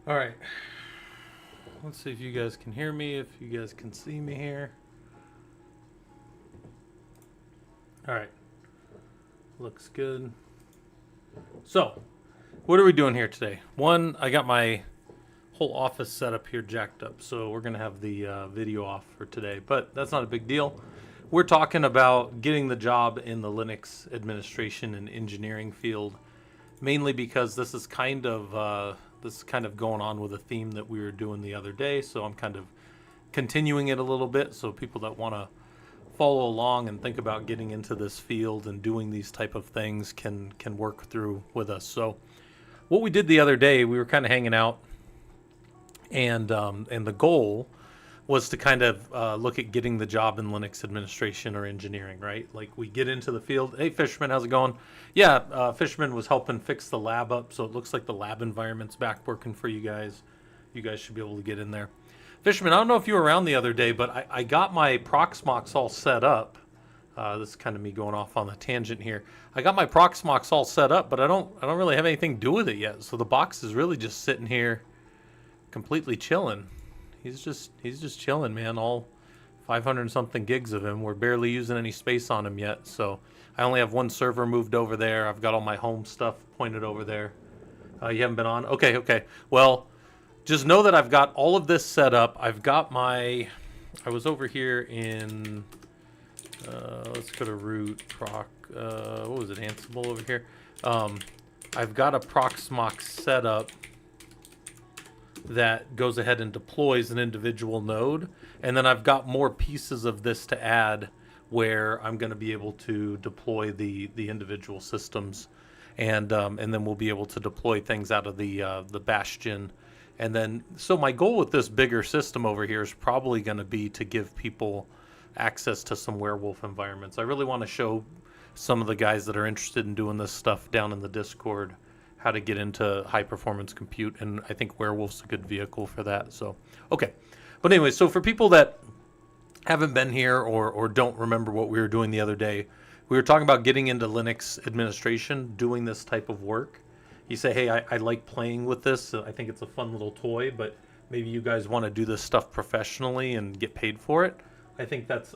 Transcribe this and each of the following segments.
All right. Let's see if you guys can hear me, if you guys can see me here. All right. Looks good. So, what are we doing here today? One, I got my whole office set up here jacked up, so we're going to have the video off for today, but that's not a big deal. We're talking about getting the job in the Linux administration and engineering field, mainly because this is kind of going on with a theme that we were doing the other day, so I'm kind of continuing it a little bit so people that want to follow along and think about getting into this field and doing these type of things can work through with us. So what we did the other day, we were kind of hanging out, and the goal was to kind of look at getting the job in Linux administration or engineering, right? Like we get into the field. Hey, Fisherman, how's it going? Yeah, Fisherman was helping fix the lab up, so it looks like the lab environment's back working for you guys. You guys should be able to get in there. Fisherman, I don't know if you were around the other day, but I got my Proxmox all set up. This is kind of me going off on a tangent here. I got my Proxmox all set up, but I don't really have anything to do with it yet. So the box is really just sitting here, completely chilling. He's just chilling, man. All 500 something gigs of him. We're barely using any space on him yet. So I only have one server moved over there. I've got all my home stuff pointed over there. You haven't been on? Okay, okay. Well, just know that I've got all of this set up. I've got my, I was over here in, let's go to root proc, what was it, Ansible over here. I've got a Proxmox setup that goes ahead and deploys an individual node. And then I've got more pieces of this to add where I'm going to be able to deploy the individual systems. And then we'll be able to deploy things out of the Bastion. And then, so my goal with this bigger system over here is probably going to be to give people access to some Werewolf environments. I really want to show some of the guys that are interested in doing this stuff down in the Discord how to get into high performance compute, and I think Werewolf's a good vehicle for that. So, okay. But anyway, so for people that haven't been here or don't remember what we were doing the other day, we were talking about getting into Linux administration, doing this type of work. You say, hey, I like playing with this. I think it's a fun little toy, but maybe you guys want to do this stuff professionally and get paid for it. I think that's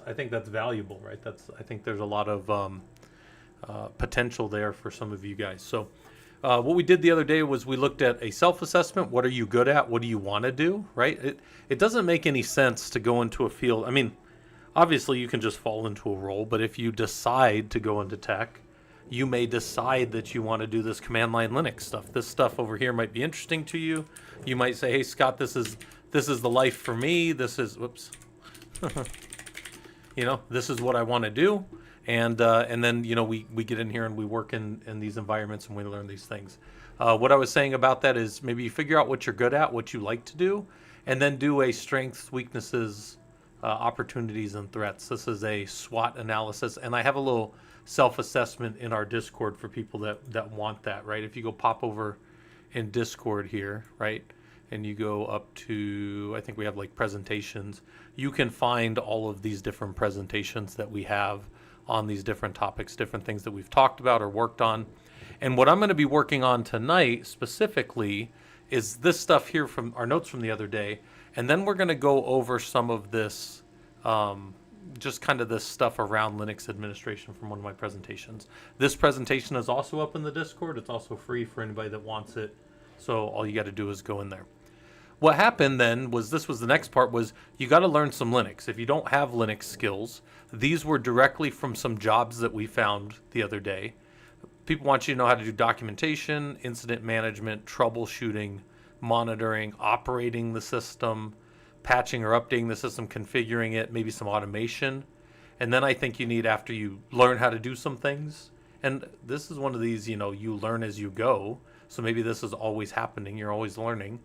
valuable, right? I think there's a lot of potential there for some of you guys. So what we did the other day was we looked at a self-assessment. What are you good at? What do you want to do, right? It doesn't make any sense to go into a field. I mean, obviously you can just fall into a role, but if you decide to go into tech, you may decide that you want to do this command line Linux stuff. This stuff over here might be interesting to you. You might say, hey, Scott, this is the life for me. This is, whoops. This is what I want to do. And then, we get in here and we work in these environments and we learn these things. What I was saying about that is maybe you figure out what you're good at, what you like to do, and then do a strengths, weaknesses, opportunities, and threats. This is a SWOT analysis, and I have a little self-assessment in our Discord for people that want that, right? If you go pop over in Discord here, right, and you go up to, I think we have like presentations, you can find all of these different presentations that we have on these different topics, different things that we've talked about or worked on. And what I'm going to be working on tonight specifically is this stuff here from our notes from the other day. And then we're going to go over some of this, just kind of this stuff around Linux administration from one of my presentations. This presentation is also up in the Discord. It's also free for anybody that wants it. So all you got to do is go in there. What happened then was, this was the next part, was you got to learn some Linux. If you don't have Linux skills, these were directly from some jobs that we found the other day. People want you to know how to do documentation, incident management, troubleshooting, monitoring, operating the system, patching or updating the system, configuring it, maybe some automation. And then I think you need, after you learn how to do some things, and this is one of these, you learn as you go. So maybe this is always happening. You're always learning.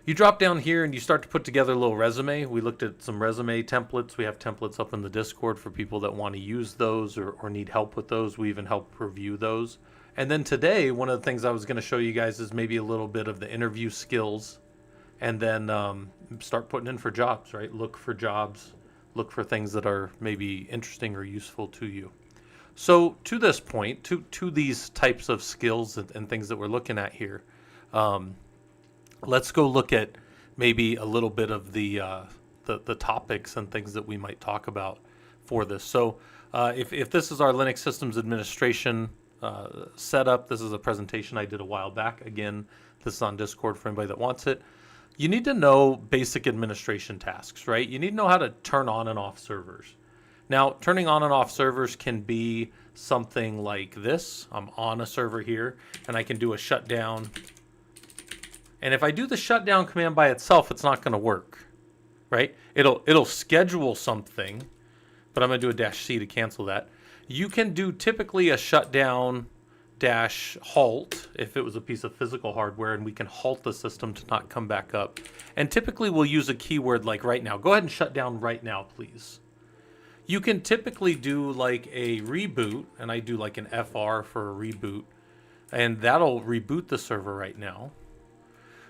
You drop down here and you start to put together a little resume. We looked at some resume templates. We have templates up in the Discord for people that want to use those or need help with those. We even help review those. And then today, one of the things I was going to show you guys is maybe a little bit of the interview skills, and then start putting in for jobs, right? Look for jobs, look for things that are maybe interesting or useful to you. So to this point, to these types of skills and things that we're looking at here, let's go look at maybe a little bit of the topics and things that we might talk about for this. So if this is our Linux systems administration setup, this is a presentation I did a while back. Again, this is on Discord for anybody that wants it. You need to know basic administration tasks, right? You need to know how to turn on and off servers. Now, turning on and off servers can be something like this. I'm on a server here, and I can do a shutdown. And if I do the shutdown command by itself, it's not going to work, right? It'll schedule something, but I'm going to do a -C to cancel that. You can do typically a shutdown -halt if it was a piece of physical hardware, and we can halt the system to not come back up. And typically we'll use a keyword like right now. Go ahead and shut down right now, please. You can typically do like a reboot, and I do like an FR for a reboot, and that'll reboot the server right now.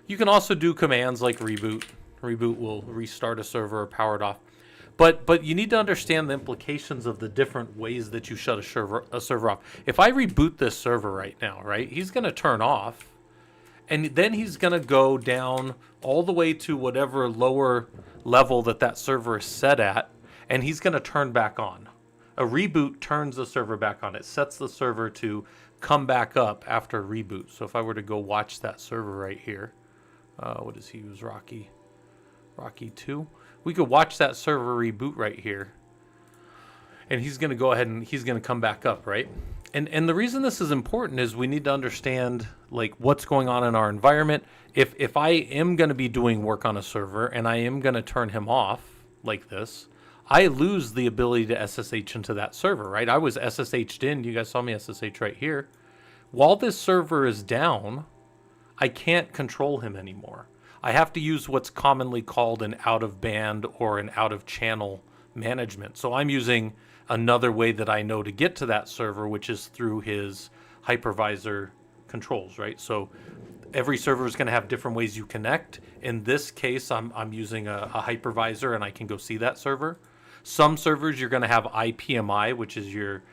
You can also do commands like reboot. Reboot will restart a server or power it off. But you need to understand the implications of the different ways that you shut a server off. If I reboot this server right now, right, he's going to turn off, and then he's going to go down all the way to whatever lower level that server is set at, and he's going to turn back on. A reboot turns the server back on. It sets the server to come back up after a reboot. So if I were to go watch that server right here, what does he use? Rocky 2. We could watch that server reboot right here, and he's going to go ahead and he's going to come back up, right? And the reason this is important is we need to understand like what's going on in our environment. If I am going to be doing work on a server and I am going to turn him off like this, I lose the ability to SSH into that server, right? I was SSH'd in. You guys saw me SSH right here. While this server is down, I can't control him anymore. I have to use what's commonly called an out-of-band or an out-of-channel management. So I'm using another way that I know to get to that server, which is through his hypervisor controls, right? So every server is going to have different ways you connect. In this case, I'm using a hypervisor, and I can go see that server. Some servers you're going to have IPMI, which is your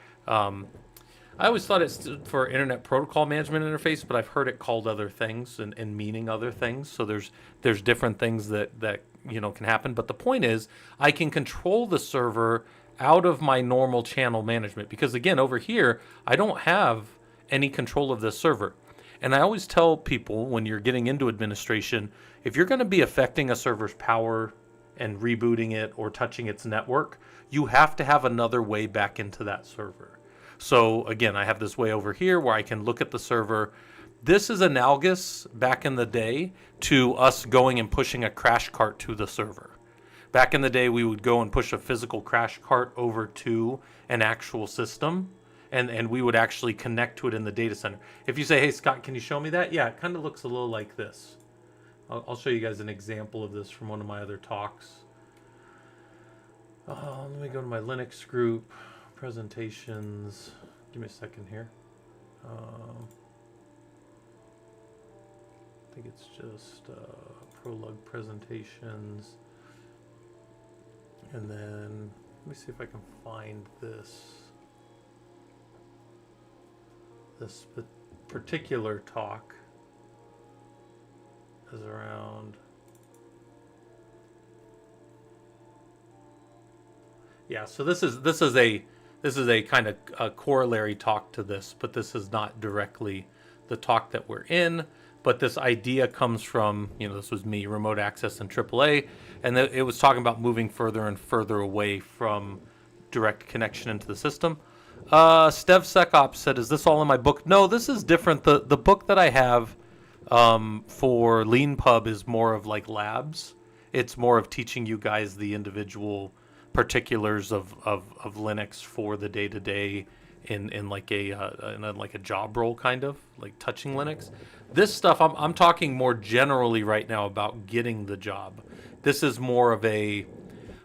I always thought it stood for Internet Protocol Management Interface, but I've heard it called other things and meaning other things. So there's different things that can happen. But the point is, I can control the server out of my normal channel management, because again, over here, I don't have any control of this server. And I always tell people when you're getting into administration, if you're going to be affecting a server's power and rebooting it or touching its network, you have to have another way back into that server. So again, I have this way over here where I can look at the server. This is analogous back in the day to us going and pushing a crash cart to the server. Back in the day, we would go and push a physical crash cart over to an actual system, and we would actually connect to it in the data center. If you say, hey, Scott, can you show me that? Yeah, it kind of looks a little like this. I'll show you guys an example of this from one of my other talks. Let me go to my Linux group. Presentations. Give me a second here. I think it's just Prolog presentations. And then let me see if I can find this. This particular talk is around. Yeah, so this is a kind of a corollary talk to this, but this is not directly the talk that we're in. But this idea comes from, this was me, remote access and AAA, and it was talking about moving further and further away from direct connection into the system. StevSecOps said, is this all in my book? No, this is different. The book that I have for LeanPub is more of like labs. It's more of teaching you guys the individual particulars of Linux for the day-to-day in like a job role, kind of like touching Linux. This stuff I'm talking more generally right now about getting the job. This is more of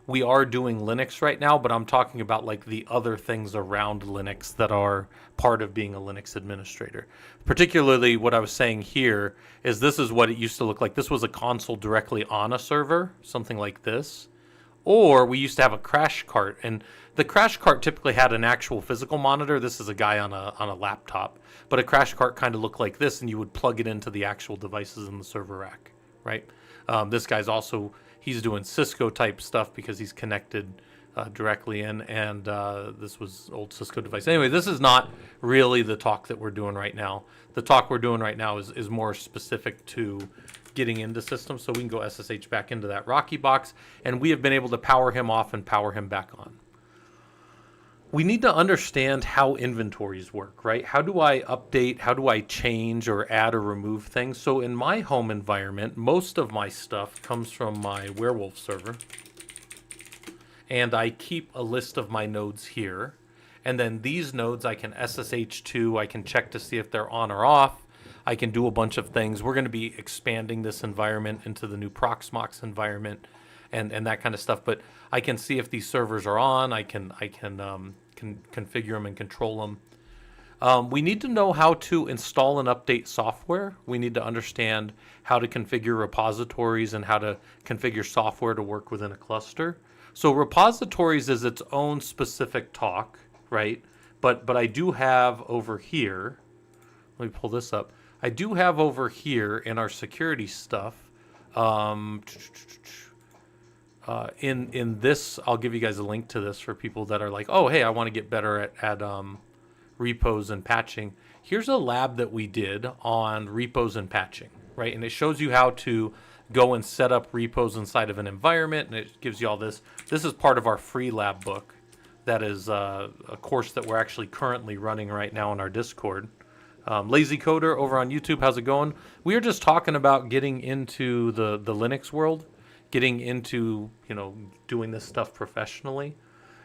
we are doing Linux right now, but I'm talking about like the other things around Linux that are part of being a Linux administrator. Particularly what I was saying here is this is what it used to look like. This was a console directly on a server, something like this. Or we used to have a crash cart, and the crash cart typically had an actual physical monitor. This is a guy on a laptop, but a crash cart kind of looked like this, and you would plug it into the actual devices in the server rack, right? This guy's also, he's doing Cisco type stuff because he's connected directly in, and this was old Cisco device. Anyway, this is not really the talk that we're doing right now. The talk we're doing right now is more specific to getting into systems. So we can go SSH back into that Rocky box, and we have been able to power him off and power him back on. We need to understand how inventories work, right? How do I update? How do I change or add or remove things? So in my home environment, most of my stuff comes from my Werewolf server. And I keep a list of my nodes here. And then these nodes I can SSH to. I can check to see if they're on or off. I can do a bunch of things. We're going to be expanding this environment into the new Proxmox environment and that kind of stuff. But I can see if these servers are on. I can configure them and control them. We need to know how to install and update software. We need to understand how to configure repositories and how to configure software to work within a cluster. So repositories is its own specific talk, right? But I do have over here, let me pull this up. I do have over here in our security stuff, in this, I'll give you guys a link to this for people that are like, oh, hey, I want to get better at repos and patching. Here's a lab that we did on repos and patching, right? And it shows you how to go and set up repos inside of an environment, and it gives you all this. This is part of our free lab book. That is a course that we're actually currently running right now on our Discord. Lazy Coder over on YouTube, how's it going? We are just talking about getting into the Linux world, getting into, doing this stuff professionally.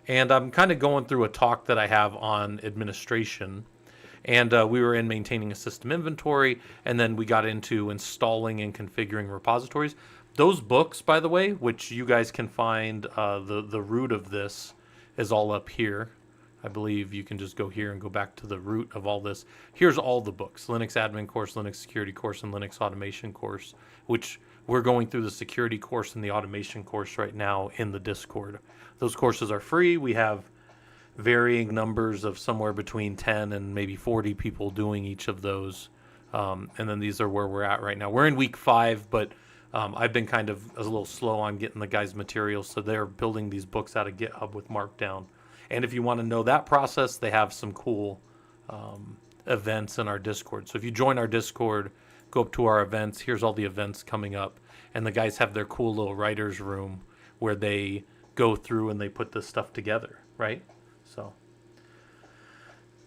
And I'm kind of going through a talk that I have on administration. And we were in maintaining a system inventory, and then we got into installing and configuring repositories. Those books, by the way, which you guys can find, the root of this is all up here. I believe you can just go here and go back to the root of all this. Here's all the books: Linux Admin course, Linux Security course, and Linux Automation course, which we're going through the security course and the automation course right now in the Discord. Those courses are free. We have varying numbers of somewhere between 10 and maybe 40 people doing each of those. And then these are where we're at right now. We're in week 5, but I've been kind of a little slow on getting the guys' materials, so they're building these books out of GitHub with Markdown. And if you want to know that process, they have some cool events in our Discord. So if you join our Discord, go up to our events, here's all the events coming up. And the guys have their cool little writer's room where they go through and they put this stuff together, right? So,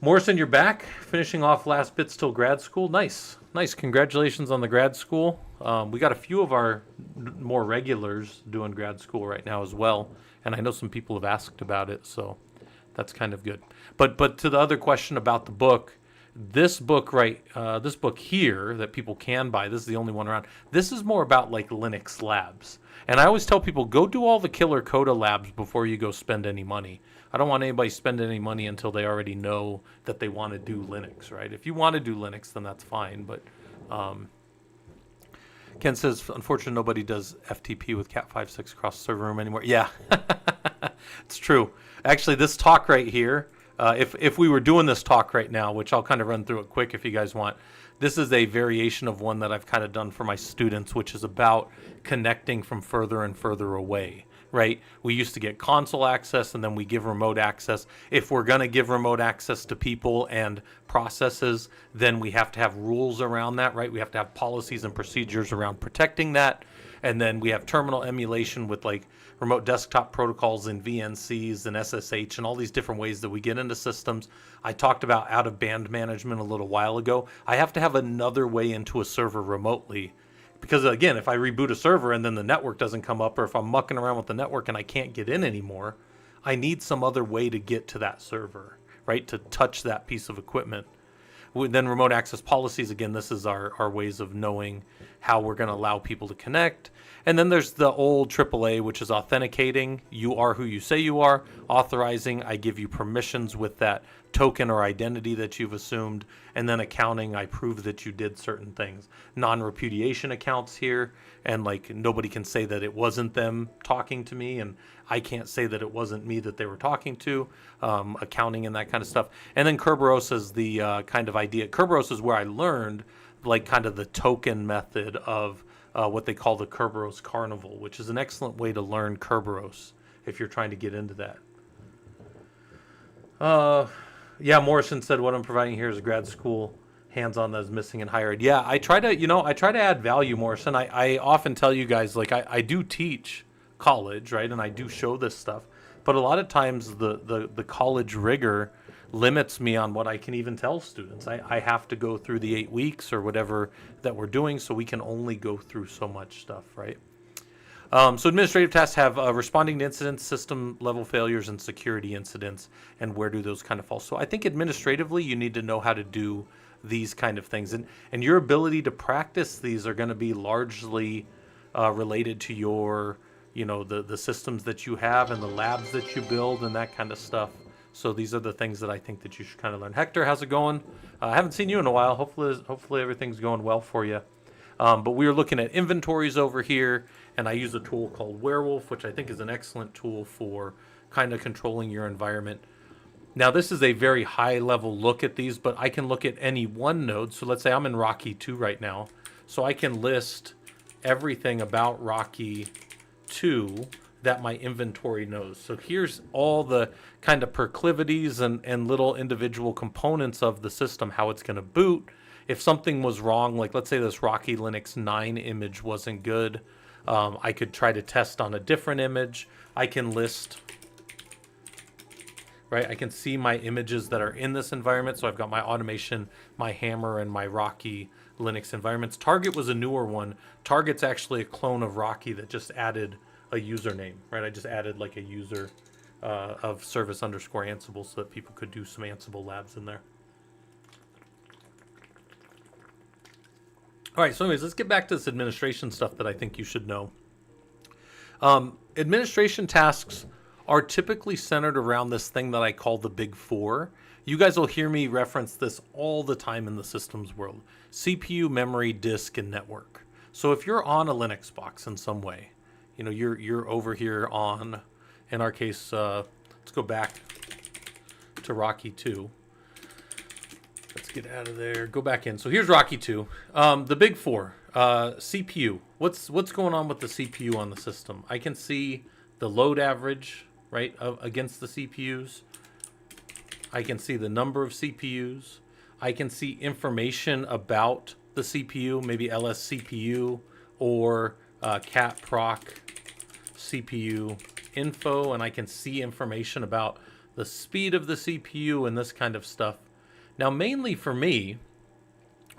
Morrison, you're back, finishing off last bits till grad school. Nice. Congratulations on the grad school. We got a few of our more regulars doing grad school right now as well, and I know some people have asked about it, so that's kind of good. But to the other question about the book, this book this book here that people can buy, this is the only one around. This is more about like Linux labs. And I always tell people, go do all the killer Coda labs before you go spend any money. I don't want anybody spending any money until they already know that they want to do Linux, right? If you want to do Linux, then that's fine. But Ken says, unfortunately, nobody does FTP with Cat5.6 across the server room anymore. Yeah, it's true. Actually, this talk right here, if we were doing this talk right now, which I'll kind of run through it quick if you guys want, this is a variation of one that I've kind of done for my students, which is about connecting from further and further away, right? We used to get console access, and then we give remote access. If we're going to give remote access to people and processes, then we have to have rules around that, right? We have to have policies and procedures around protecting that. And then we have terminal emulation with like remote desktop protocols and VNCs and SSH and all these different ways that we get into systems. I talked about out-of-band management a little while ago. I have to have another way into a server remotely. Because again, if I reboot a server and then the network doesn't come up, or if I'm mucking around with the network and I can't get in anymore, I need some other way to get to that server, right? To touch that piece of equipment. Then remote access policies, again, this is our ways of knowing how we're going to allow people to connect. And then there's the old AAA, which is authenticating. You are who you say you are. Authorizing, I give you permissions with that token or identity that you've assumed. And then accounting, I prove that you did certain things. Non-repudiation accounts here, and like nobody can say that it wasn't them talking to me, and I can't say that it wasn't me that they were talking to. Accounting and that kind of stuff. And then Kerberos is the kind of idea. Kerberos is where I learned like kind of the token method of what they call the Kerberos Carnival, which is an excellent way to learn Kerberos if you're trying to get into that. Yeah, Morrison said what I'm providing here is a grad school hands-on that is missing in higher ed. Yeah, I try to add value, Morrison. I often tell you guys, like, I do teach college, right? And I do show this stuff. But a lot of times the college rigor limits me on what I can even tell students. I have to go through the 8 weeks or whatever that we're doing, so we can only go through so much stuff, right? So administrative tasks have responding to incidents, system level failures, and security incidents, and where do those kind of fall. So I think administratively you need to know how to do these kind of things. And your ability to practice these are going to be largely related to your, the systems that you have and the labs that you build and that kind of stuff. So these are the things that I think that you should kind of learn. Hector, how's it going? I haven't seen you in a while. Hopefully everything's going well for you. But we were looking at inventories over here, and I use a tool called Werewolf, which I think is an excellent tool for kind of controlling your environment. Now, this is a very high-level look at these, but I can look at any one node. So let's say I'm in Rocky 2 right now. So I can list everything about Rocky 2 that my inventory knows. So here's all the kind of proclivities and little individual components of the system, how it's going to boot. If something was wrong, like let's say this Rocky Linux 9 image wasn't good, I could try to test on a different image. I can list, right? I can see my images that are in this environment. So I've got my automation, my Hammer, and my Rocky Linux environments. Target was a newer one. Target's actually a clone of Rocky that just added a username, right? I just added like a user of service_Ansible so that people could do some Ansible labs in there. All right, so anyways, let's get back to this administration stuff that I think you should know. Administration tasks are typically centered around this thing that I call the Big Four. You guys will hear me reference this all the time in the systems world. CPU, memory, disk, and network. So if you're on a Linux box in some way, you're over here on, in our case, let's go back to Rocky 2. Let's get out of there. Go back in. So here's Rocky 2. The Big Four. CPU. What's going on with the CPU on the system? I can see the load average, right, against the CPUs. I can see the number of CPUs. I can see information about the CPU, maybe LSCPU or cat proc CPU info, and I can see information about the speed of the CPU and this kind of stuff. Now, mainly for me,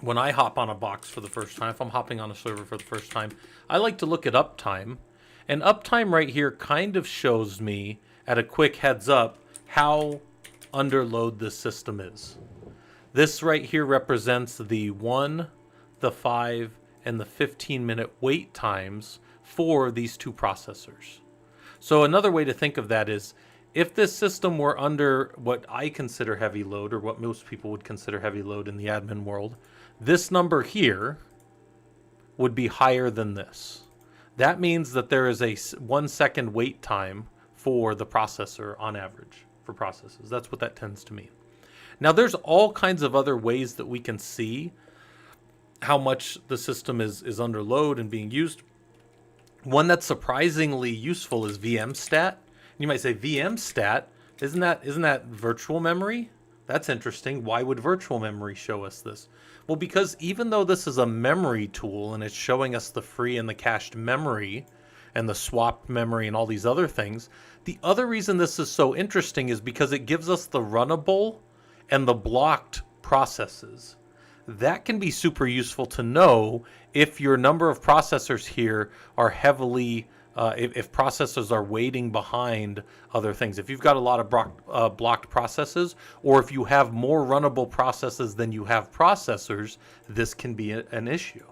when I hop on a box for the first time, if I'm hopping on a server for the first time, I like to look at uptime. And uptime right here kind of shows me, at a quick heads up, how under load this system is. This right here represents the 1, the 5, and the 15-minute wait times for these two processors. So another way to think of that is, if this system were under what I consider heavy load, or what most people would consider heavy load in the admin world, this number here would be higher than this. That means that there is a 1 second wait time for the processor on average for processes. That's what that tends to mean. Now, there's all kinds of other ways that we can see how much the system is under load and being used. One that's surprisingly useful is VMstat. You might say, VMstat, isn't that virtual memory? That's interesting. Why would virtual memory show us this? Well, because even though this is a memory tool and it's showing us the free and the cached memory and the swapped memory and all these other things, the other reason this is so interesting is because it gives us the runnable and the blocked processes. That can be super useful to know if your number of processors here are heavily if processors are waiting behind other things. If you've got a lot of blocked processes, or if you have more runnable processes than you have processors, this can be an issue.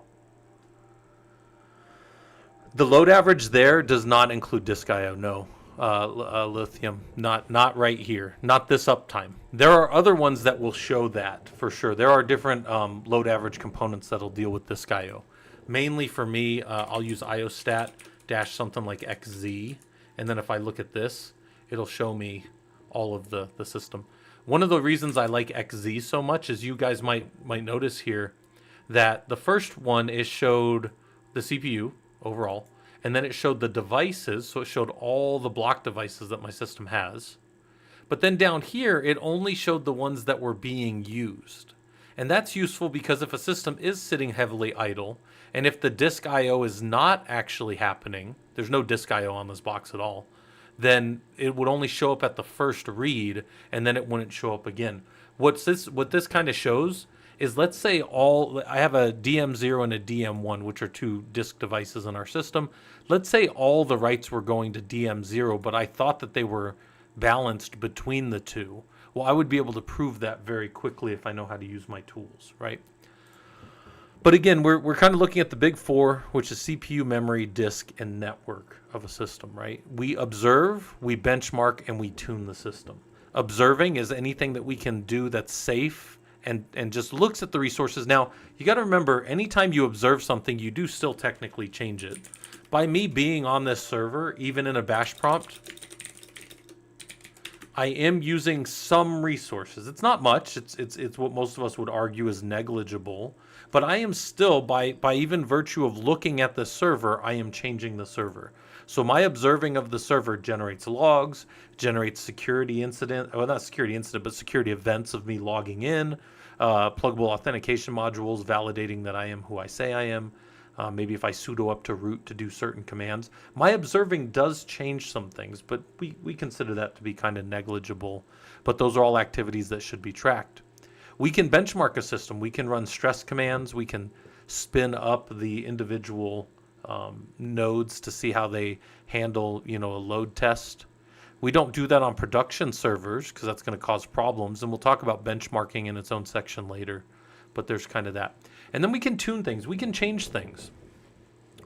The load average there does not include disk I/O, no. Lithium, not right here, not this uptime. There are other ones that will show that for sure. There are different load average components that'll deal with disk I/O. Mainly for me, I'll use IOStat dash something like XZ, and then if I look at this, it'll show me all of the system. One of the reasons I like XZ so much is you guys might notice here that the first one is showed the CPU overall, and then it showed the devices, so it showed all the block devices that my system has. But then down here, it only showed the ones that were being used. And that's useful because if a system is sitting heavily idle, and if the disk I/O is not actually happening, there's no disk I/O on this box at all, then it would only show up at the first read, and then it wouldn't show up again. What this kind of shows is, let's say I have a DM0 and a DM1, which are two disk devices in our system. Let's say all the writes were going to DM0, but I thought that they were balanced between the two. Well, I would be able to prove that very quickly if I know how to use my tools, right? But again, we're kind of looking at the big four, which is CPU, memory, disk, and network of a system, right? We observe, we benchmark, and we tune the system. Observing is anything that we can do that's safe and just looks at the resources. Now, you got to remember, anytime you observe something, you do still technically change it. By me being on this server, even in a bash prompt, I am using some resources. It's not much. It's what most of us would argue is negligible. But I am still, by even virtue of looking at the server, I am changing the server. So my observing of the server generates logs, generates security incident, well, not security incident, but security events of me logging in, pluggable authentication modules validating that I am who I say I am. Maybe if I sudo up to root to do certain commands. My observing does change some things, but we consider that to be kind of negligible. But those are all activities that should be tracked. We can benchmark a system. We can run stress commands. We can spin up the individual nodes to see how they handle, a load test. We don't do that on production servers because that's going to cause problems. And we'll talk about benchmarking in its own section later. But there's kind of that. And then we can tune things. We can change things,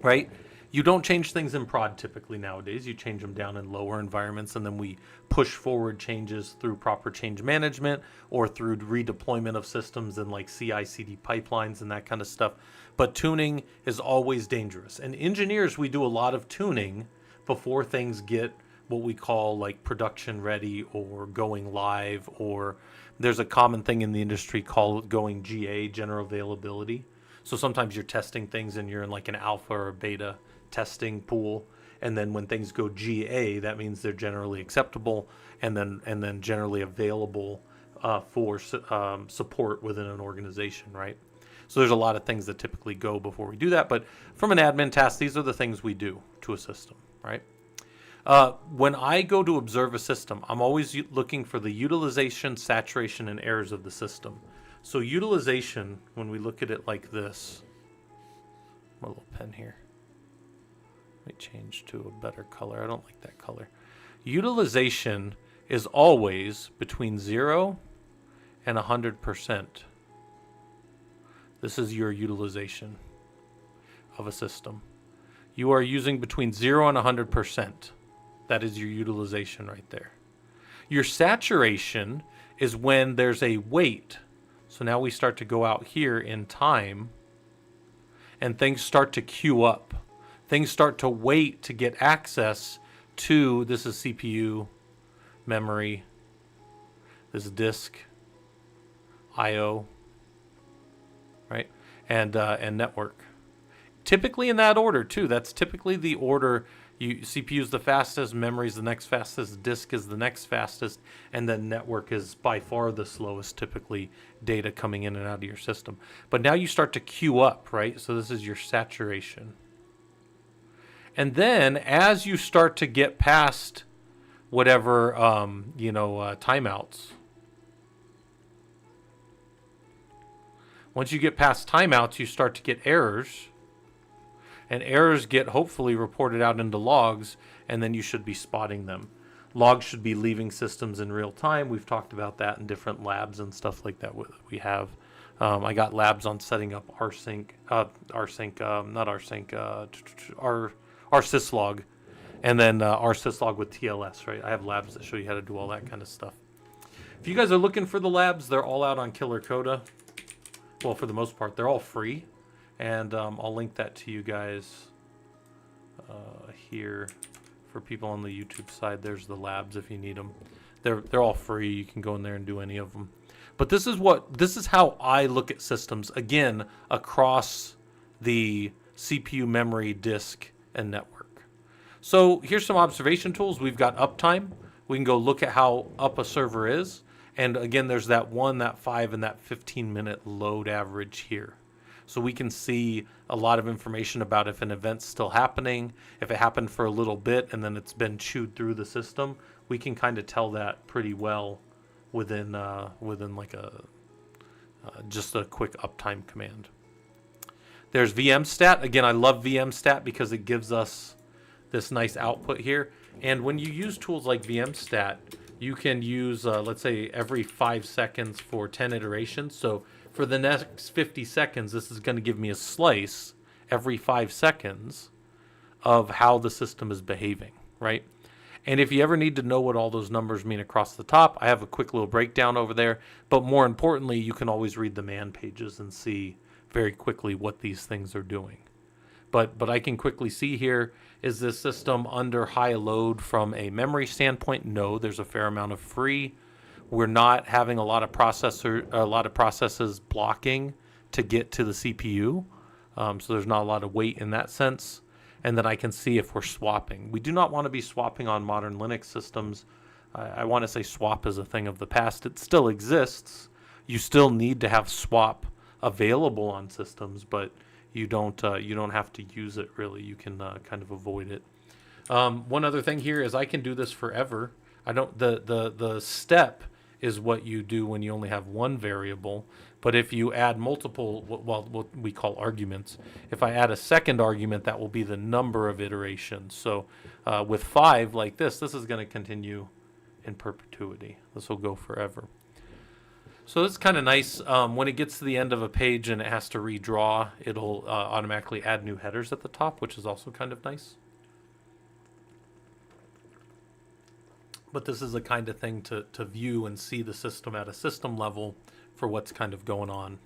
right? You don't change things in prod typically nowadays. You change them down in lower environments, and then we push forward changes through proper change management or through redeployment of systems in like CI/CD pipelines and that kind of stuff. But tuning is always dangerous. And engineers, we do a lot of tuning before things get what we call like production ready or going live, or there's a common thing in the industry called going GA, general availability. So sometimes you're testing things and you're in like an alpha or a beta testing pool, and then when things go GA, that means they're generally acceptable and then generally available for support within an organization, right? So there's a lot of things that typically go before we do that, but from an admin task, these are the things we do to a system, right? When I go to observe a system, I'm always looking for the utilization, saturation, and errors of the system. So utilization, when we look at it like this, my little pen here. Let me change to a better color. I don't like that color. Utilization is always between 0 and 100%. This is your utilization of a system. You are using between 0 and 100%. That is your utilization right there. Your saturation is when there's a wait. So now we start to go out here in time and things start to queue up. Things start to wait to get access to, this is CPU, memory, this is disk, I/O, right? And network. Typically in that order too. That's typically the order. CPU is the fastest, memory is the next fastest, disk is the next fastest, and then network is by far the slowest, typically data coming in and out of your system. But now you start to queue up, right? So this is your saturation. And then as you start to get past whatever, timeouts, once you get past timeouts, you start to get errors. And errors get hopefully reported out into logs, and then you should be spotting them. Logs should be leaving systems in real time. We've talked about that in different labs and stuff like that we have. I got labs on setting up rsyslog, and then rsyslog with TLS, right? I have labs that show you how to do all that kind of stuff. If you guys are looking for the labs, they're all out on Killer Coda. Well, for the most part, they're all free. And I'll link that to you guys here for people on the YouTube side. There's the labs if you need them. They're all free. You can go in there and do any of them. But this is how I look at systems again across the CPU, memory, disk, and network. So here's some observation tools. We've got uptime. We can go look at how up a server is. And again, there's that 1, that 5, and that 15-minute load average here. So we can see a lot of information about if an event's still happening, if it happened for a little bit and then it's been chewed through the system. We can kind of tell that pretty well within like just a quick uptime command. There's VMstat. Again, I love VMstat because it gives us this nice output here. And when you use tools like VMstat, you can use, let's say, every 5 seconds for 10 iterations. So for the next 50 seconds, this is going to give me a slice every 5 seconds of how the system is behaving, right? And if you ever need to know what all those numbers mean across the top, I have a quick little breakdown over there. But more importantly, you can always read the man pages and see very quickly what these things are doing. But I can quickly see here, is this system under high load from a memory standpoint? No, there's a fair amount of free. We're not having a lot of processes blocking to get to the CPU. So there's not a lot of weight in that sense. And then I can see if we're swapping. We do not want to be swapping on modern Linux systems. I want to say swap is a thing of the past. It still exists. You still need to have swap available on systems, but you don't have to use it really. You can kind of avoid it. One other thing here is I can do this forever. I don't. The step is what you do when you only have one variable. But if you add multiple, what we call arguments, if I add a second argument, that will be the number of iterations. So with 5 like this is going to continue in perpetuity. This will go forever. So it's kind of nice. When it gets to the end of a page and it has to redraw, it'll automatically add new headers at the top, which is also kind of nice. But this is the kind of thing to view and see the system at a system level for what's kind of going on.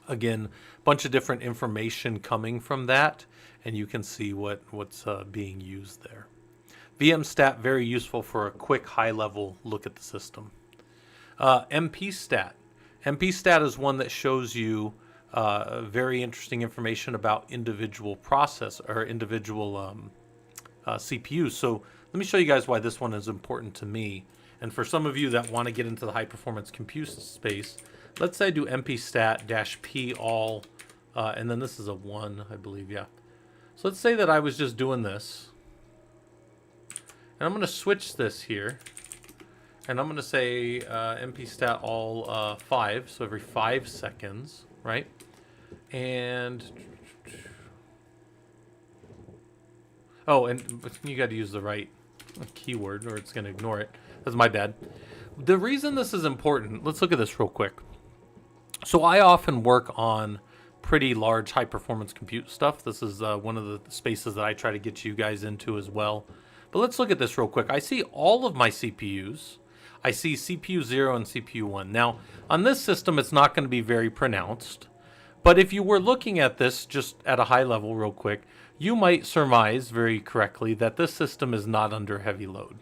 Again, a bunch of different information coming from that, and you can see what's being used there. VMstat, very useful for a quick high-level look at the system. MPstat. MPstat is one that shows you very interesting information about individual process or individual CPUs. So let me show you guys why this one is important to me. And for some of you that want to get into the high performance compute space, let's say I do mpstat-p all, and then this is a 1, I believe, yeah. So let's say that I was just doing this. And I'm going to switch this here. And I'm going to say mpstat all 5, so every 5 seconds, right? And oh, and you got to use the right keyword or it's going to ignore it. That's my bad. The reason this is important, let's look at this real quick. So I often work on pretty large high performance compute stuff. This is one of the spaces that I try to get you guys into as well. But let's look at this real quick. I see all of my CPUs. I see CPU 0 and CPU 1. Now, on this system, it's not going to be very pronounced. But if you were looking at this just at a high level real quick, you might surmise very correctly that this system is not under heavy load.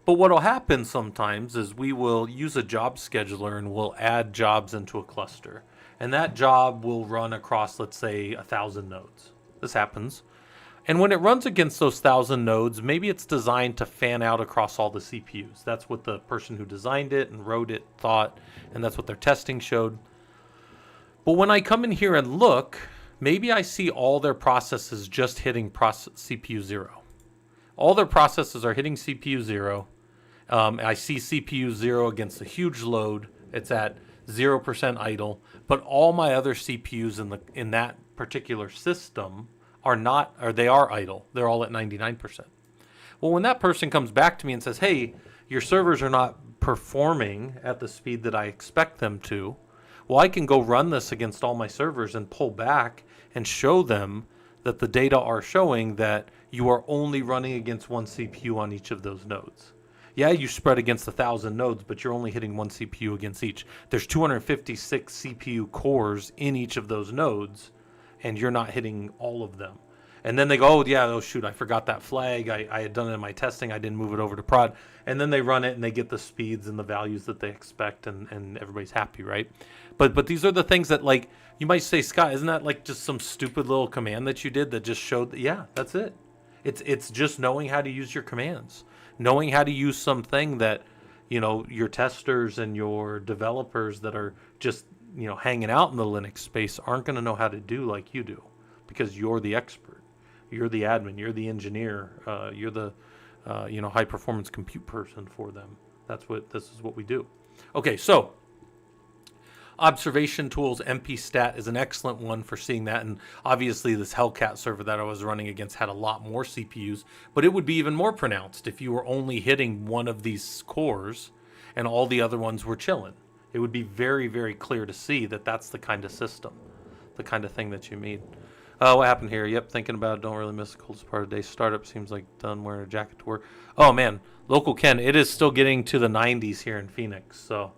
But what will happen sometimes is we will use a job scheduler and we'll add jobs into a cluster. And that job will run across, let's say, 1,000 nodes. This happens. And when it runs against those 1,000 nodes, maybe it's designed to fan out across all the CPUs. That's what the person who designed it and wrote it thought, and that's what their testing showed. But when I come in here and look, maybe I see all their processes just hitting CPU 0. All their processes are hitting CPU 0. I see CPU 0 against a huge load. It's at 0% idle. But all my other CPUs in that particular system are not, or they are idle. They're all at 99%. Well, when that person comes back to me and says, hey, your servers are not performing at the speed that I expect them to, well, I can go run this against all my servers and pull back and show them that the data are showing that you are only running against one CPU on each of those nodes. Yeah, you spread against 1,000 nodes, but you're only hitting one CPU against each. There's 256 CPU cores in each of those nodes, and you're not hitting all of them. And then they go, oh yeah, oh shoot, I forgot that flag. I had done it in my testing. I didn't move it over to prod. And then they run it and they get the speeds and the values that they expect, and everybody's happy, right? But these are the things that, like, you might say, Scott, isn't that like just some stupid little command that you did that just showed that, yeah, that's it. It's just knowing how to use your commands, knowing how to use something that, you know, your testers and your developers that are just, you know, hanging out in the Linux space aren't going to know how to do like you do, because you're the expert, you're the admin, you're the engineer, you're the you know, high performance compute person for them. This is what we do. Okay, so observation tools, MPStat is an excellent one for seeing that. And obviously this Hellcat server that I was running against had a lot more CPUs, but it would be even more pronounced if you were only hitting one of these cores and all the other ones were chilling. It would be very, very clear to see that that's the kind of system, the kind of thing that you need. What happened here? Yep, thinking about it, don't really miss the coldest part of the day. Startup seems like done wearing a jacket to work. Oh man, local Ken, it is still getting to the 90s here in Phoenix. So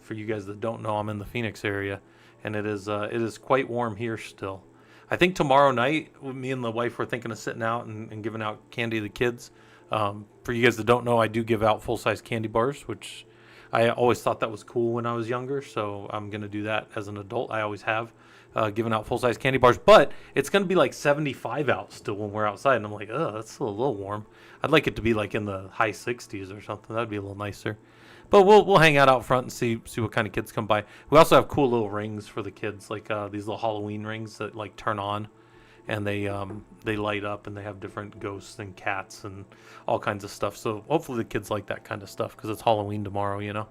for you guys that don't know, I'm in the Phoenix area, and it is quite warm here still. I think tomorrow night, me and the wife were thinking of sitting out and giving out candy to the kids. For you guys that don't know, I do give out full-size candy bars, which I always thought that was cool when I was younger, so I'm going to do that as an adult. I always have given out full-size candy bars, but it's going to be like 75 out still when we're outside, and I'm like, oh, that's still a little warm. I'd like it to be like in the high 60s or something. That'd be a little nicer. But we'll hang out front and see what kind of kids come by. We also have cool little rings for the kids, like these little Halloween rings that like turn on, and they light up, and they have different ghosts and cats and all kinds of stuff. So hopefully the kids like that kind of stuff because it's Halloween tomorrow, you know.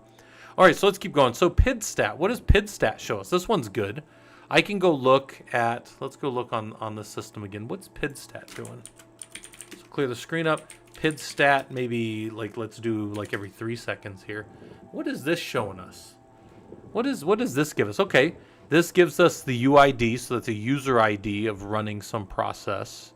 All right, so let's keep going. So PIDstat, what does PIDstat show us? This one's good. I can go look at, let's go look on the system again. What's PIDstat doing? So clear the screen up. PIDstat, maybe like let's do like every 3 seconds here. What is this showing us? What does this give us? Okay, this gives us the UID, so that's a user ID of running some process.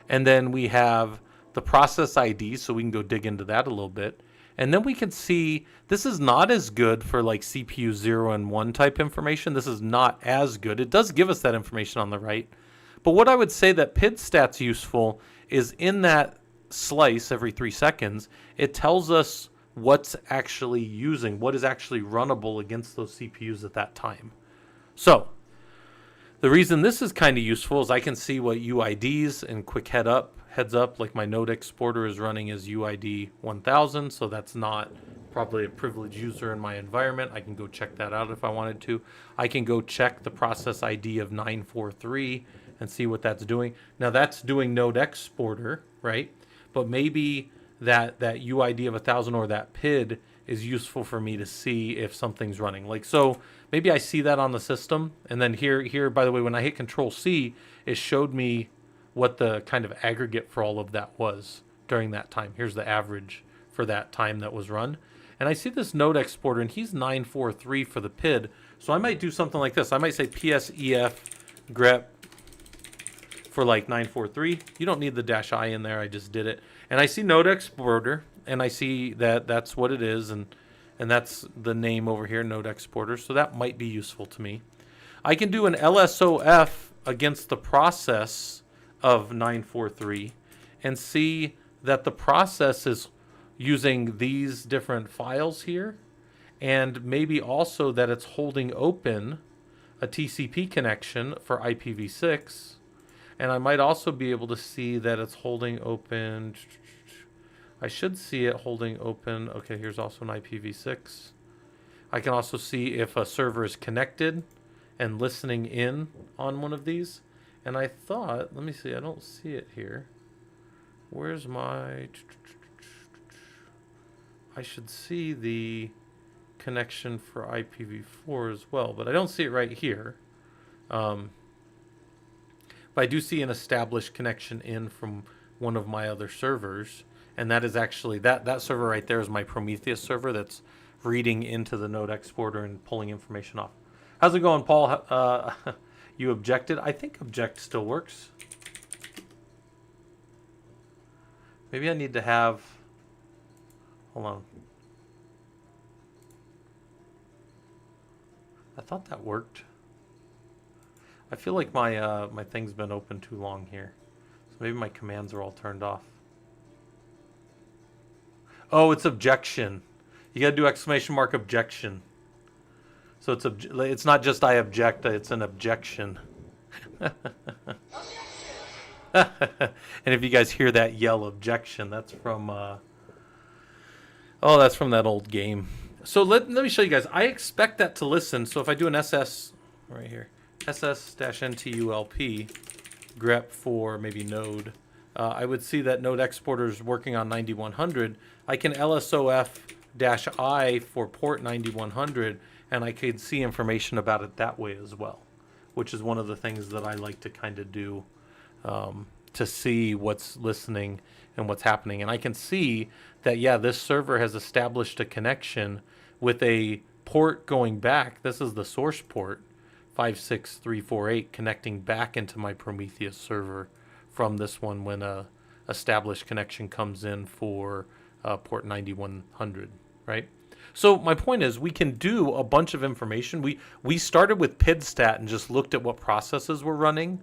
And then we have the process ID, so we can go dig into that a little bit. And then we can see, this is not as good for like CPU 0 and 1 type information. This is not as good. It does give us that information on the right. But what I would say that PIDstat's useful is in that slice every 3 seconds, it tells us what's actually using, what is actually runnable against those CPUs at that time. So the reason this is kind of useful is I can see what UIDs and quick heads up, like my node exporter is running as UID 1000, so that's not probably a privileged user in my environment. I can go check that out if I wanted to. I can go check the process ID of 943 and see what that's doing. Now that's doing node exporter, right? But maybe that UID of 1000 or that PID is useful for me to see if something's running. Like, so maybe I see that on the system, and then here, by the way, when I hit Control C, it showed me what the kind of aggregate for all of that was during that time. Here's the average for that time that was run. And I see this node exporter, and he's 943 for the PID. So I might do something like this. I might say PSEF grep for like 943. You don't need the -i in there. I just did it. And I see node exporter, and I see that that's what it is, and that's the name over here, node exporter. So that might be useful to me. I can do an LSOF against the process of 943 and see that the process is using these different files here, and maybe also that it's holding open a TCP connection for IPv6. And I might also be able to see that it's holding open, I should see it holding open, okay, here's also an IPv6. I can also see if a server is connected and listening in on one of these. And I thought, let me see, I don't see it here. Where's my, I should see the connection for IPv4 as well, but I don't see it right here. But I do see an established connection in from one of my other servers, and that is actually, that server right there is my Prometheus server that's reading into the node exporter and pulling information off. How's it going, Paul? You objected? I think object still works. Maybe I need to have, hold on. I thought that worked. I feel like my my thing's been open too long here. So maybe my commands are all turned off. Oh, it's objection. You got to do exclamation mark objection. So it's not just I object, it's an objection. And if you guys hear that yell objection, that's from that's from that old game. So let me show you guys. I expect that to listen. So if I do an SS right here, ss-ntulp grep for maybe node, I would see that node exporter is working on 9100. I can lsof-i for port 9100, and I could see information about it that way as well, which is one of the things that I like to kind of do to see what's listening and what's happening. And I can see that, yeah, this server has established a connection with a port going back. This is the source port, 56348, connecting back into my Prometheus server from this one when a established connection comes in for port 9100, right? So my point is, we can do a bunch of information. We started with PIDstat and just looked at what processes were running,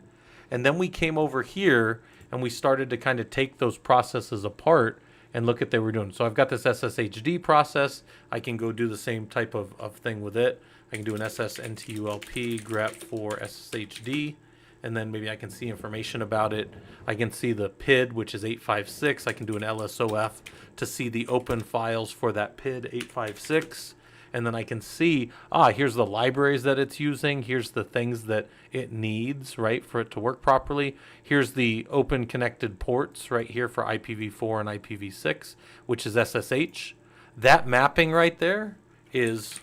and then we came over here and we started to kind of take those processes apart and look at what they were doing. So I've got this SSHD process. I can go do the same type of thing with it. I can do an ssntulp grep for SSHD, and then maybe I can see information about it. I can see the PID, which is 856. I can do an LSOF to see the open files for that PID 856. And then I can see, here's the libraries that it's using. Here's the things that it needs, right, for it to work properly. Here's the open connected ports right here for IPv4 and IPv6, which is SSH. That mapping right there is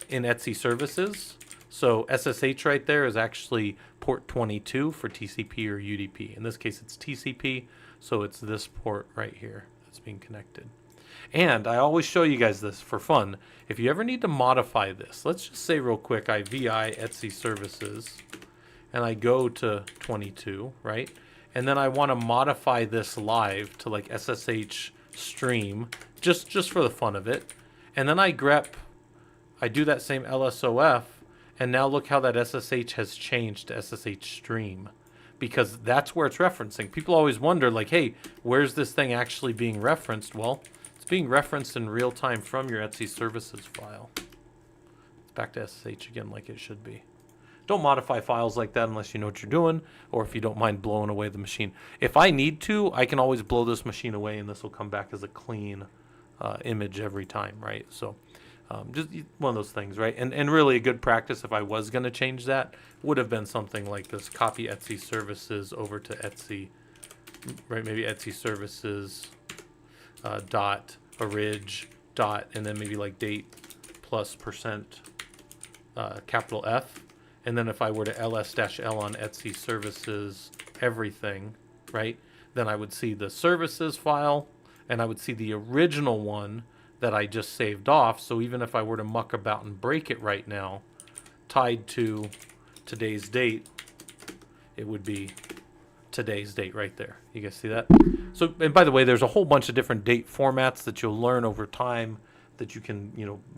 in Etsy services. So SSH right there is actually port 22 for TCP or UDP. In this case, it's TCP, so it's this port right here that's being connected. And I always show you guys this for fun. If you ever need to modify this, let's just say real quick, I VI Etsy services, and I go to 22, right? And then I want to modify this live to like SSH stream, just for the fun of it. And then I do that same LSOF, and now look how that SSH has changed to SSH stream, because that's where it's referencing. People always wonder, like, hey, where's this thing actually being referenced? Well, it's being referenced in real time from your Etsy services file. It's back to SSH again like it should be. Don't modify files like that unless you know what you're doing, or if you don't mind blowing away the machine. If I need to, I can always blow this machine away, and this will come back as a clean image every time, right? So just one of those things, right? And really a good practice, if I was going to change that, would have been something like this. Copy Etsy services over to Etsy, right? Maybe Etsy services dot orig dot, and then maybe like date plus percent capital F. And then if I were to ls-l on Etsy services everything, right? Then I would see the services file, and I would see the original one that I just saved off. So even if I were to muck about and break it right now, tied to today's date, it would be today's date right there. You guys see that? So, and by the way, there's a whole bunch of different date formats that you'll learn over time that you can,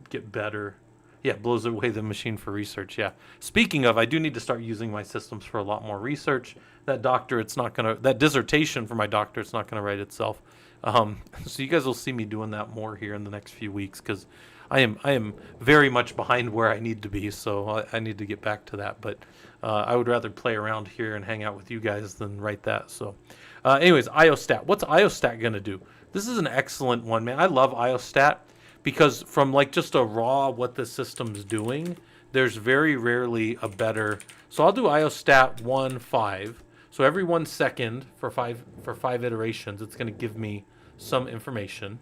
get better. Yeah, it blows away the machine for research. Yeah. Speaking of, I do need to start using my systems for a lot more research. That dissertation for my doctor, it's not gonna write itself. So you guys will see me doing that more here in the next few weeks, because I am very much behind where I need to be. So I need to get back to that. But I would rather play around here and hang out with you guys than write that. So anyways, IOStat. What's IOStat gonna do? This is an excellent one, man. I love IOStat. Because from like just a raw what the system's doing, there's very rarely a better. So I'll do IOStat 1.5. So every 1 second for five iterations, it's going to give me some information.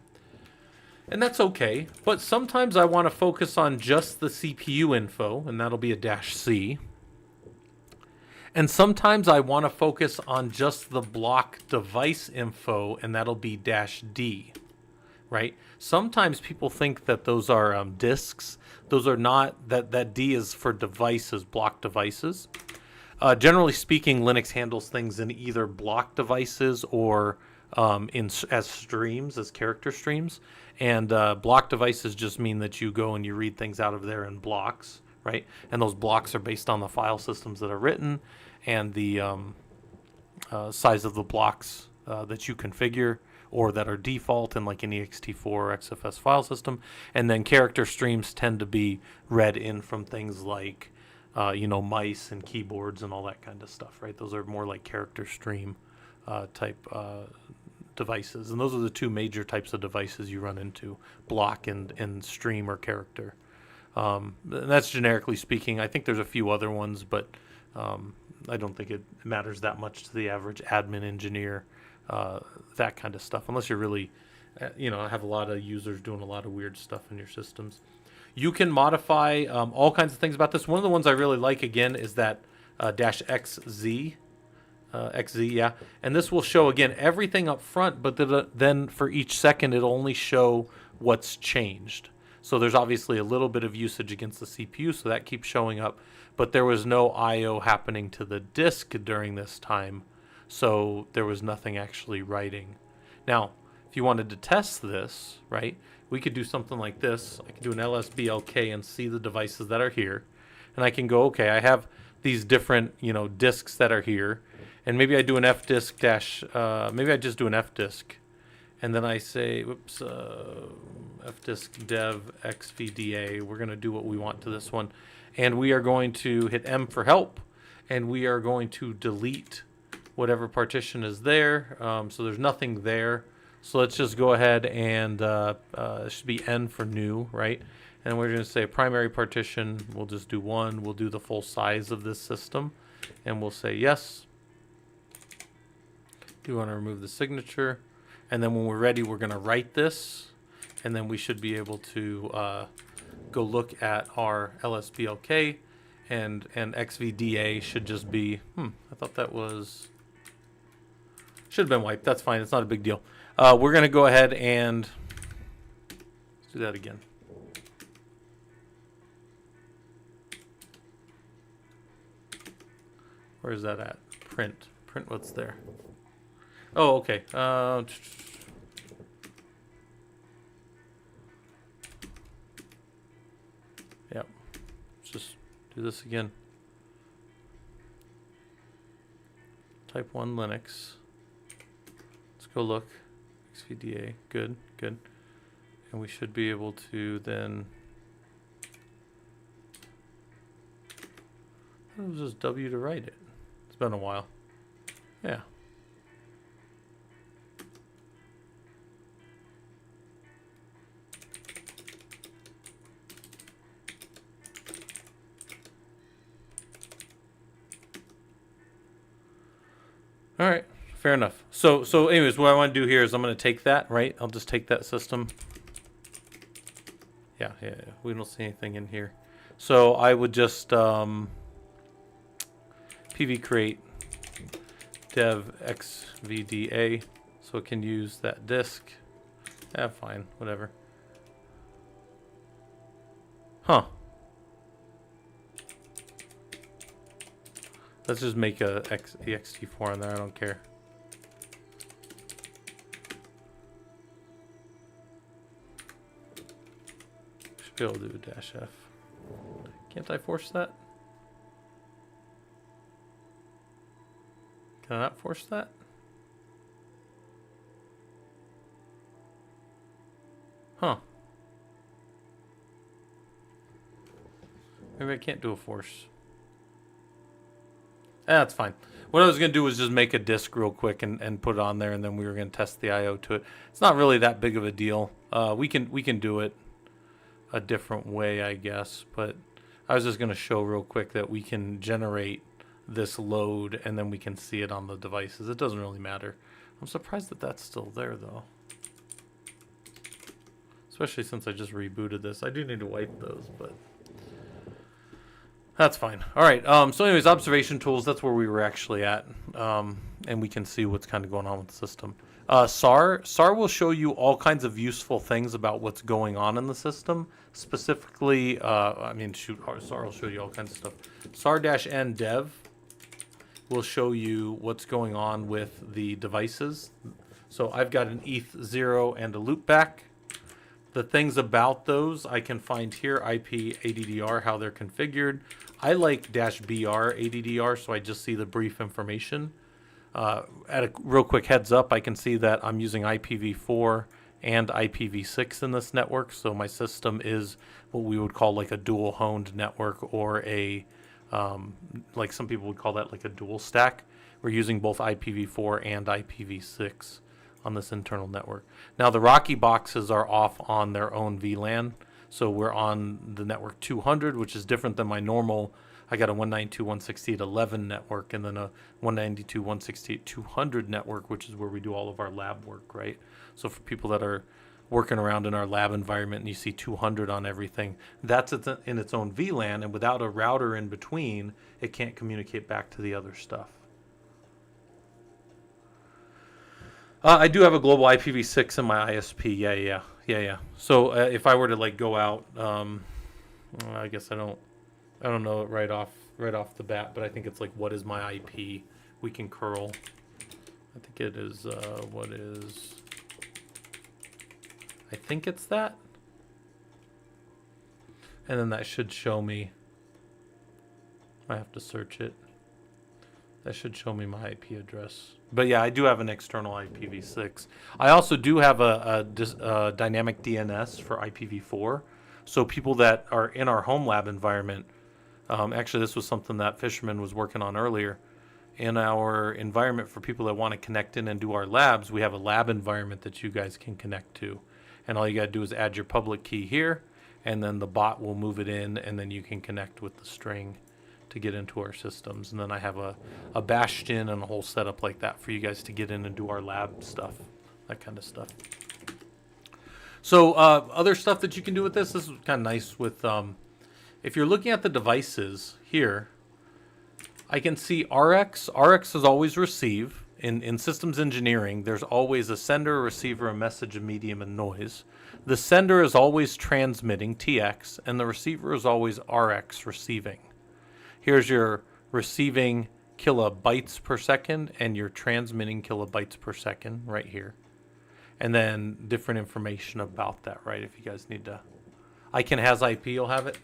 And that's okay. But sometimes I want to focus on just the CPU info, and that'll be a -C. And sometimes I want to focus on just the block device info, and that'll be -D. Right? Sometimes people think that those are disks. Those are not. That D is for devices, block devices. Generally speaking, Linux handles things in either block devices or as streams, as character streams. And block devices just mean that you go and you read things out of there in blocks, right? And those blocks are based on the file systems that are written and the size of the blocks that you configure or that are default in like an ext4 or XFS file system. And then character streams tend to be read in from things like, mice and keyboards and all that kind of stuff, right? Those are more like character stream type devices. And those are the two major types of devices you run into, block and stream or character. And that's generically speaking. I think there's a few other ones, but I don't think it matters that much to the average admin engineer, that kind of stuff, unless you're really, have a lot of users doing a lot of weird stuff in your systems. You can modify all kinds of things about this. One of the ones I really like, again, is that -XZ. XZ, yeah. And this will show, again, everything up front, but then for each second, it'll only show what's changed. So there's obviously a little bit of usage against the CPU, so that keeps showing up. But there was no I/O happening to the disk during this time, so there was nothing actually writing. Now, if you wanted to test this, right, we could do something like this. I could do an LSBLK and see the devices that are here. And I can go, okay, I have these different, disks that are here. And maybe I do an fdisk dash, maybe I just do an fdisk. And then I say, fdisk dev xvda. We're going to do what we want to this one. And we are going to hit M for help. And we are going to delete whatever partition is there. So there's nothing there. So let's just go ahead and it should be N for new, right? And we're going to say primary partition. We'll just do 1. We'll do the full size of this system. And we'll say yes. Do want to remove the signature. And then when we're ready, we're going to write this. And then we should be able to go look at our LSBLK. And XVDA should just be, I thought that was, should have been wiped. That's fine. It's not a big deal. We're going to go ahead and let's do that again. Where is that at? Print. Print what's there. Oh, okay. Yep. Let's just do this again. Type 1 Linux. Let's go look. XVDA. Good, good. And we should be able to then. It was just W to write it. It's been a while. Yeah. All right, fair enough. So anyways, what I want to do here is I'm going to take that, right? I'll just take that system. Yeah, we don't see anything in here. So I would just pv create dev xvda so it can use that disk. Yeah, fine, whatever. Huh. Let's just make a ext4 on there. I don't care. Should be able to do a -F. Can't I force that? Can I not force that? Huh. Maybe I can't do a force. That's fine. What I was going to do was just make a disk real quick and put it on there, and then we were going to test the I/O to it. It's not really that big of a deal. We can do it a different way, I guess. But I was just going to show real quick that we can generate this load, and then we can see it on the devices. It doesn't really matter. I'm surprised that that's still there, though. Especially since I just rebooted this. I do need to wipe those, but that's fine. All right. So anyways, observation tools, that's where we were actually at. And we can see what's kind of going on with the system. SAR will show you all kinds of useful things about what's going on in the system. Specifically, SAR will show you all kinds of stuff. SAR-N dev will show you what's going on with the devices. So I've got an ETH0 and a loopback. The things about those I can find here, IP, ADDR, how they're configured. I like -BR ADDR, so I just see the brief information. At a real quick heads up, I can see that I'm using IPv4 and IPv6 in this network. So my system is what we would call like a dual honed network, or a like some people would call that like a dual stack. We're using both IPv4 and IPv6 on this internal network. Now the Rocky boxes are off on their own VLAN. So we're on the network 200, which is different than my normal. I got a 192.168.11 network, and then a 192.168.200 network, which is where we do all of our lab work, right? So for people that are working around in our lab environment and you see 200 on everything, that's in its own VLAN, and without a router in between, it can't communicate back to the other stuff. I do have a global IPv6 in my ISP. Yeah. So if I were to like go out, I guess I don't know it right off the bat, but I think it's like, what is my IP? We can curl. I think it is what is. I think it's that, and then that should show me. I have to search it. That should show me my IP address. But yeah, I do have an external IPv6. I also do have a dynamic DNS for IPv4. So people that are in our home lab environment, actually this was something that Fisherman was working on earlier. In our environment for people that want to connect in and do our labs, we have a lab environment that you guys can connect to. And all you got to do is add your public key here, and then the bot will move it in, and then you can connect with the string to get into our systems. And then I have a bastion and a whole setup like that for you guys to get in and do our lab stuff, that kind of stuff. So other stuff that you can do with this is kind of nice with, if you're looking at the devices here, I can see RX. RX is always receive. In systems engineering, there's always a sender, a receiver, a message, a medium, and noise. The sender is always transmitting, TX, and the receiver is always RX, receiving. Here's your receiving kilobytes per second, and your transmitting kilobytes per second right here. And then different information about that, right? If you guys need to. ICANN has IP, you'll have it.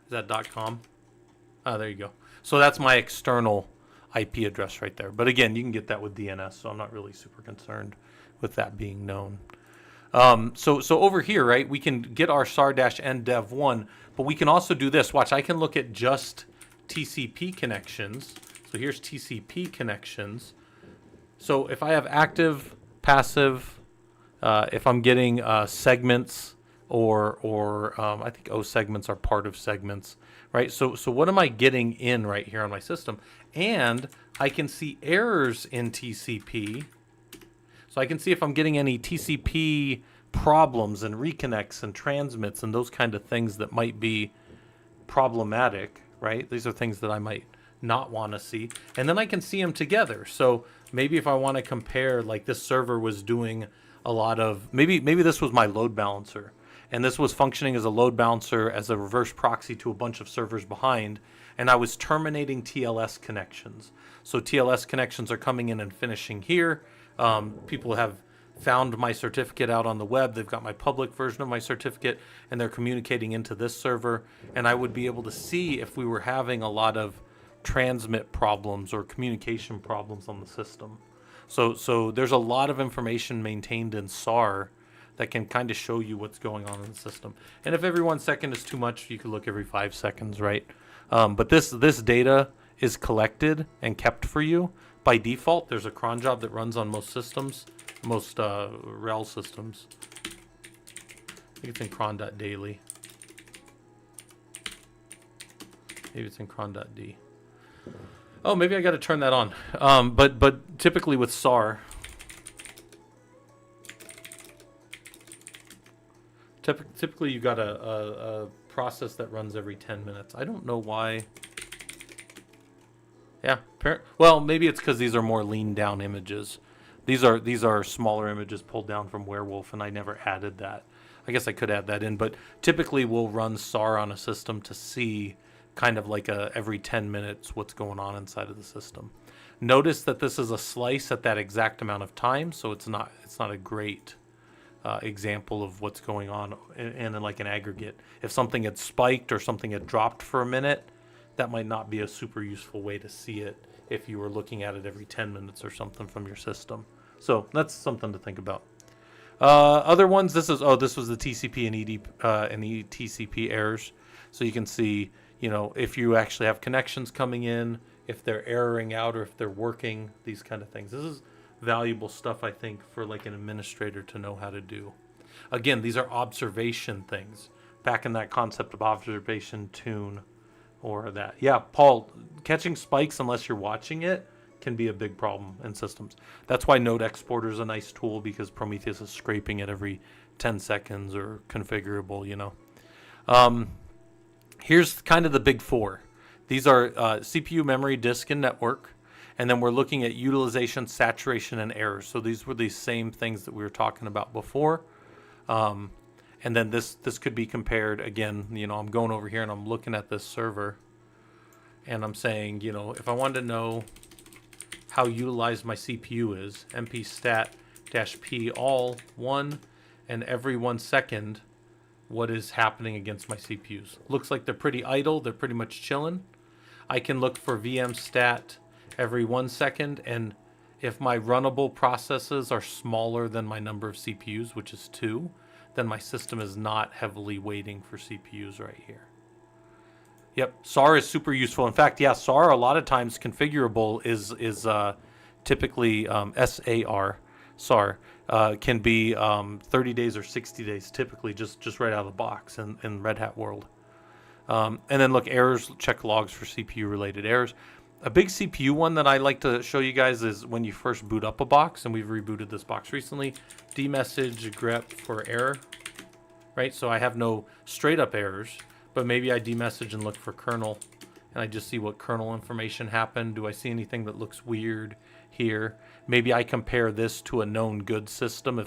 Is that .com? Oh, there you go. So that's my external IP address right there. But again, you can get that with DNS, so I'm not really super concerned with that being known. So over here, right, we can get our sar-n-dev1, but we can also do this. Watch, I can look at just TCP connections. So here's TCP connections. So if I have active, passive, if I'm getting segments, or I think O segments are part of segments, right? So what am I getting in right here on my system? And I can see errors in TCP. So I can see if I'm getting any TCP problems and reconnects and transmits and those kind of things that might be problematic, right? These are things that I might not want to see. And then I can see them together. So maybe if I want to compare, like this server was doing a lot of, maybe this was my load balancer. And this was functioning as a load balancer, as a reverse proxy to a bunch of servers behind. And I was terminating TLS connections. So TLS connections are coming in and finishing here. People have found my certificate out on the web. They've got my public version of my certificate, and they're communicating into this server. And I would be able to see if we were having a lot of transmit problems or communication problems on the system. So there's a lot of information maintained in SAR that can kind of show you what's going on in the system. And if every 1 second is too much, you could look every 5 seconds, right? But this data is collected and kept for you. By default, there's a cron job that runs on most systems, most RHEL systems. I think it's in cron.daily. Maybe it's in cron.d. Oh, maybe I got to turn that on. But typically with SAR, typically you got a process that runs every 10 minutes. I don't know why. Yeah, well, maybe it's because these are more lean down images. These are smaller images pulled down from Werewolf, and I never added that. I guess I could add that in, but typically we'll run SAR on a system to see kind of like every 10 minutes what's going on inside of the system. Notice that this is a slice at that exact amount of time, so it's not a great example of what's going on in like an aggregate. If something had spiked or something had dropped for a minute, that might not be a super useful way to see it if you were looking at it every 10 minutes or something from your system. So that's something to think about. Other ones, this was the TCP and eTCP errors. So you can see, if you actually have connections coming in, if they're erroring out, or if they're working, these kind of things. This is valuable stuff, I think, for like an administrator to know how to do. Again, these are observation things. Back in that concept of observation tune, or that. Yeah, Paul, catching spikes unless you're watching it can be a big problem in systems. That's why Node Exporter is a nice tool, because Prometheus is scraping it every 10 seconds or configurable, Here's kind of the big four. These are CPU, memory, disk, and network. And then we're looking at utilization, saturation, and errors. So these were the same things that we were talking about before. And then this could be compared, again, I'm going over here and I'm looking at this server. And I'm saying, if I wanted to know how utilized my CPU is, mpstat-p all 1 and every 1 second, what is happening against my CPUs. Looks like they're pretty idle. They're pretty much chilling. I can look for vmstat every 1 second, and if my runnable processes are smaller than my number of CPUs, which is 2, then my system is not heavily waiting for CPUs right here. Yep, SAR is super useful. In fact, yeah, SAR a lot of times configurable is typically SAR can be 30 days or 60 days, typically just right out of the box in Red Hat world. And then look, errors, check logs for CPU related errors. A big CPU one that I like to show you guys is when you first boot up a box, and we've rebooted this box recently, dmessage grep for error, right? So I have no straight up errors, but maybe I demessage and look for kernel, and I just see what kernel information happened. Do I see anything that looks weird here? Maybe I compare this to a known good system.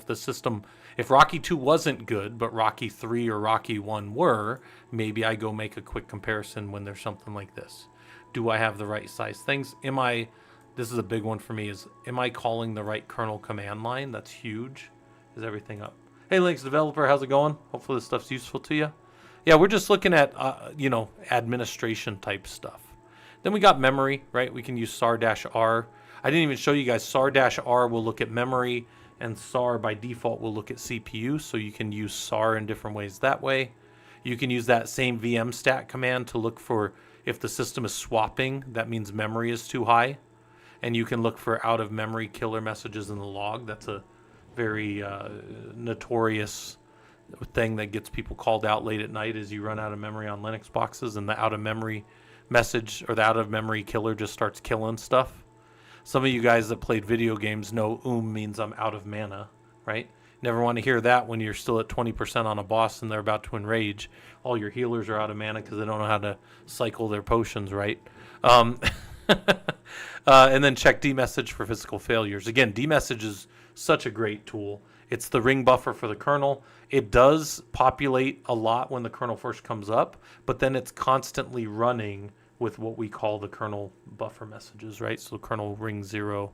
If Rocky 2 wasn't good, but Rocky 3 or Rocky 1 were, maybe I go make a quick comparison when there's something like this. Do I have the right size things? This is a big one for me, am I calling the right kernel command line? That's huge. Is everything up? Hey, Linux developer, how's it going? Hopefully this stuff's useful to you. Yeah, we're just looking at, administration type stuff. Then we got memory, right? We can use SAR-R. I didn't even show you guys SAR-R will look at memory, and SAR by default will look at CPU, so you can use SAR in different ways that way. You can use that same vmstat command to look for if the system is swapping, that means memory is too high. And you can look for out-of-memory killer messages in the log. That's a very notorious thing that gets people called out late at night, is you run out of memory on Linux boxes and the out-of-memory message or the out-of-memory killer just starts killing stuff. Some of you guys that played video games know means I'm out of mana, right? Never want to hear that when you're still at 20% on a boss and they're about to enrage. All your healers are out of mana because they don't know how to cycle their potions, right? And then check dmessage for physical failures. Again, dmessage is such a great tool. It's the ring buffer for the kernel. It does populate a lot when the kernel first comes up, but then it's constantly running with what we call the kernel buffer messages, right? So kernel ring 0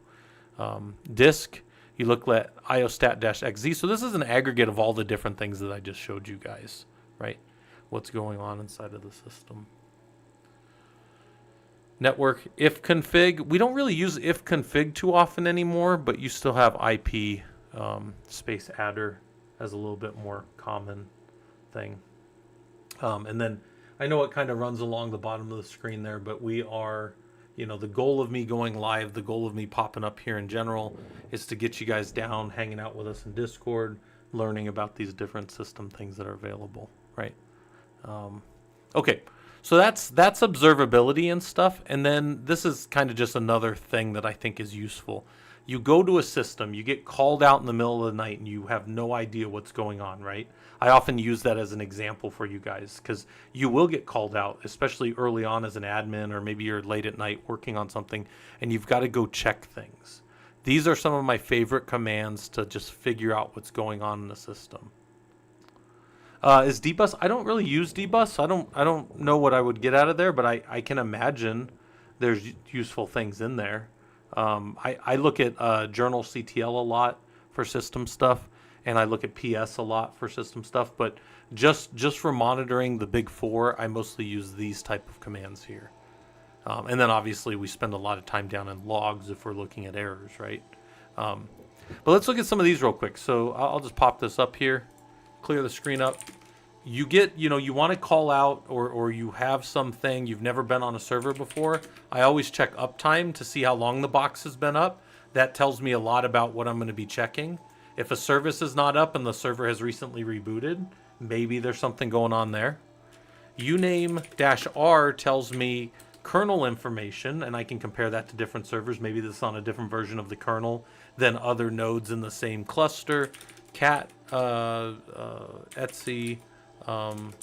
disk. You look at iostat-xz. So this is an aggregate of all the different things that I just showed you guys, right? What's going on inside of the system. Network ifconfig. We don't really use ifconfig too often anymore, but you still have IP space adder as a little bit more common thing. And then I know it kind of runs along the bottom of the screen there, but we are, the goal of me going live, the goal of me popping up here in general is to get you guys down, hanging out with us in Discord, learning about these different system things that are available, right? Okay, so that's observability and stuff. And then this is kind of just another thing that I think is useful. You go to a system, you get called out in the middle of the night and you have no idea what's going on, right? I often use that as an example for you guys because you will get called out, especially early on as an admin, or maybe you're late at night working on something and you've got to go check things. These are some of my favorite commands to just figure out what's going on in the system. Is dbus? I don't really use dbus. I don't know what I would get out of there, but I can imagine there's useful things in there. I look at journal CTL a lot for system stuff, and I look at PS a lot for system stuff. But just for monitoring the big four, I mostly use these type of commands here. And then obviously we spend a lot of time down in logs if we're looking at errors, right? But let's look at some of these real quick. So I'll just pop this up here, clear the screen up. You get, you want to call out or you have something, you've never been on a server before. I always check uptime to see how long the box has been up. That tells me a lot about what I'm going to be checking. If a service is not up and the server has recently rebooted, maybe there's something going on there. uname-r tells me kernel information, and I can compare that to different servers. Maybe this is on a different version of the kernel than other nodes in the same cluster. Cat etc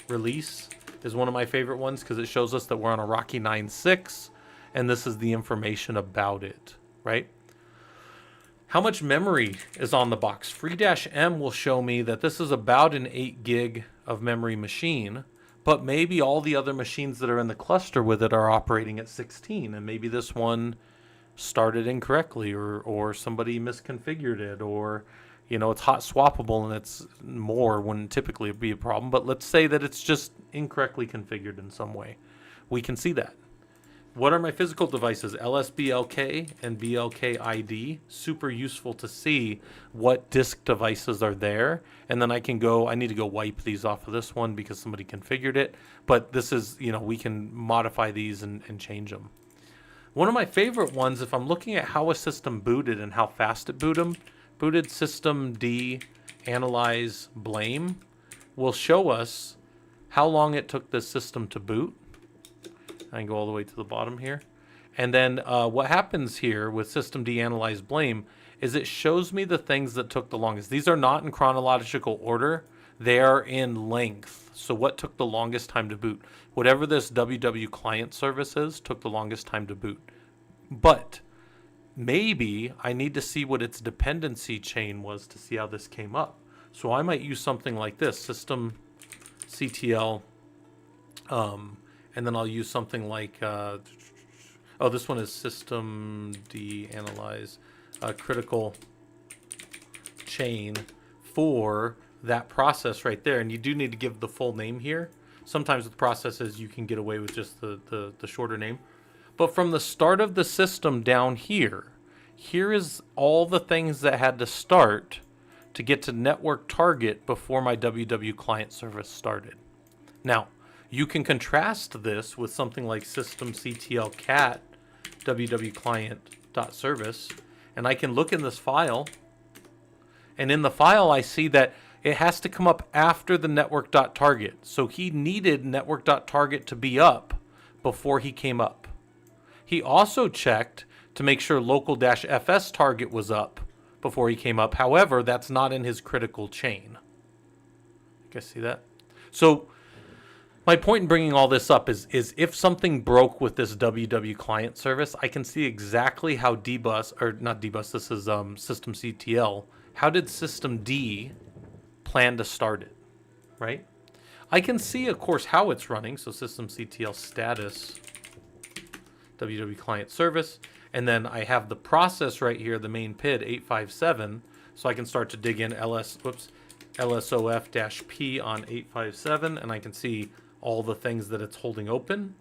release is one of my favorite ones because it shows us that we're on a RoCE 9.6, and this is the information about it, right? How much memory is on the box? Free-M will show me that this is about an 8 gig of memory machine, but maybe all the other machines that are in the cluster with it are operating at 16, and maybe this one started incorrectly, or somebody misconfigured it, or it's hot swappable and it's more when typically it'd be a problem. But let's say that it's just incorrectly configured in some way. We can see that. What are my physical devices? LSBLK and BLK ID. Super useful to see what disk devices are there. And then I need to go wipe these off of this one because somebody configured it. But this is, we can modify these and change them. One of my favorite ones, if I'm looking at how a system booted and how fast it booted systemd analyze blame will show us how long it took this system to boot. I can go all the way to the bottom here. And then what happens here with systemd analyze blame is it shows me the things that took the longest. These are not in chronological order. They are in length. So what took the longest time to boot? Whatever this WW client service is took the longest time to boot. But maybe I need to see what its dependency chain was to see how this came up. So I might use something like this, systemctl, and then I'll use something like, this one is systemd analyze critical chain for that process right there. And you do need to give the full name here. Sometimes with processes you can get away with just the shorter name. But from the start of the system down here is all the things that had to start to get to network target before my WW client service started. Now, you can contrast this with something like systemctl cat ww client.service, and I can look in this file, and in the file I see that it has to come up after the network.target. So he needed network.target to be up before he came up. He also checked to make sure local-fs target was up before he came up. However, that's not in his critical chain. You guys see that? So my point in bringing all this up is if something broke with this WW client service, I can see exactly how dbus, or not dbus, this is systemctl, how did systemd plan to start it, right? I can see, of course, how it's running, so systemctl status WW client service, and then I have the process right here, the main PID 857, so I can start to dig in LSOF-P on 857, and I can see all the things that it's holding open.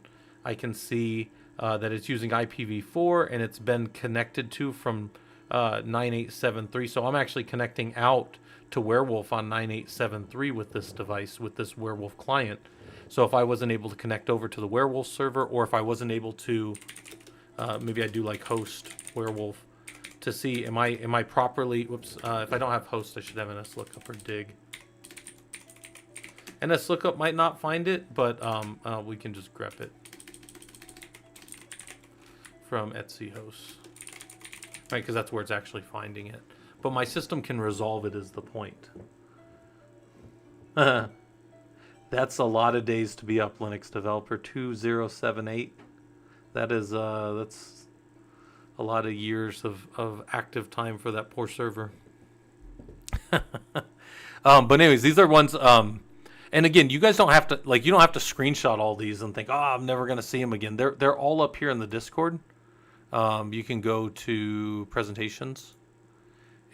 I can see that it's using IPv4 and it's been connected to from 9873. So I'm actually connecting out to Werewolf on 9873 with this device, with this Werewolf client. So if I wasn't able to connect over to the Werewolf server, or if I wasn't able to, maybe I do like host Werewolf to see, am I properly, if I don't have host, I should have NSLookup or dig. NSLookup might not find it, but we can just grep it from etc host, right? Because that's where it's actually finding it. But my system can resolve it is the point. That's a lot of days to be up, Linux developer. 2078. That is that's a lot of years of active time for that poor server. But anyways, these are ones. And again, you guys don't have to you don't have to screenshot all these and think, I'm never gonna see them again. They're all up here in the Discord. You can go to presentations,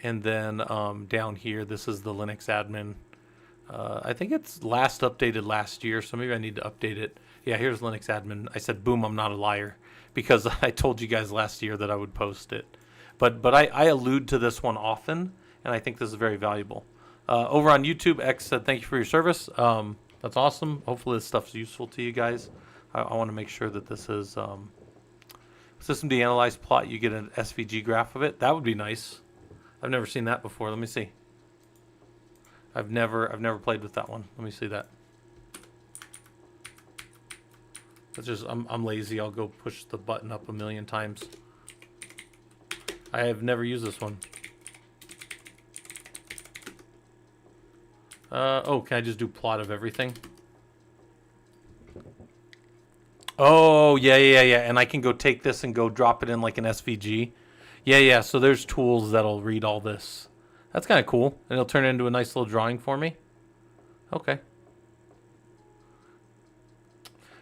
And then down here, this is the Linux admin. I think it's last updated last year, so maybe I need to update it. Yeah, here's Linux admin. I said, boom, I'm not a liar, because I told you guys last year that I would post it. But I allude to this one often, and I think this is very valuable. Over on YouTube, X said, thank you for your service. That's awesome. Hopefully this stuff's useful to you guys. I want to make sure that this is system analyze plot. You get an SVG graph of it. That would be nice. I've never seen that before. Let me see. I've never played with that one. Let me see that. It's just I'm lazy. I'll go push the button up a million times. I have never used this one. Oh, can I just do plot of everything? Oh, yeah. And I can go take this and go drop it in like an SVG. Yeah. So there's tools that'll read all this. That's kind of cool. And it'll turn it into a nice little drawing for me. Okay.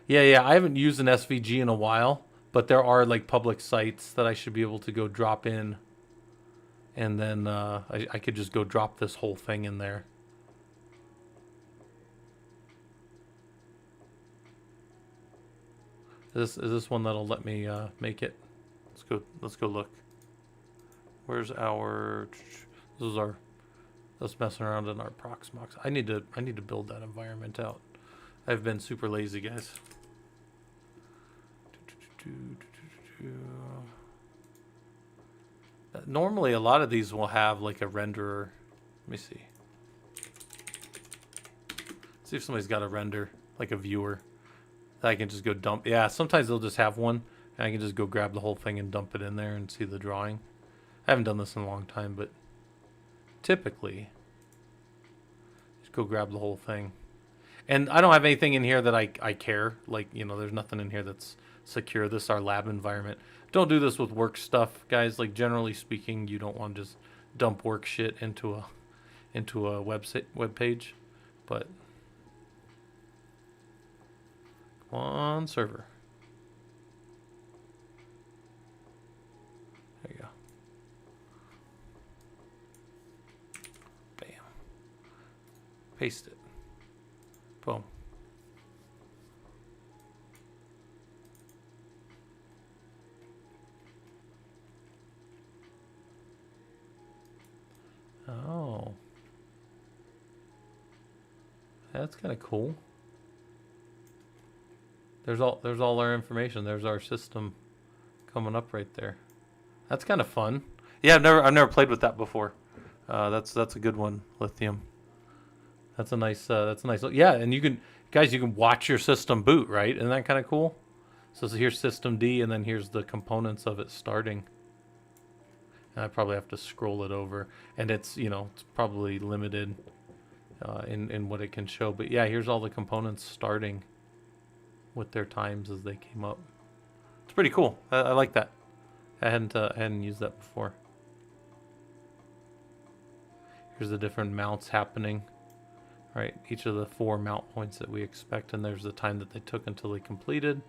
Yeah. I haven't used an SVG in a while, but there are like public sites that I should be able to go drop in. And then I could just go drop this whole thing in there. Is this one that'll let me make it? Let's go look. Where's our? This is our. Let's messing around in our Proxmox. I need to build that environment out. I've been super lazy, guys. Normally, a lot of these will have like a renderer. Let me see. See if somebody's got a render, like a viewer, that I can just go dump. Yeah, sometimes they'll just have one, and I can just go grab the whole thing and dump it in there and see the drawing. I haven't done this in a long time, but typically, just go grab the whole thing. And I don't have anything in here that I care. Like, you know, there's nothing in here that's secure. This is our lab environment. Don't do this with work stuff, guys. Like, generally speaking, you don't want to just dump work shit into a web page. But come on, server. There you go. Bam. Paste it. Boom. Oh. That's kind of cool. There's all our information. There's our system coming up right there. That's kind of fun. Yeah, I've never played with that before. That's a good one, Lithium. That's a nice yeah, and you can watch your system boot, right? Isn't that kind of cool? So here's system D, and then here's the components of it starting. And I probably have to scroll it over, and it's probably limited in what it can show. But yeah, here's all the components starting with their times as they came up. It's pretty cool. I like that. I hadn't used that before. Here's the different mounts happening. Right, each of the 4 mount points that we expect, and there's the time that they took until they completed.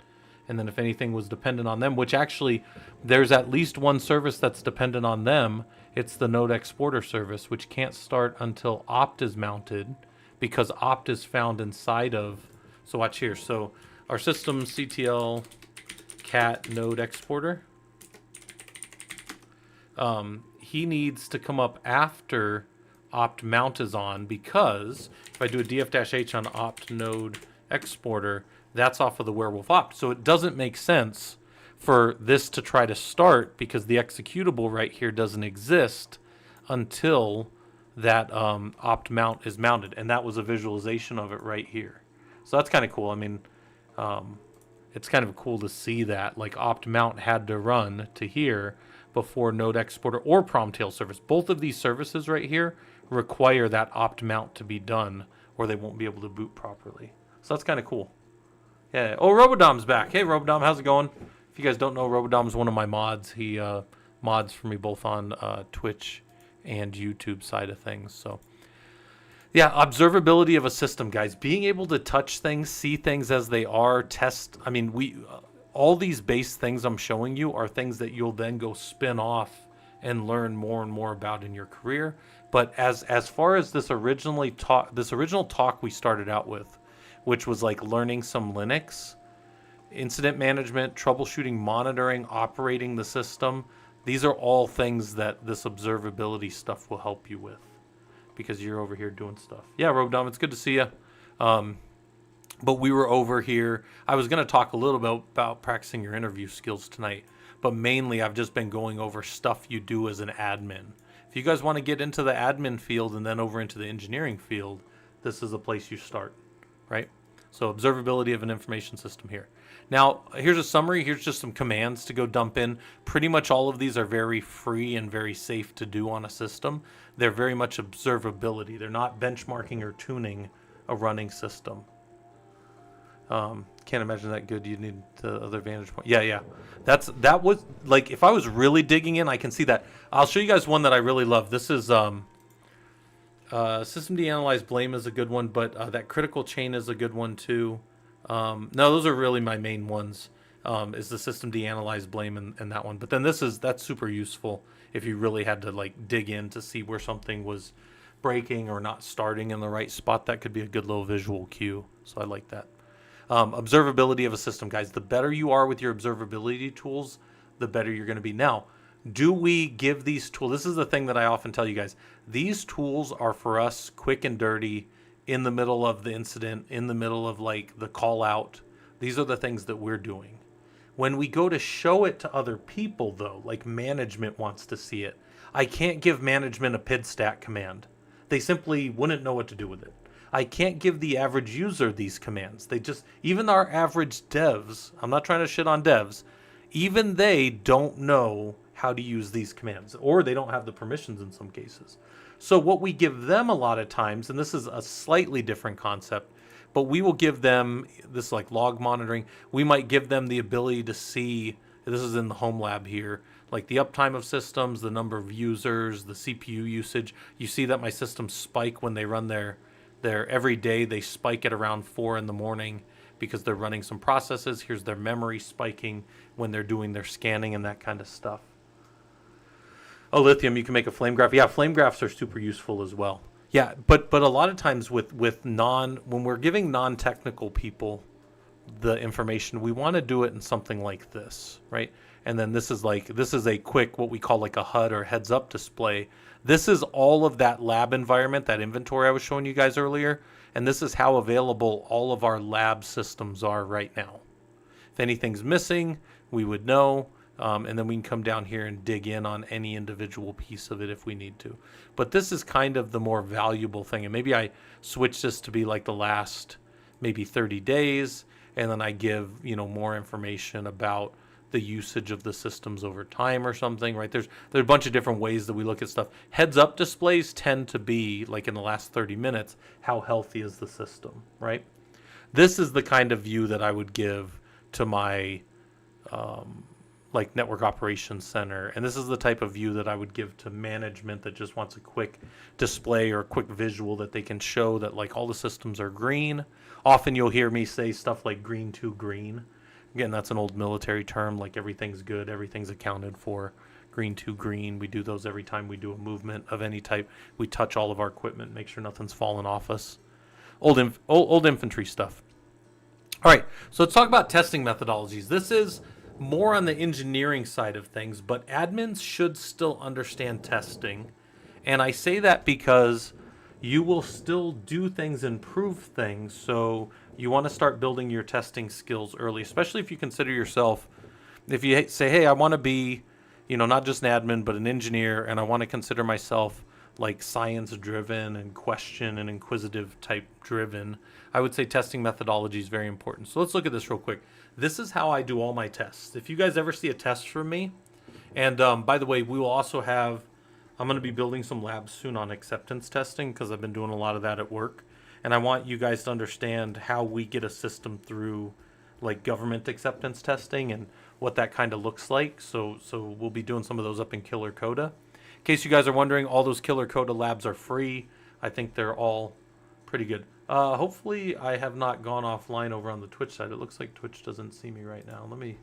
And then if anything was dependent on them, which actually there's at least one service that's dependent on them, it's the node exporter service, which can't start until opt is mounted, because opt is found inside of, so watch here. So our system CTL cat node exporter, he needs to come up after opt mount is on, because if I do a df-h on opt node exporter, that's off of the werewolf opt. So it doesn't make sense for this to try to start, because the executable right here doesn't exist until that opt mount is mounted. And that was a visualization of it right here. So that's kind of cool. I mean, it's kind of cool to see that, like, opt mount had to run to here before node exporter or Promtail service. Both of these services right here require that opt mount to be done, or they won't be able to boot properly. So that's kind of cool. Yeah. Oh, Robodom's back. Hey, Robodom, how's it going? If you guys don't know, Robodom's one of my mods. He mods for me both on Twitch and YouTube side of things. So yeah, observability of a system, guys. Being able to touch things, see things as they are, test. I mean, all these base things I'm showing you are things that you'll then go spin off and learn more and more about in your career. But as far as this original talk we started out with, which was like learning some Linux, incident management, troubleshooting, monitoring, operating the system, these are all things that this observability stuff will help you with, because you're over here doing stuff. Yeah, Rogue Dom, it's good to see you. But we were over here. I was going to talk a little bit about practicing your interview skills tonight, but mainly I've just been going over stuff you do as an admin. If you guys want to get into the admin field and then over into the engineering field, this is the place you start, right? So observability of an information system here. Now, here's a summary. Here's just some commands to go dump in. Pretty much all of these are very free and very safe to do on a system. They're very much observability. They're not benchmarking or tuning a running system. Can't imagine that good. You need the other vantage point. Yeah. That was like, if I was really digging in, I can see that. I'll show you guys one that I really love. This is system deanalyze blame is a good one, but that critical chain is a good one too. No, those are really my main ones. Is the system deanalyze blame and that one. But then that's super useful if you really had to like dig in to see where something was breaking or not starting in the right spot. That could be a good little visual cue. So I like that. Observability of a system, guys. The better you are with your observability tools, the better you're going to be. Now, do we give these tools? This is the thing that I often tell you guys. These tools are for us quick and dirty in the middle of the incident, in the middle of like the call out. These are the things that we're doing. When we go to show it to other people, though, like management wants to see it, I can't give management a PID stat command. They simply wouldn't know what to do with it. I can't give the average user these commands. Even our average devs, I'm not trying to shit on devs, even they don't know how to use these commands, or they don't have the permissions in some cases. So what we give them a lot of times, and this is a slightly different concept, but we will give them, this is like log monitoring, we might give them the ability to see, this is in the home lab here, like the uptime of systems, the number of users, the CPU usage. You see that my systems spike when they run their every day. They spike at around 4 in the morning because they're running some processes. Here's their memory spiking when they're doing their scanning and that kind of stuff. Oh, Lithium, you can make a flame graph. Yeah, flame graphs are super useful as well. Yeah, but a lot of times when we're giving non-technical people the information, we want to do it in something like this, right? And then this is a quick, what we call like a HUD or heads up display. This is all of that lab environment, that inventory I was showing you guys earlier. And this is how available all of our lab systems are right now. If anything's missing, we would know. And then we can come down here and dig in on any individual piece of it if we need to. But this is kind of the more valuable thing. And maybe I switch this to be like the last maybe 30 days. And then I give, more information about the usage of the systems over time or something, right? There's a bunch of different ways that we look at stuff. Heads up displays tend to be like in the last 30 minutes, how healthy is the system, right? This is the kind of view that I would give to my like network operations center. And this is the type of view that I would give to management that just wants a quick display or a quick visual that they can show that like all the systems are green. Often you'll hear me say stuff like green to green. Again, that's an old military term, like everything's good, everything's accounted for. Green to green, we do those every time we do a movement of any type. We touch all of our equipment, make sure nothing's fallen off us. Old infantry stuff. All right, so let's talk about testing methodologies. This is more on the engineering side of things, but admins should still understand testing. And I say that because you will still do things, improve things, so you want to start building your testing skills early, especially if you consider yourself, if you say, hey, I want to be, not just an admin, but an engineer, and I want to consider myself like science driven and question and inquisitive type driven, I would say testing methodology is very important. So let's look at this real quick. This is how I do all my tests. If you guys ever see a test from me, and by the way, we will also have, I'm going to be building some labs soon on acceptance testing because I've been doing a lot of that at work. And I want you guys to understand how we get a system through like government acceptance testing and what that kind of looks like. So we'll be doing some of those up in Killer Coda. In case you guys are wondering, all those Killer Coda labs are free. I think they're all pretty good. Hopefully I have not gone offline over on the Twitch side. It looks like Twitch doesn't see me right now. Let me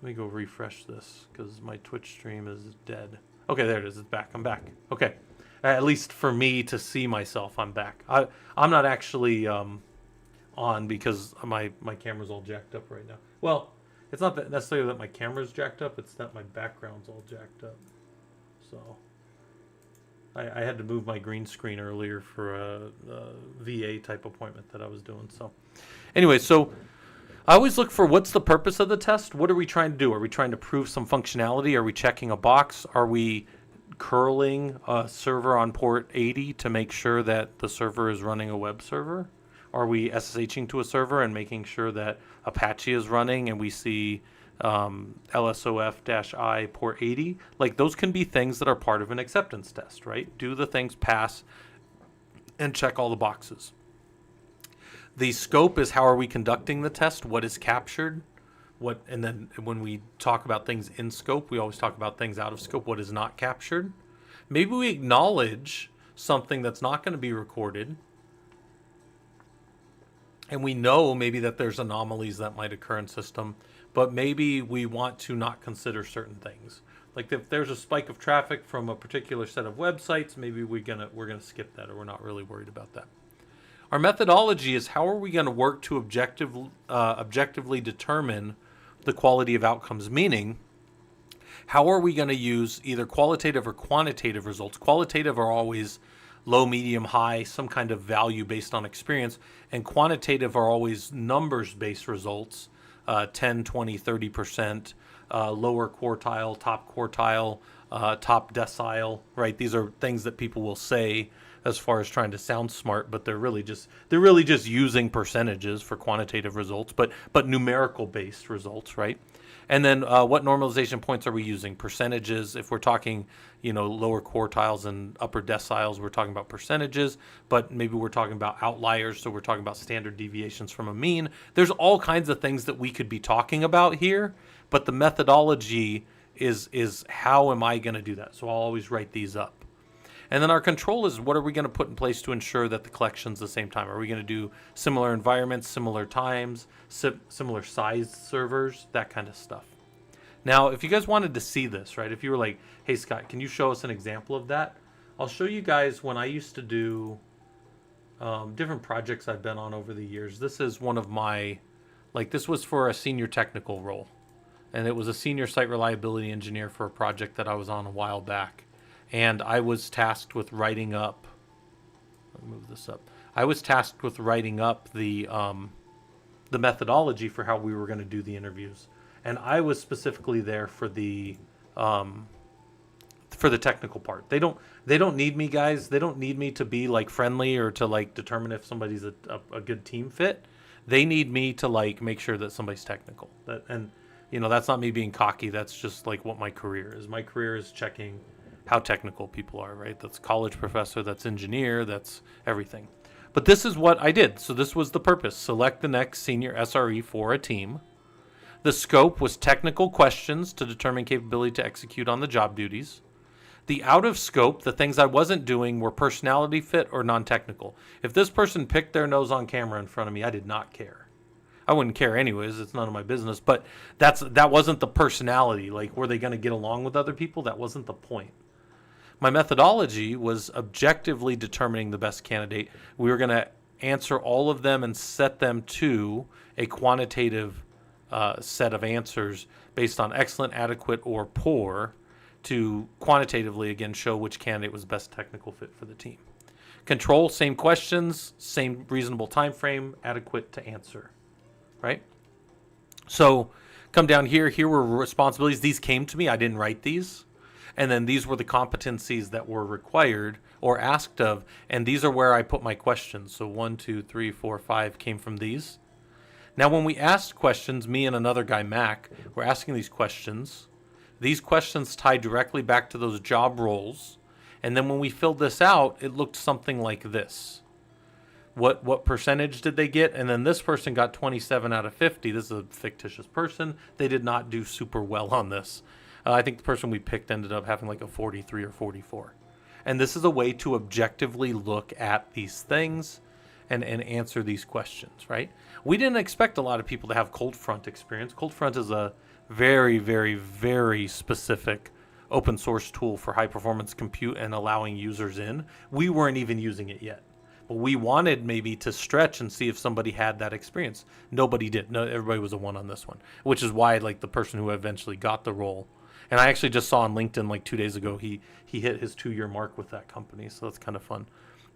Let me go refresh this because my Twitch stream is dead. Okay, there it is. It's back. I'm back. Okay. At least for me to see myself, I'm back. I'm not actually on because my camera's all jacked up right now. Well, it's not that necessarily that my camera's jacked up. It's that my background's all jacked up. So I had to move my green screen earlier for a VA type appointment that I was doing. So anyway, so I always look for what's the purpose of the test. What are we trying to do? Are we trying to prove some functionality? Are we checking a box? Are we curling a server on port 80 to make sure that the server is running a web server? Are we SSHing to a server and making sure that Apache is running and we see LSOF-I port 80? Like, those can be things that are part of an acceptance test, right? Do the things pass and check all the boxes. The scope is how are we conducting the test? What is captured? And then when we talk about things in scope, we always talk about things out of scope. What is not captured? Maybe we acknowledge something that's not going to be recorded. And we know maybe that there's anomalies that might occur in system, but maybe we want to not consider certain things. Like if there's a spike of traffic from a particular set of websites, maybe we're gonna skip that, or we're not really worried about that. Our methodology is how are we going to work to objectively determine the quality of outcomes, meaning how are we going to use either qualitative or quantitative results. Qualitative are always low, medium, high, some kind of value based on experience, and quantitative are always numbers-based results, 10, 20, 30%, lower quartile, top decile, right? These are things that people will say as far as trying to sound smart, but they're really just using percentages for quantitative results, but numerical based results, right? And then what normalization points are we using? Percentages. If we're talking, lower quartiles and upper deciles, we're talking about percentages, but maybe we're talking about outliers, so we're talking about standard deviations from a mean. There's all kinds of things that we could be talking about here, but the methodology is how am I going to do that? So I'll always write these up. And then our control is what are we going to put in place to ensure that the collection's the same time? Are we going to do similar environments, similar times, similar sized servers, that kind of stuff? Now, if you guys wanted to see this, right, if you were like, hey, Scott, can you show us an example of that? I'll show you guys when I used to do different projects I've been on over the years. This is one of my, this was for a senior technical role. And it was a senior site reliability engineer for a project that I was on a while back. And I was tasked with writing up. Let me move this up. I was tasked with writing up the methodology for how we were going to do the interviews, and I was specifically there for the technical part. They don't need me, guys. They don't need me to be friendly or to determine if somebody's a good team fit. They need me to make sure that somebody's technical. That's not me being cocky. That's just what my career is. My career is checking how technical people are, right? That's college professor, that's engineer, that's everything. But this is what I did. So this was the purpose. Select the next senior SRE for a team. The scope was technical questions to determine capability to execute on the job duties. The out of scope, the things I wasn't doing, were personality fit or non-technical. If this person picked their nose on camera in front of me, I did not care. I wouldn't care anyways. It's none of my business. But that wasn't the personality. Were they going to get along with other people? That wasn't the point. My methodology was objectively determining the best candidate. We were going to answer all of them and set them to a quantitative set of answers based on excellent, adequate, or poor to quantitatively, again, show which candidate was best technical fit for the team. Control, same questions, same reasonable time frame, adequate to answer, right? So come down here. Here were responsibilities. These came to me. I didn't write these. And then these were the competencies that were required or asked of. And these are where I put my questions. So 1, 2, 3, 4, 5 came from these. Now, when we asked questions, me and another guy, Mac, were asking these questions. These questions tied directly back to those job roles. And then when we filled this out, it looked something like this. What percentage did they get? And then this person got 27 out of 50. This is a fictitious person. They did not do super well on this. I think the person we picked ended up having a 43 or 44. And this is a way to objectively look at these things and answer these questions, right? We didn't expect a lot of people to have cold front experience. Cold front is a Very, very, very specific open source tool for high performance compute and allowing users in. We weren't even using it yet. But we wanted maybe to stretch and see if somebody had that experience. Nobody did. No, everybody was a one on this one, which is why like the person who eventually got the role. And I actually just saw on LinkedIn like 2 days ago he hit his 2-year mark with that company, so that's kind of fun.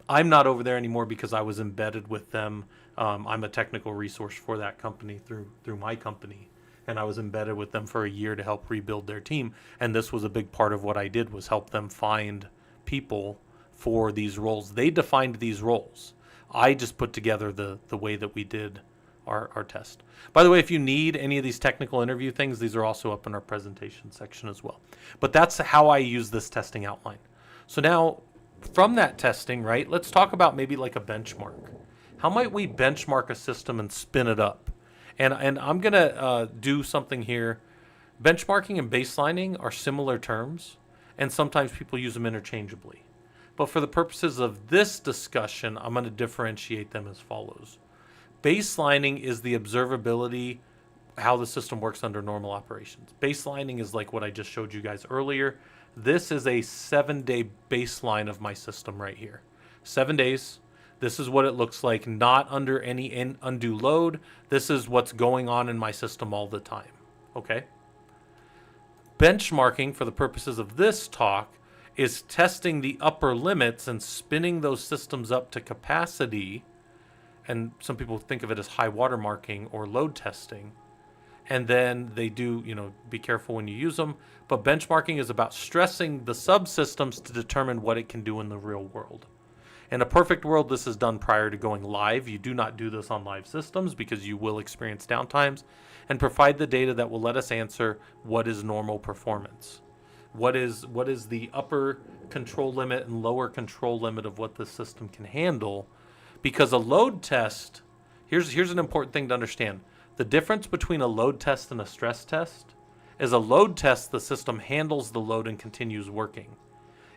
I'm not over there anymore because I was embedded with them. I'm a technical resource for that company through my company, and I was embedded with them for a year to help rebuild their team. And this was a big part of what I did, was help them find people for these roles. They defined these roles. I just put together the way that we did our test. By the way, if you need any of these technical interview things, these are also up in our presentation section as well. But that's how I use this testing outline. So now from that testing, right, let's talk about maybe like a benchmark. How might we benchmark a system and spin it up? And I'm going to do something here. Benchmarking and baselining are similar terms, and sometimes people use them interchangeably. But for the purposes of this discussion, I'm going to differentiate them as follows. Baselining is the observability, how the system works under normal operations. Baselining is like what I just showed you guys earlier. This is a 7-day baseline of my system right here. 7 days. This is what it looks like, not under any undue load. This is what's going on in my system all the time. Okay? Benchmarking, for the purposes of this talk, is testing the upper limits and spinning those systems up to capacity. And some people think of it as high water marking or load testing. And then they do, be careful when you use them. But benchmarking is about stressing the subsystems to determine what it can do in the real world. In a perfect world, this is done prior to going live. You do not do this on live systems because you will experience downtimes, and provide the data that will let us answer what is normal performance. What is the upper control limit and lower control limit of what the system can handle? Because a load test, here's an important thing to understand. The difference between a load test and a stress test is a load test, the system handles the load and continues working.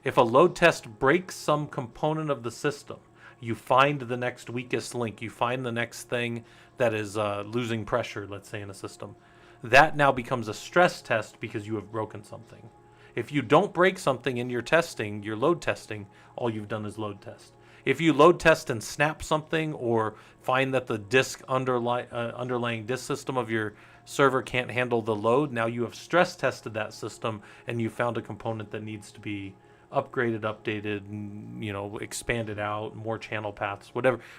If a load test breaks some component of the system, you find the next weakest link, you find the next thing that is losing pressure, let's say, in a system. That now becomes a stress test because you have broken something. If you don't break something in your testing, your load testing, all you've done is load test. If you load test and snap something, or find that the disk underlying disk system of your server can't handle the load, now you have stress tested that system and you found a component that needs to be upgraded, updated, expanded out, more channel paths,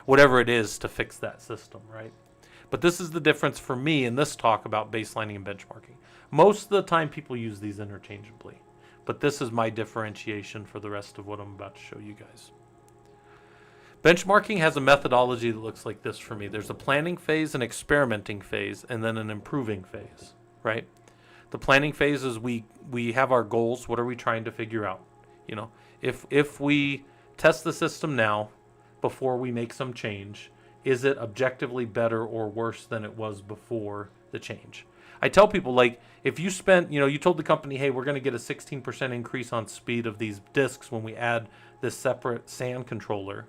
whatever it is to fix that system, right? But this is the difference for me in this talk about baselining and benchmarking. Most of the time people use these interchangeably, but this is my differentiation for the rest of what I'm about to show you guys. Benchmarking has a methodology that looks like this for me. There's a planning phase, an experimenting phase, and then an improving phase, right? The planning phase is we have our goals. What are we trying to figure out? If we test the system now before we make some change, is it objectively better or worse than it was before the change? I tell people, like, if you spent, you told the company, hey, we're going to get a 16% increase on speed of these disks when we add this separate SAN controller,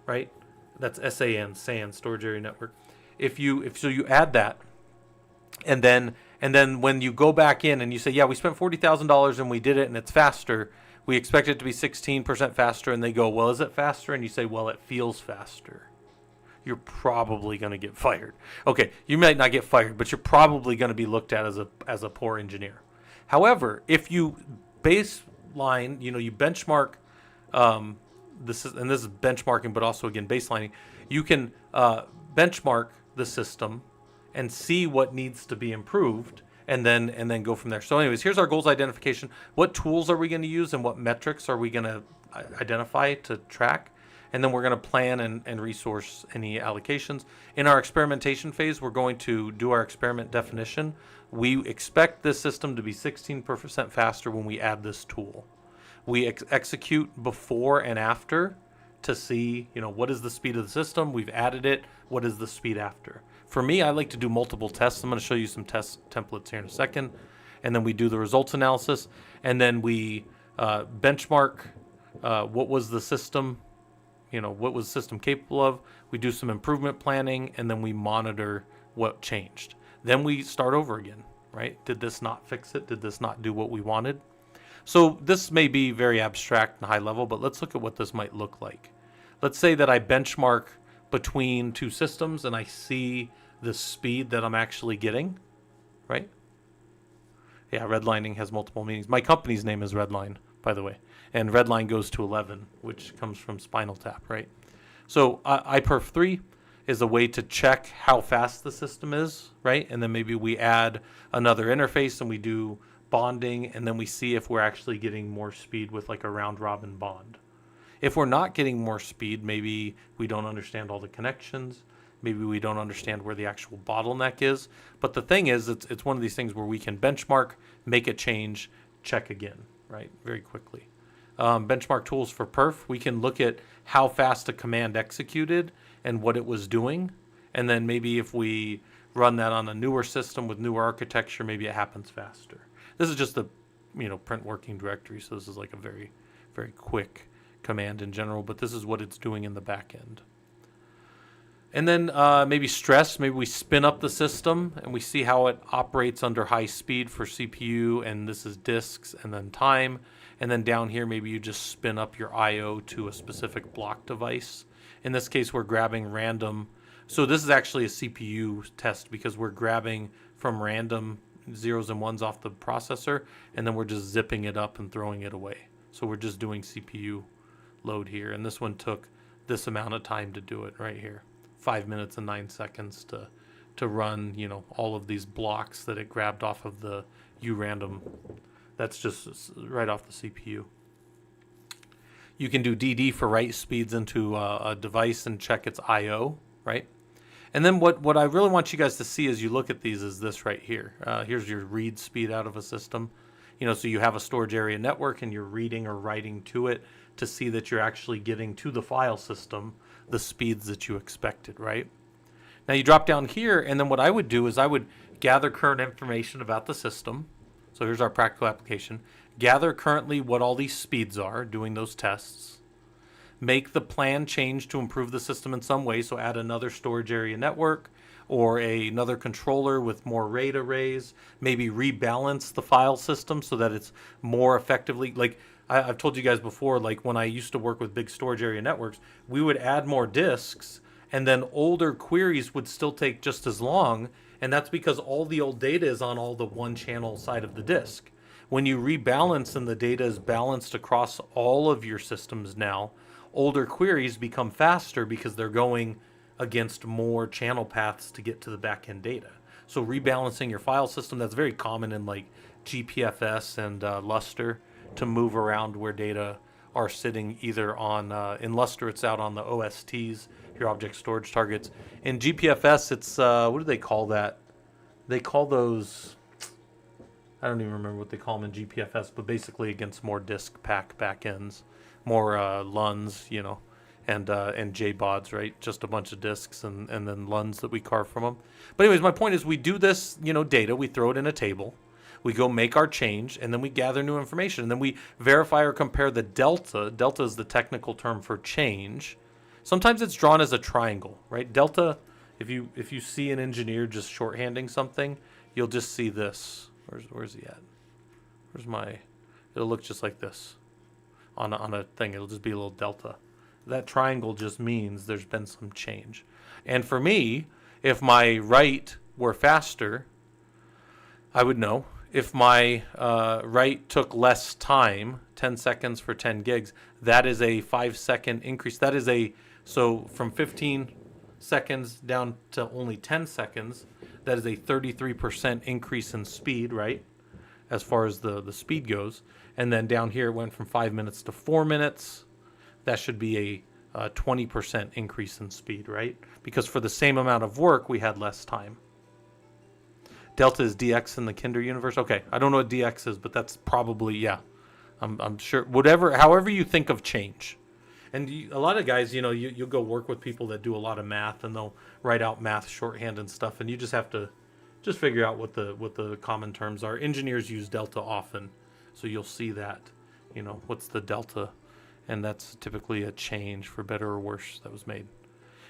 right? That's SAN, Storage Area Network. If you add that, and then when you go back in and you say, yeah, we spent $40,000 and we did it and it's faster, we expect it to be 16% faster, and they go, well, is it faster? And you say, well, it feels faster. You're probably going to get fired. Okay, you might not get fired, but you're probably going to be looked at as a poor engineer. However, if you baseline, you benchmark, this is benchmarking, but also again baselining. You can benchmark the system and see what needs to be improved, and then go from there. So anyways, here's our goals identification. What tools are we going to use and what metrics are we going to identify to track? And then we're going to plan and resource any allocations. In our experimentation phase, we're going to do our experiment definition. We expect this system to be 16% faster when we add this tool. We execute before and after to see, what is the speed of the system? We've added it. What is the speed after? For me, I like to do multiple tests. I'm going to show you some test templates here in a second. And then we do the results analysis. And then we benchmark what was the system, what was the system capable of. We do some improvement planning, and then we monitor what changed. Then we start over again, right? Did this not fix it? Did this not do what we wanted? So this may be very abstract and high level, but let's look at what this might look like. Let's say that I benchmark between two systems and I see the speed that I'm actually getting, right? Yeah, redlining has multiple meanings. My company's name is Redline, by the way. And redline goes to 11, which comes from Spinal Tap, right? So iPerf 3 is a way to check how fast the system is, right? And then maybe we add another interface and we do bonding, and then we see if we're actually getting more speed with like a round robin bond. If we're not getting more speed, maybe we don't understand all the connections. Maybe we don't understand where the actual bottleneck is. But the thing is, it's one of these things where we can benchmark, make a change, check again, right? Very quickly. Benchmark tools for perf, we can look at how fast a command executed and what it was doing. And then maybe if we run that on a newer system with newer architecture, maybe it happens faster. This is just the, print working directory. So this is like a very, very quick command in general, but this is what it's doing in the back end. And then maybe stress, maybe we spin up the system and we see how it operates under high speed for CPU, and this is disks and then time. And then down here, maybe you just spin up your IO to a specific block device. In this case, we're grabbing random. So this is actually a CPU test because we're grabbing from random zeros and ones off the processor, and then we're just zipping it up and throwing it away. So we're just doing CPU load here. And this one took this amount of time to do it right here. 5 minutes and 9 seconds to run, all of these blocks that it grabbed off of the urandom. That's just right off the CPU. You can do DD for write speeds into a device and check its IO, right? And then what I really want you guys to see as you look at these is this right here. Here's your read speed out of a system. So you have a storage area network and you're reading or writing to it to see that you're actually getting to the file system the speeds that you expected, right? Now you drop down here, and then what I would do is I would gather current information about the system. So here's our practical application. Gather currently what all these speeds are, doing those tests. Make the plan change to improve the system in some way, so add another storage area network or another controller with more RAID arrays. Maybe rebalance the file system so that it's more effectively, like I've told you guys before, like when I used to work with big storage area networks, we would add more disks and then older queries would still take just as long. And that's because all the old data is on all the one channel side of the disk. When you rebalance and the data is balanced across all of your systems now, older queries become faster because they're going against more channel paths to get to the back-end data. So rebalancing your file system, that's very common in like GPFS and Lustre, to move around where data are sitting either on, in Lustre it's out on the OSTs, your object storage targets. In GPFS it's, what do they call that? They call those, I don't even remember what they call them in GPFS, but basically against more disk pack backends, more LUNs, and JBODs, right? Just a bunch of disks and then LUNs that we carve from them. But anyways, my point is we do this, data, we throw it in a table. We go make our change, and then we gather new information. And then we verify or compare the delta. Delta is the technical term for change. Sometimes it's drawn as a triangle, right? Delta, if you see an engineer just shorthanding something, you'll just see this. Where's he at? It'll look just like this on a thing. It'll just be a little delta. That triangle just means there's been some change. And for me, if my write were faster, I would know. If my write took less time, 10 seconds for 10 gigs, that is a 5-second increase. So from 15 seconds down to only 10 seconds, that is a 33% increase in speed, right? As far as the speed goes. And then down here it went from 5 minutes to 4 minutes. That should be a 20% increase in speed, right? Because for the same amount of work, we had less time. Delta is DX in the Kinder universe. Okay, I don't know what DX is, but that's probably, yeah. I'm sure, however you think of change. And a lot of guys, you'll go work with people that do a lot of math, and they'll write out math shorthand and stuff, and you just have to figure out what the common terms are. Engineers use delta often, so you'll see that, what's the delta, and that's typically a change for better or worse that was made.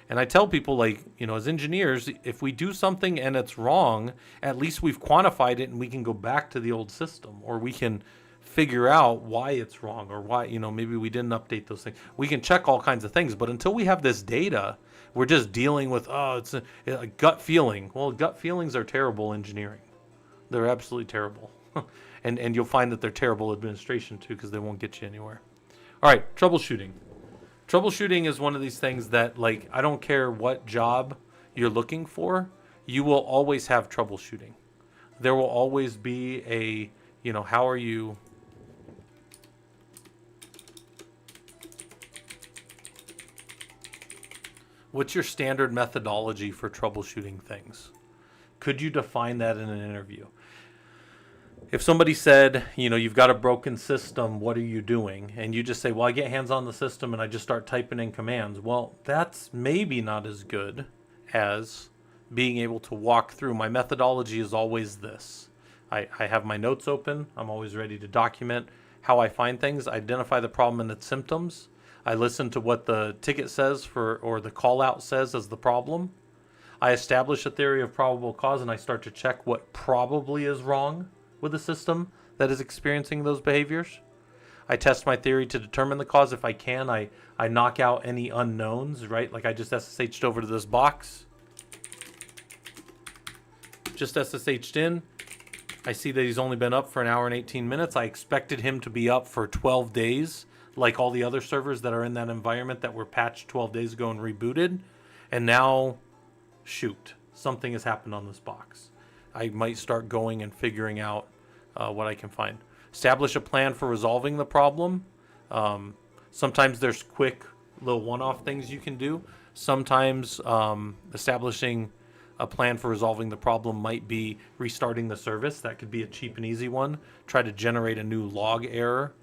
And I tell people, like, as engineers, if we do something and it's wrong, at least we've quantified it and we can go back to the old system, or we can figure out why it's wrong, or why, maybe we didn't update those things. We can check all kinds of things, but until we have this data, we're just dealing with, it's a gut feeling. Well, gut feelings are terrible engineering. They're absolutely terrible. and you'll find that they're terrible administration too, because they won't get you anywhere. All right, troubleshooting. Troubleshooting is one of these things that, like, I don't care what job you're looking for, you will always have troubleshooting. There will always be a, how are you... What's your standard methodology for troubleshooting things? Could you define that in an interview? If somebody said, you've got a broken system, what are you doing? And you just say, well, I get hands on the system and I just start typing in commands. Well, that's maybe not as good as being able to walk through. My methodology is always this. I have my notes open. I'm always ready to document how I find things, identify the problem and its symptoms. I listen to what the ticket says or the call out says as the problem. I establish a theory of probable cause and I start to check what probably is wrong with the system that is experiencing those behaviors. I test my theory to determine the cause. If I can, I knock out any unknowns, right? Like I just SSH'd over to this box. Just SSH'd in. I see that he's only been up for an hour and 18 minutes. I expected him to be up for 12 days, like all the other servers that are in that environment that were patched 12 days ago and rebooted. And now, shoot, something has happened on this box. I might start going and figuring out what I can find. Establish a plan for resolving the problem. Sometimes there's quick little one-off things you can do. Sometimes establishing a plan for resolving the problem might be restarting the service. That could be a cheap and easy one. Try to generate a new log error.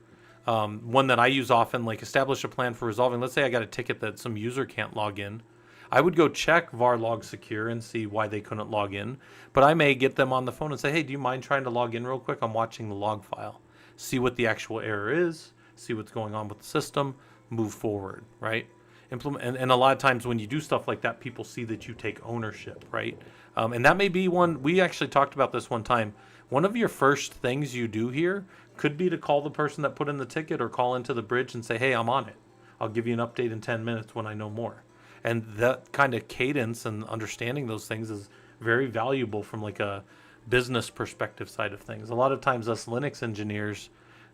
One that I use often, like establish a plan for resolving. Let's say I got a ticket that some user can't log in. I would go check var log secure and see why they couldn't log in. But I may get them on the phone and say, hey, do you mind trying to log in real quick? I'm watching the log file. See what the actual error is, see what's going on with the system, move forward, right? Implement, and a lot of times when you do stuff like that, people see that you take ownership, right? And that may be one, we actually talked about this one time. One of your first things you do here could be to call the person that put in the ticket or call into the bridge and say, hey, I'm on it. I'll give you an update in 10 minutes when I know more. And that kind of cadence and understanding those things is very valuable from like a business perspective side of things. A lot of times us Linux engineers,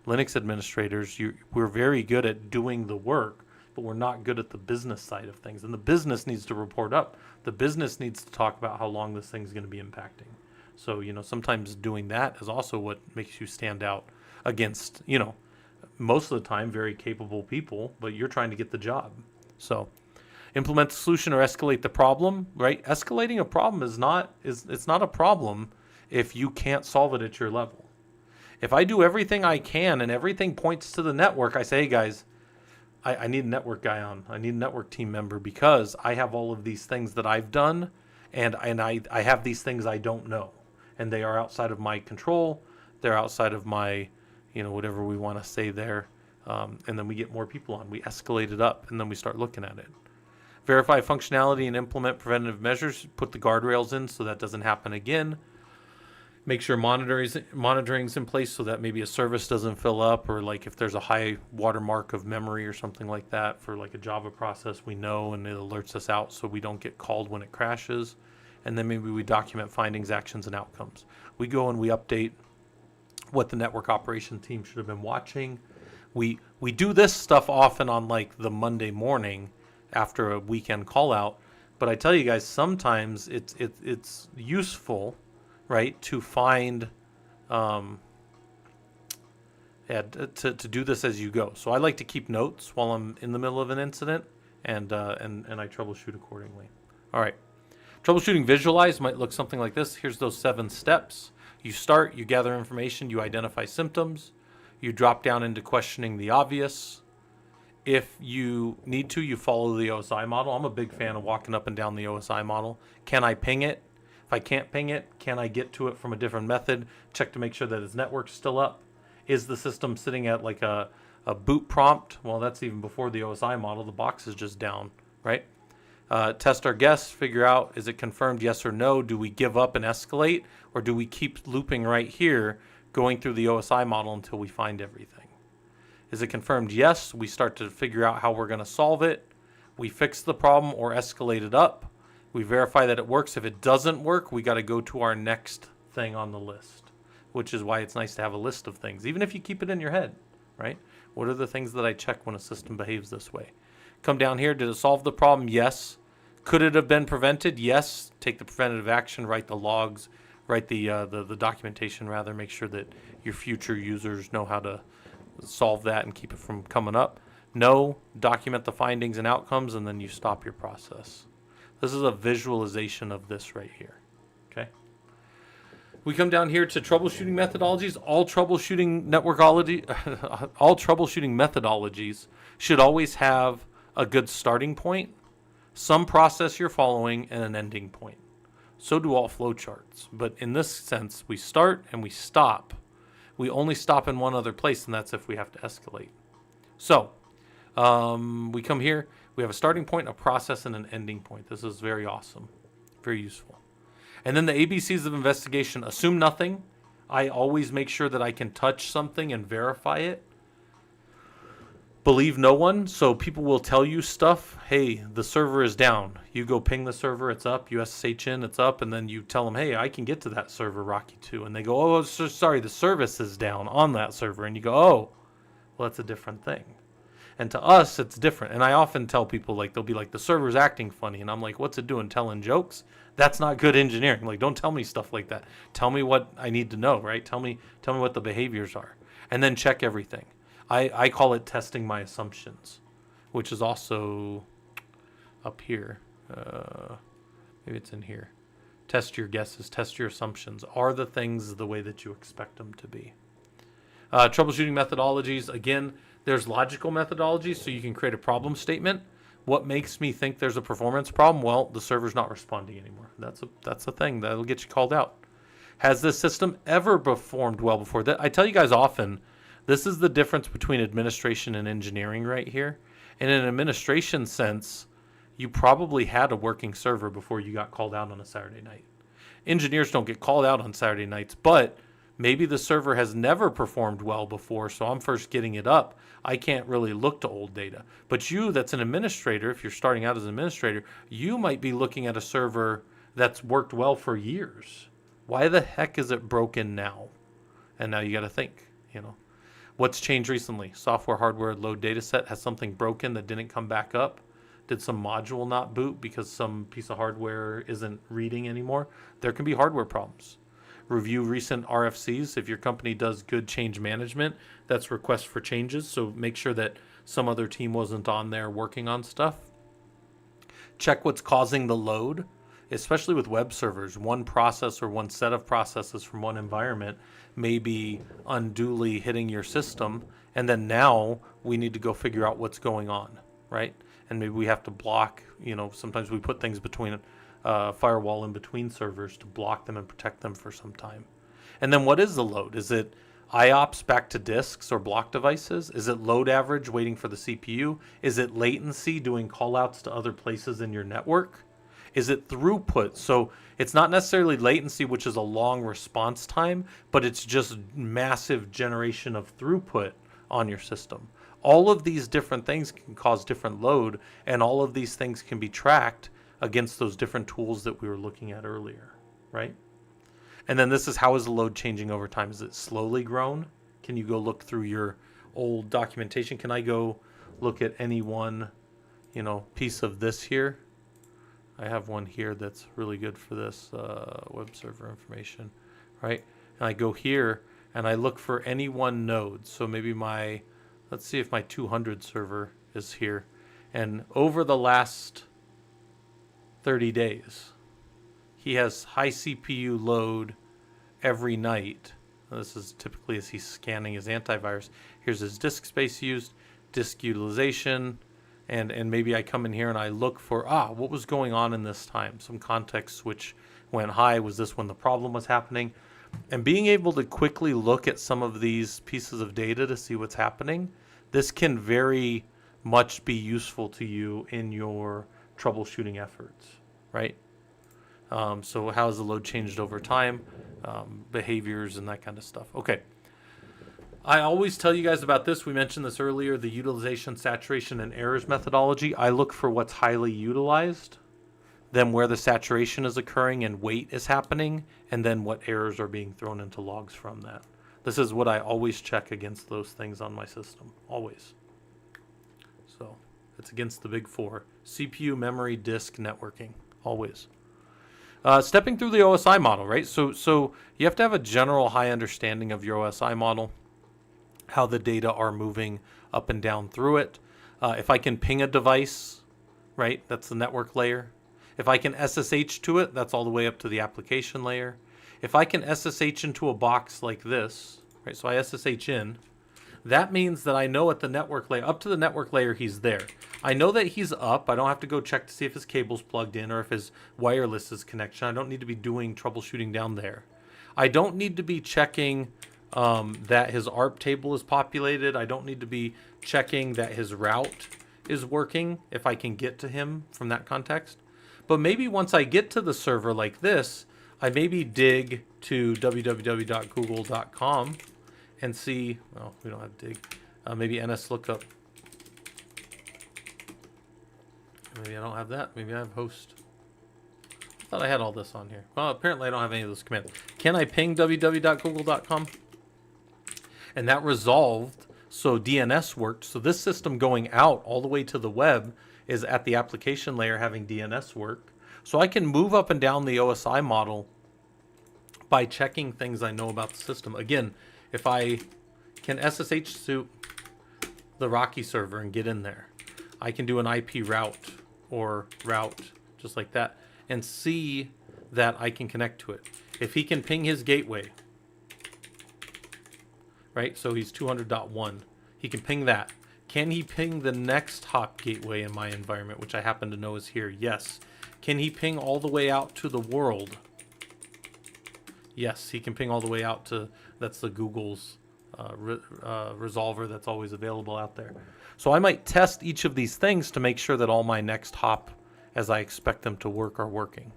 Linux administrators, we're very good at doing the work, but we're not good at the business side of things. And the business needs to report up. The business needs to talk about how long this thing's going to be impacting. So, sometimes doing that is also what makes you stand out against, most of the time very capable people, but you're trying to get the job. So implement the solution or escalate the problem, right? Escalating a problem it's not a problem if you can't solve it at your level. If I do everything I can and everything points to the network, I say, hey guys, I need a network guy on. I need a network team member because I have all of these things that I've done and I have these things I don't know. And they are outside of my control. They're outside of my, whatever we want to say there. And then we get more people on. We escalate it up and then we start looking at it. Verify functionality and implement preventative measures. Put the guardrails in so that doesn't happen again. Make sure monitoring's in place so that maybe a service doesn't fill up, or like if there's a high watermark of memory or something like that for like a Java process, we know and it alerts us out so we don't get called when it crashes. And then maybe we document findings, actions, and outcomes. We go and we update what the network operation team should have been watching. We do this stuff often on like the Monday morning after a weekend call out, but I tell you guys, sometimes it's useful, right, to find to do this as you go. So I like to keep notes while I'm in the middle of an incident, and I troubleshoot accordingly. All right, troubleshooting visualized might look something like this. Here's those 7 steps. You start, you gather information, you identify symptoms, you drop down into questioning the obvious. If you need to, you follow the OSI model. I'm a big fan of walking up and down the OSI model. Can I ping it? If I can't ping it, can I get to it from a different method? Check to make sure that its network's still up. Is the system sitting at like a boot prompt? Well, that's even before the OSI model. The box is just down, right? Test our guess, figure out, is it confirmed, yes or no? Do we give up and escalate, or do we keep looping right here, going through the OSI model until we find everything? Is it confirmed, yes? We start to figure out how we're going to solve it. We fix the problem or escalate it up. We verify that it works. If it doesn't work, we got to go to our next thing on the list, which is why it's nice to have a list of things, even if you keep it in your head, right? What are the things that I check when a system behaves this way? Come down here. Did it solve the problem? Yes. Could it have been prevented? Yes. Take the preventative action, write the logs, write the documentation rather, make sure that your future users know how to solve that and keep it from coming up. No, document the findings and outcomes, and then you stop your process. This is a visualization of this right here. Okay. We come down here to troubleshooting methodologies. All troubleshooting methodologies should always have a good starting point, some process you're following, and an ending point. So do all flowcharts. But in this sense, we start and we stop. We only stop in one other place, and that's if we have to escalate. So we come here. We have a starting point, a process, and an ending point. This is very awesome, very useful. And then the ABCs of investigation: assume nothing. I always make sure that I can touch something and verify it. Believe no one. So people will tell you stuff. Hey, the server is down. You go ping the server, it's up. You SSH in, it's up. And then you tell them, hey, I can get to that server, Rocky 2. And they go, oh, sorry, the service is down on that server. And you go, oh, well, that's a different thing. And to us, it's different. And I often tell people, like, they'll be like, the server's acting funny. And I'm like, what's it doing? Telling jokes? That's not good engineering. Like, don't tell me stuff like that. Tell me what I need to know, right? Tell me what the behaviors are. And then check everything. I call it testing my assumptions, which is also up here. Maybe it's in here. Test your guesses, test your assumptions. Are the things the way that you expect them to be? Troubleshooting methodologies. Again, there's logical methodologies, so you can create a problem statement. What makes me think there's a performance problem? Well, the server's not responding anymore. That's a thing that'll get you called out. Has this system ever performed well before? I tell you guys often, this is the difference between administration and engineering right here. In an administration sense, you probably had a working server before you got called out on a Saturday night. Engineers don't get called out on Saturday nights, but maybe the server has never performed well before, so I'm first getting it up. I can't really look to old data. But you, that's an administrator, if you're starting out as an administrator, you might be looking at a server that's worked well for years. Why the heck is it broken now? And now you got to think, What's changed recently? Software, hardware, load data set. Has something broken that didn't come back up? Did some module not boot because some piece of hardware isn't reading anymore? There can be hardware problems. Review recent RFCs. If your company does good change management, that's request for changes. So make sure that some other team wasn't on there working on stuff. Check what's causing the load, especially with web servers. One process or one set of processes from one environment may be unduly hitting your system, and then now we need to go figure out what's going on, right? And maybe we have to block, sometimes we put things between firewall in between servers to block them and protect them for some time. And then what is the load? Is it IOPS back to disks or block devices? Is it load average waiting for the CPU? Is it latency doing callouts to other places in your network? Is it throughput? So it's not necessarily latency, which is a long response time, but it's just massive generation of throughput on your system. All of these different things can cause different load, and all of these things can be tracked against those different tools that we were looking at earlier, right? And then this is, how is the load changing over time? Is it slowly grown? Can you go look through your old documentation? Can I go look at any one, piece of this here? I have one here that's really good for this web server information, right? And I go here and I look for any one node. So maybe let's see if my 200 server is here. And over the last 30 days, he has high CPU load every night. This is typically as he's scanning his antivirus. Here's his disk space used, disk utilization, and maybe I come in here and I look for, what was going on in this time? Some context switch went high. Was this when the problem was happening? And being able to quickly look at some of these pieces of data to see what's happening, this can very much be useful to you in your troubleshooting efforts, right? So how has the load changed over time, behaviors and that kind of stuff. Okay. I always tell you guys about this. We mentioned this earlier, the utilization, saturation, and errors methodology. I look for what's highly utilized, then where the saturation is occurring and weight is happening, and then what errors are being thrown into logs from that. This is what I always check against those things on my system, always. So it's against the big four: CPU, memory, disk, networking, always. Stepping through the OSI model, right? So you have to have a general high understanding of your OSI model, how the data are moving up and down through it. If I can ping a device, right, that's the network layer. If I can SSH to it, that's all the way up to the application layer. If I can SSH into a box like this, right, so I SSH in, that means that I know at the network layer, up to the network layer, he's there. I know that he's up. I don't have to go check to see if his cable's plugged in or if his wireless is connection. I don't need to be doing troubleshooting down there. I don't need to be checking that his ARP table is populated. I don't need to be checking that his route is working if I can get to him from that context. But maybe once I get to the server like this, I maybe dig to www.google.com and see, well, we don't have dig, maybe NSLOOKUP. Maybe I don't have that. Maybe I have host. I thought I had all this on here. Well, apparently I don't have any of those commands. Can I ping www.google.com? And that resolved, so DNS worked. So this system going out all the way to the web is at the application layer having DNS work. So I can move up and down the OSI model by checking things I know about the system. Again, if I can SSH to the Rocky server and get in there, I can do an IP route or route just like that and see that I can connect to it. If he can ping his gateway, right? So he's 200.1. He can ping that. Can he ping the next hop gateway in my environment, which I happen to know is here? Yes. Can he ping all the way out to the world? Yes, he can ping all the way out to, that's the Google's resolver that's always available out there. So I might test each of these things to make sure that all my next hop, as I expect them to work, are working.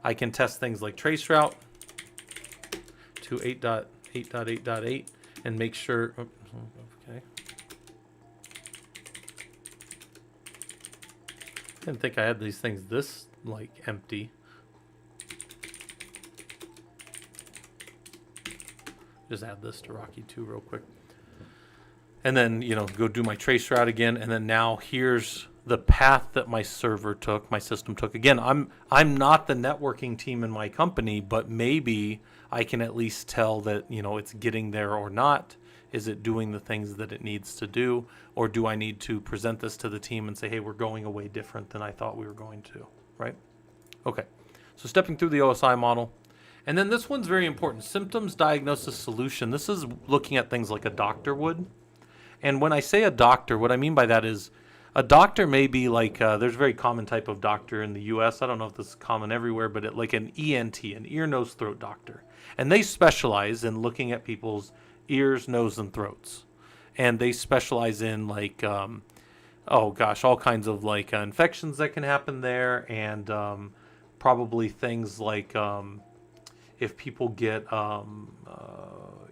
I can test things like traceroute to 8.8.8.8 and make sure, okay. I didn't think I had these things this like empty. Just add this to Rocky 2 real quick. And then, you know, go do my trace route again. And then now here's the path that my server took, my system took. Again, I'm not the networking team in my company, but maybe I can at least tell that, you know, it's getting there or not. Is it doing the things that it needs to do? Or do I need to present this to the team and say, hey, we're going away different than I thought we were going to, right? Okay, so stepping through the OSI model. And then this one's very important. Symptoms, diagnosis, solution. This is looking at things like a doctor would. And when I say a doctor, what I mean by that is a doctor may be like, there's a very common type of doctor in the U.S. I don't know if this is common everywhere, but like an ENT, an ear, nose, throat doctor. And they specialize in looking at people's ears, nose, and throats. And they specialize in like, oh gosh, all kinds of like infections that can happen there, and probably things like if people get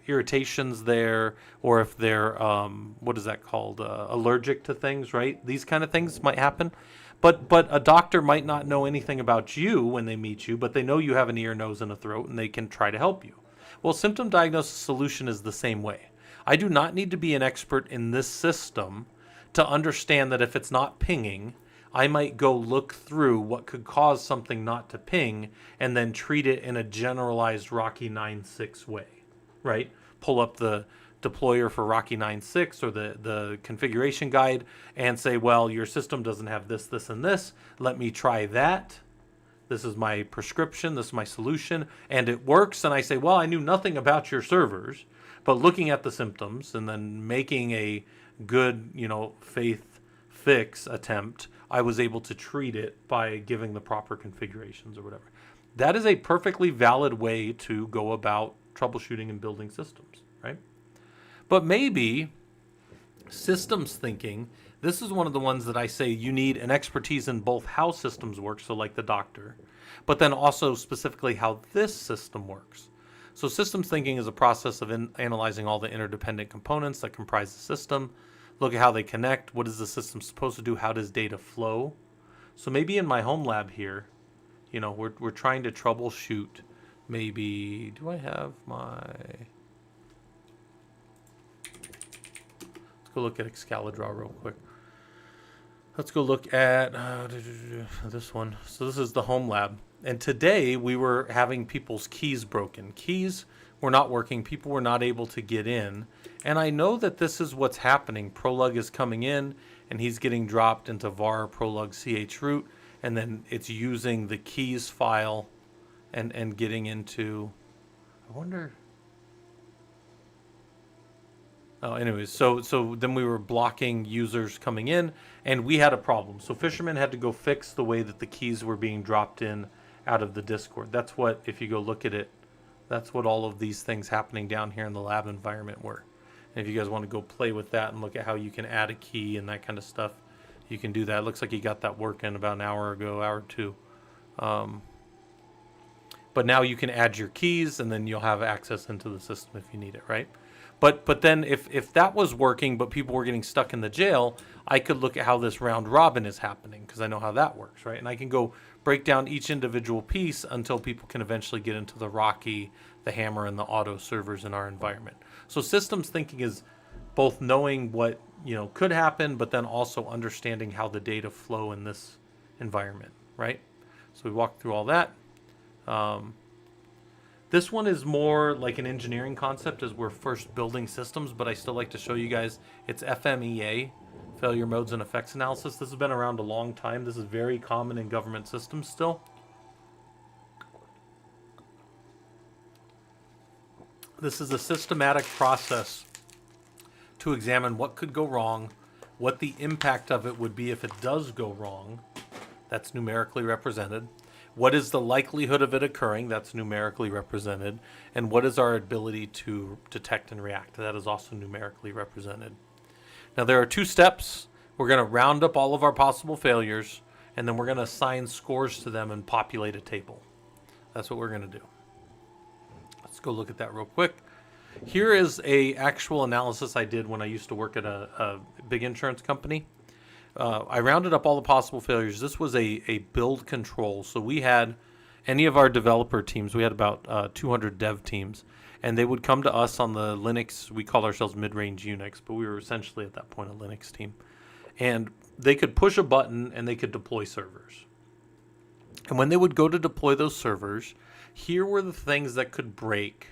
irritations there, or if they're, what is that called, allergic to things, right? These kind of things might happen. But a doctor might not know anything about you when they meet you, but they know you have an ear, nose, and a throat, and they can try to help you. Well, symptom diagnosis solution is the same way. I do not need to be an expert in this system to understand that if it's not pinging, I might go look through what could cause something not to ping and then treat it in a generalized Rocky 9.6 way, right? Pull up the deployer for Rocky 9.6 or the configuration guide and say, well, your system doesn't have this, this, and this. Let me try that. This is my prescription. This is my solution. And it works. And I say, well, I knew nothing about your servers, but looking at the symptoms and then making a good, you know, faith fix attempt, I was able to treat it by giving the proper configurations or whatever. That is a perfectly valid way to go about troubleshooting and building systems, right? But maybe systems thinking This is one of the ones that I say you need an expertise in both how systems work, so like the doctor, but then also specifically how this system works. So systems thinking is a process of analyzing all the interdependent components that comprise the system. Look at how they connect. What is the system supposed to do? How does data flow? So maybe in my home lab here, we're trying to troubleshoot. Maybe, do I have my... Let's go look at Excalidraw real quick. Let's go look at this one. So this is the home lab. And today we were having people's keys broken. Keys were not working. People were not able to get in. And I know that this is what's happening. Prolog is coming in and he's getting dropped into var prolog chroot. And then it's using the keys file and getting into, I wonder. Oh, anyways, so then we were blocking users coming in, and we had a problem. So Fisherman had to go fix the way that the keys were being dropped in out of the Discord. That's what, if you go look at it, that's what all of these things happening down here in the lab environment were. And if you guys want to go play with that and look at how you can add a key and that kind of stuff, you can do that. It looks like you got that working about an hour ago, hour or two. But now you can add your keys, and then you'll have access into the system if you need it, right? But then if that was working, but people were getting stuck in the jail, I could look at how this round robin is happening, because I know how that works, right? And I can go break down each individual piece until people can eventually get into the Rocky, the Hammer, and the Auto servers in our environment. So systems thinking is both knowing what could happen, but then also understanding how the data flow in this environment, right? So we walked through all that. This one is more like an engineering concept as we're first building systems, but I still like to show you guys. It's FMEA, Failure Modes and Effects Analysis. This has been around a long time. This is very common in government systems still. This is a systematic process to examine what could go wrong, what the impact of it would be if it does go wrong. That's numerically represented. What is the likelihood of it occurring? That's numerically represented. And what is our ability to detect and react? That is also numerically represented. Now there are two steps. We're going to round up all of our possible failures, and then we're going to assign scores to them and populate a table. That's what we're going to do. Let's go look at that real quick. Here is a actual analysis I did when I used to work at a big insurance company. I rounded up all the possible failures. This was a build control. So we had any of our developer teams, we had about 200 dev teams, and they would come to us on the Linux. We call ourselves mid-range Unix, but we were essentially at that point a Linux team. And they could push a button and they could deploy servers. And when they would go to deploy those servers, here were the things that could break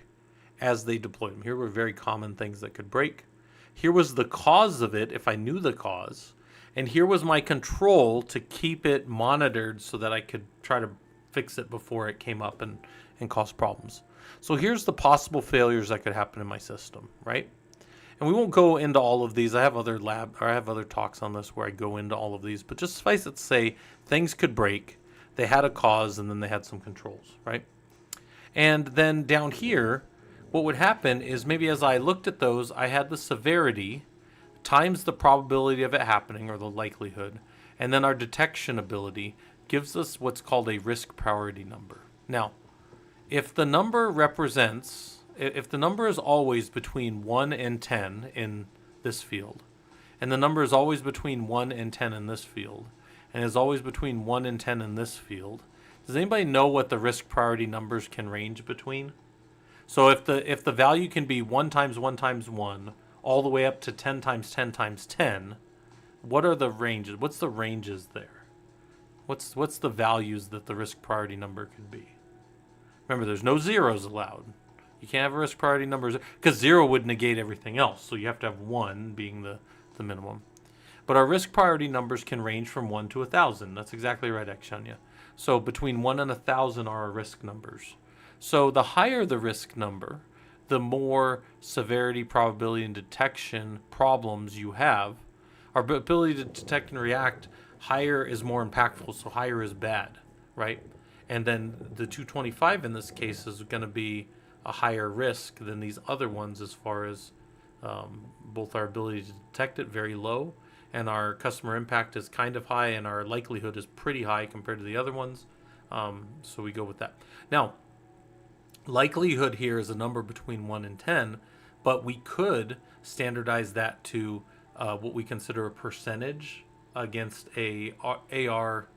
as they deployed them. Here were very common things that could break. Here was the cause of it, if I knew the cause. And here was my control to keep it monitored so that I could try to fix it before it came up and caused problems. So here's the possible failures that could happen in my system, right? And we won't go into all of these. I have other talks on this where I go into all of these, but just suffice it to say, things could break. They had a cause, and then they had some controls, right? And then down here, what would happen is maybe as I looked at those, I had the severity times the probability of it happening, or the likelihood, and then our detection ability gives us what's called a risk priority number. Now, if the number is always between 1 and 10 in this field, and the number is always between 1 and 10 in this field, and is always between 1 and 10 in this field, does anybody know what the risk priority numbers can range between? So if the value can be 1 times 1 times 1, all the way up to 10 times 10 times 10, what are the ranges? What's the ranges there? What's the values that the risk priority number could be? Remember, there's no zeros allowed. You can't have a risk priority number, because 0 would negate everything else, so you have to have 1 being the minimum. But our risk priority numbers can range from 1 to 1,000. That's exactly right, Akshanya. So between 1 and 1,000 are our risk numbers. So the higher the risk number, the more severity, probability, and detection problems you have. Our ability to detect and react, higher is more impactful, so higher is bad, right? And then the 225 in this case is going to be a higher risk than these other ones as far as both our ability to detect it very low, and our customer impact is kind of high, and our likelihood is pretty high compared to the other ones. So we go with that. Now, likelihood here is a number between 1 and 10, but we could standardize that to what we consider a percentage against a AR,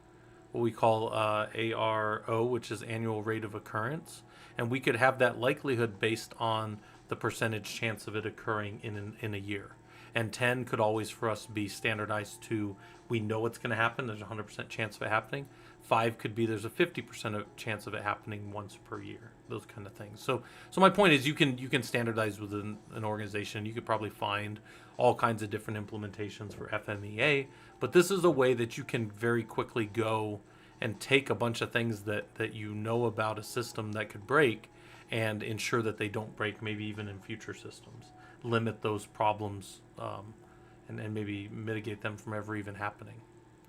what we call ARO, which is annual rate of occurrence. And we could have that likelihood based on the percentage chance of it occurring in a year. And 10 could always for us be standardized to, we know it's going to happen, there's a 100% chance of it happening. 5 could be there's a 50% chance of it happening once per year, those kind of things. So my point is you can standardize within an organization. You could probably find all kinds of different implementations for FMEA, but this is a way that you can very quickly go and take a bunch of things that you know about a system that could break and ensure that they don't break, maybe even in future systems. Limit those problems and maybe mitigate them from ever even happening.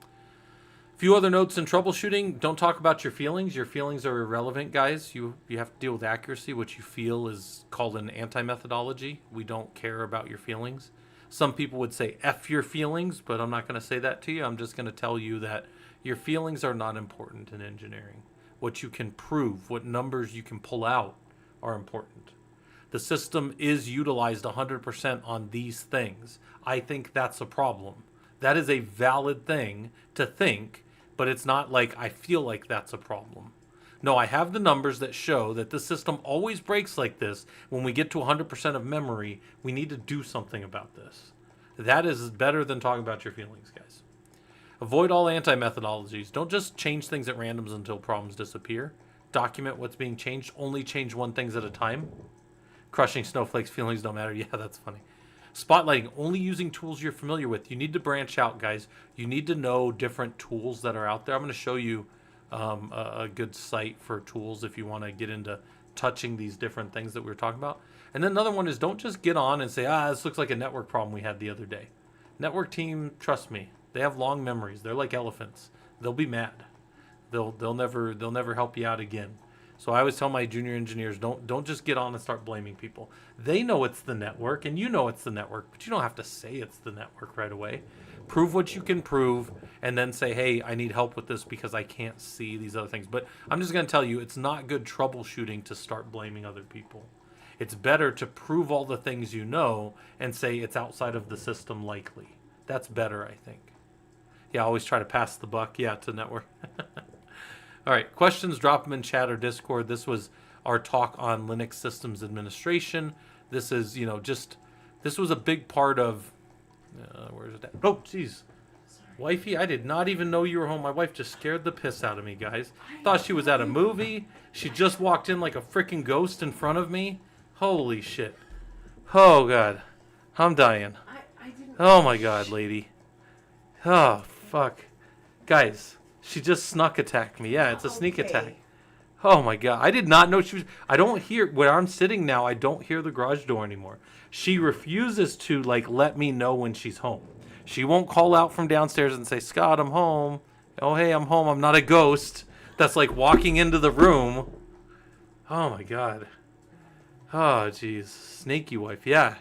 A few other notes in troubleshooting. Don't talk about your feelings. Your feelings are irrelevant, guys. You have to deal with accuracy. What you feel is called an anti-methodology. We don't care about your feelings. Some people would say F your feelings, but I'm not going to say that to you. I'm just going to tell you that your feelings are not important in engineering. What you can prove, what numbers you can pull out are important. The system is utilized 100% on these things. I think that's a problem. That is a valid thing to think, but it's not like I feel like that's a problem. No, I have the numbers that show that the system always breaks like this. When we get to 100% of memory, we need to do something about this. That is better than talking about your feelings, guys. Avoid all anti-methodologies. Don't just change things at randoms until problems disappear. Document what's being changed. Only change one thing at a time. Crushing snowflakes, feelings don't matter. Yeah, that's funny. Spotlighting, only using tools you're familiar with. You need to branch out, guys. You need to know different tools that are out there. I'm going to show you a good site for tools if you want to get into touching these different things that we were talking about. And then another one is don't just get on and say, this looks like a network problem we had the other day. Network team, trust me, they have long memories. They're like elephants. They'll be mad. They'll never help you out again. So I always tell my junior engineers, don't just get on and start blaming people. They know it's the network, and you know it's the network, but you don't have to say it's the network right away. Prove what you can prove, and then say, hey, I need help with this because I can't see these other things. But I'm just going to tell you, it's not good troubleshooting to start blaming other people. It's better to prove all the things you know and say it's outside of the system likely. That's better, I think. Yeah, always try to pass the buck, to network. All right, questions, drop them in chat or Discord. This was our talk on Linux systems administration. This is, this was a big part of, where's it at? Oh, geez. Wifey, I did not even know you were home. My wife just scared the piss out of me, guys. Thought she was at a movie. She just walked in like a freaking ghost in front of me. Holy shit. Oh, God. I'm dying. Oh, my God, lady. Oh, fuck. Guys. She just snuck attacked me. Yeah, it's a sneak attack. Oh my God. I did not know she was. I don't hear, where I'm sitting now, I don't hear the garage door anymore. She refuses to let me know when she's home. She won't call out from downstairs and say, Scott, I'm home. Oh, hey, I'm home. I'm not a ghost. That's like walking into the room. Oh my God. Oh, geez. Snaky wife. Yeah,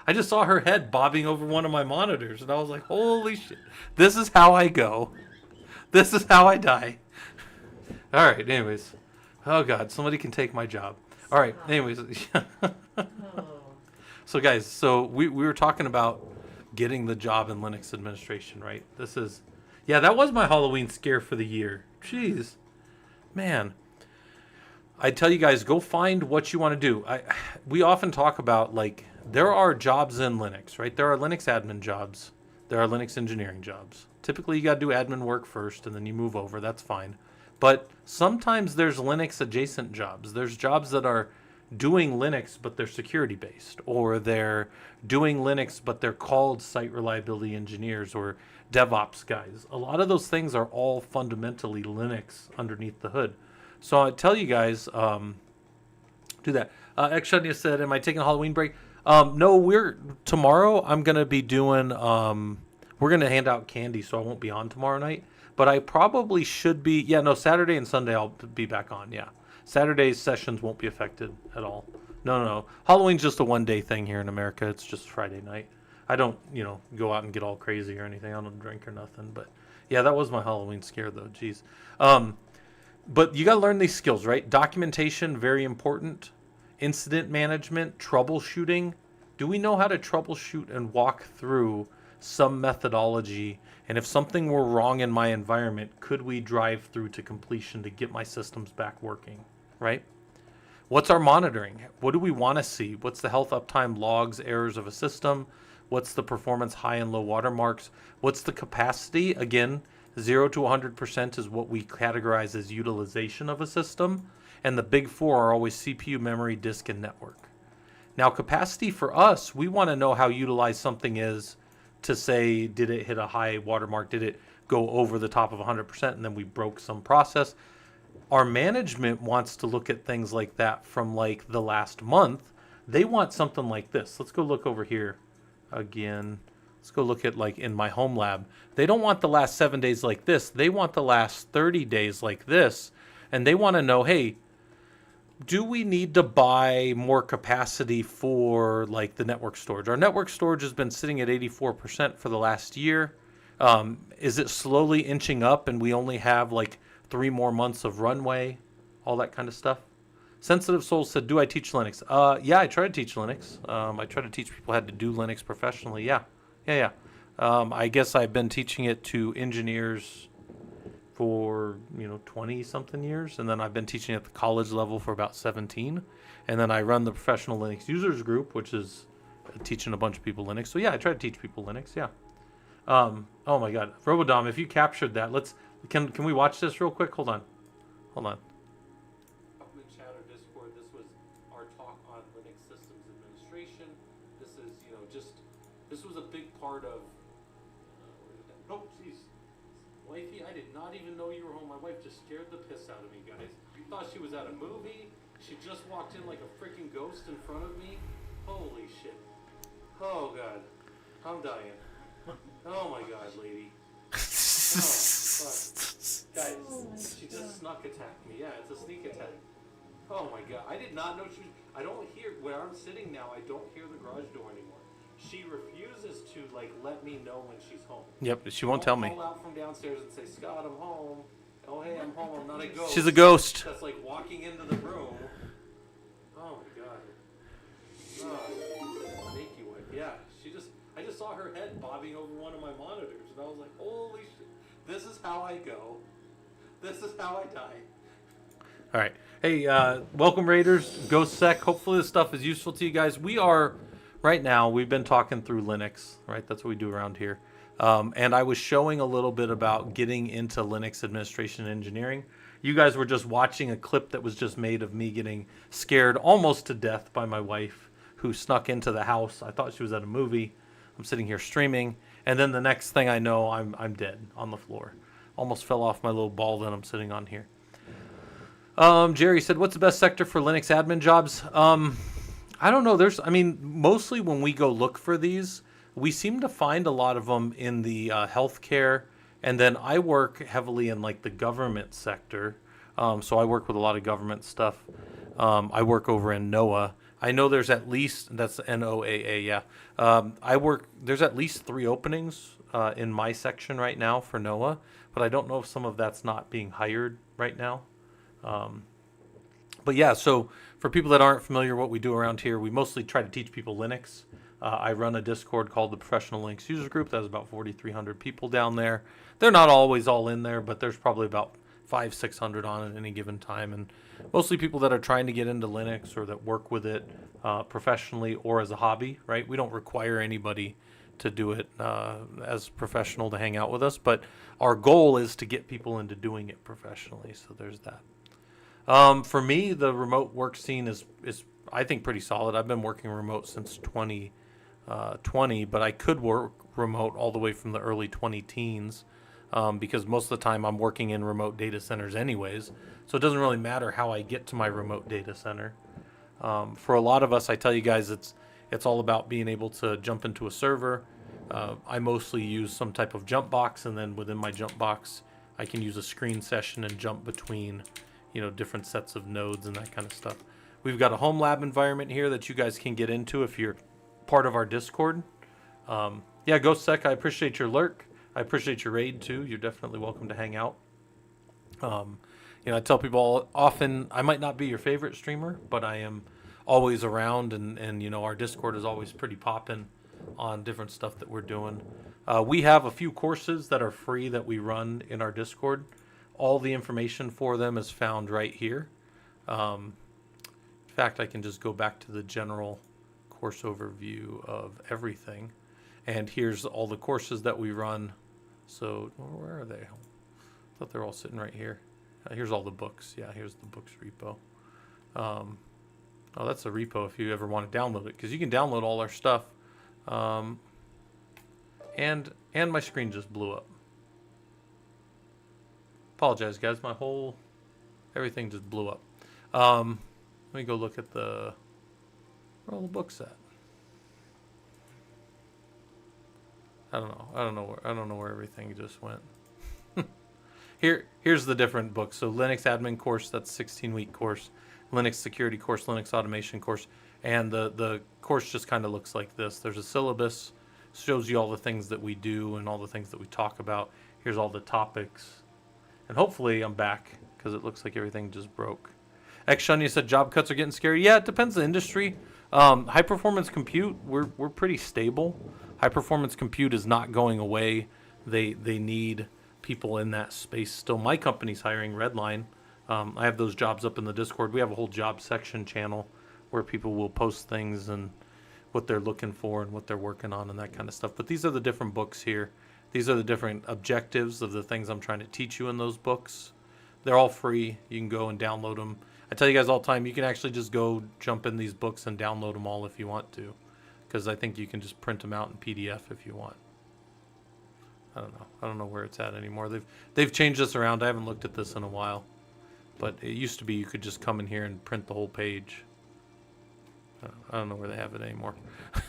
I just saw her head bobbing over one of my monitors and I was like, holy shit. This is how I go. This is how I die. All right, anyways. Oh, God, somebody can take my job. All right, anyways. So, guys, we were talking about getting the job in Linux administration, right? That was my Halloween scare for the year. Jeez. Man. I tell you guys, go find what you want to do. We often talk about, there are jobs in Linux, right? There are Linux admin jobs. There are Linux engineering jobs. Typically, you got to do admin work first, and then you move over. That's fine. But sometimes there's Linux adjacent jobs. There's jobs that are doing Linux, but they're security-based. Or they're doing Linux, but they're called site reliability engineers or DevOps guys. A lot of those things are all fundamentally Linux underneath the hood. So I tell you guys, do that. X-Shunya said, am I taking a Halloween break? No, tomorrow I'm going to be doing, we're going to hand out candy, so I won't be on tomorrow night. But I probably should be, Saturday and Sunday I'll be back on, Saturday's sessions won't be affected at all. No. Halloween's just a one-day thing here in America. It's just Friday night. I don't, go out and get all crazy or anything. I don't drink or nothing. But yeah, that was my Halloween scare though. Jeez. But you got to learn these skills, right? Documentation, very important. Incident management, troubleshooting. Do we know how to troubleshoot and walk through some methodology? And if something were wrong in my environment, could we drive through to completion to get my systems back working, right? What's our monitoring? What do we want to see? What's the health uptime logs, errors of a system? What's the performance high and low watermarks? What's the capacity? Again, 0 to 100% is what we categorize as utilization of a system. And the big four are always CPU, memory, disk, and network. Now, capacity for us, we want to know how utilized something is to say, did it hit a high watermark? Did it go over the top of 100% and then we broke some process? Our management wants to look at things like that from like the last month. They want something like this. Let's go look over here again. Let's go look at like in my home lab. They don't want the last 7 days like this. They want the last 30 days like this. And they want to know, hey, do we need to buy more capacity for like the network storage? Our network storage has been sitting at 84% for the last year. Is it slowly inching up and we only have like 3 more months of runway, all that kind of stuff? Sensitive Soul said, do I teach Linux? Yeah, I try to teach Linux. I try to teach people how to do Linux professionally. Yeah. I guess I've been teaching it to engineers for 20 something years, and then I've been teaching at the college level for about 17, and then I run the professional Linux users group, which is teaching a bunch of people Linux. So yeah, I try to teach people Linux. Yeah. Oh my God, Robodom, if you captured that, can we watch this real quick? Hold on. Chat or Discord. This was our talk on Linux systems administration. This is this was a big part of. Oh, jeez. Wifey, I did not even know you were home. My wife just scared the piss out of me, guys. You thought she was at a movie? She just walked in like a freaking ghost in front of me? Holy shit. Oh, God. I'm dying. Oh, my God, lady. Oh, fuck. Guys, she just snuck attacked me. Yeah, it's a sneak attack. Oh, my God. I did not know she was... I don't hear... Where I'm sitting now, I don't hear the garage door anymore. She refuses to let me know when she's home. Yep, she won't tell me. Call out from downstairs and say, "Scott, I'm home." Oh, hey, I'm home. I'm not a ghost. She's a ghost. That's like walking into the room. Oh my God. Oh, sneaky wife. Yeah, I just saw her head bobbing over one of my monitors, and I was like, "Holy shit! This is how I go. This is how I die." All right. Hey, welcome Raiders, Ghost Sec. Hopefully this stuff is useful to you guys. Right now, we've been talking through Linux, right? That's what we do around here. And I was showing a little bit about getting into Linux administration and engineering. You guys were just watching a clip that was just made of me getting scared almost to death by my wife, who snuck into the house. I thought she was at a movie. I'm sitting here streaming. And then the next thing I know, I'm dead on the floor. Almost fell off my little ball that I'm sitting on here. Jerry said, what's the best sector for Linux admin jobs? I don't know. Mostly when we go look for these, we seem to find a lot of them in the healthcare. And then I work heavily in like the government sector. So I work with a lot of government stuff. I work over in NOAA. I know there's at least, that's NOAA, yeah. There's at least 3 openings in my section right now for NOAA. But I don't know if some of that's not being hired right now. But yeah, so for people that aren't familiar what we do around here, we mostly try to teach people Linux. I run a Discord called the Professional Linux Users Group. That's about 4,300 people down there. They're not always all in there, but there's probably about 500-600 on at any given time. And mostly people that are trying to get into Linux or that work with it professionally or as a hobby, right? We don't require anybody to do it as professional to hang out with us, but our goal is to get people into doing it professionally. So there's that. For me, the remote work scene is I think pretty solid. I've been working remote since 2020, but I could work remote all the way from the early 20-teens because most of the time I'm working in remote data centers anyways. So it doesn't really matter how I get to my remote data center. For a lot of us, I tell you guys, it's all about being able to jump into a server. I mostly use some type of jump box, and then within my jump box, I can use a screen session and jump between different sets of nodes and that kind of stuff. We've got a home lab environment here that you guys can get into if you're part of our Discord. Yeah, Ghost Sec, I appreciate your lurk. I appreciate your raid too. You're definitely welcome to hang out. Um, I tell people often I might not be your favorite streamer, but I am always around, and our Discord is always pretty popping on different stuff that we're doing. We have a few courses that are free that we run in our Discord. All the information for them is found right here. In fact, I can just go back to the general course overview of everything. And here's all the courses that we run. So where are they? I thought they're all sitting right here. Here's all the books. Yeah, here's the books repo. Oh, that's a repo if you ever want to download it, because you can download all our stuff. And my screen just blew up. Apologize, guys. Everything just blew up. Let me go look at where are all the books at? I don't know where everything just went. Here's the different books. So Linux admin course, that's 16-week course. Linux security course, Linux automation course, and the course just kind of looks like this. There's a syllabus, shows you all the things that we do and all the things that we talk about. Here's all the topics, and hopefully I'm back, because it looks like everything just broke. X Shunya said job cuts are getting scary. Yeah, it depends on the industry. High performance compute, we're pretty stable. High performance compute is not going away. They need people in that space still. My company's hiring Redline. I have those jobs up in the Discord. We have a whole job section channel where people will post things and what they're looking for and what they're working on and that kind of stuff. But these are the different books here. These are the different objectives of the things I'm trying to teach you in those books. They're all free. You can go and download them. I tell you guys all the time, you can actually just go jump in these books and download them all if you want to, because I think you can just print them out in PDF if you want. I don't know where it's at anymore. They've changed this around. I haven't looked at this in a while, but it used to be you could just come in here and print the whole page. I don't know where they have it anymore.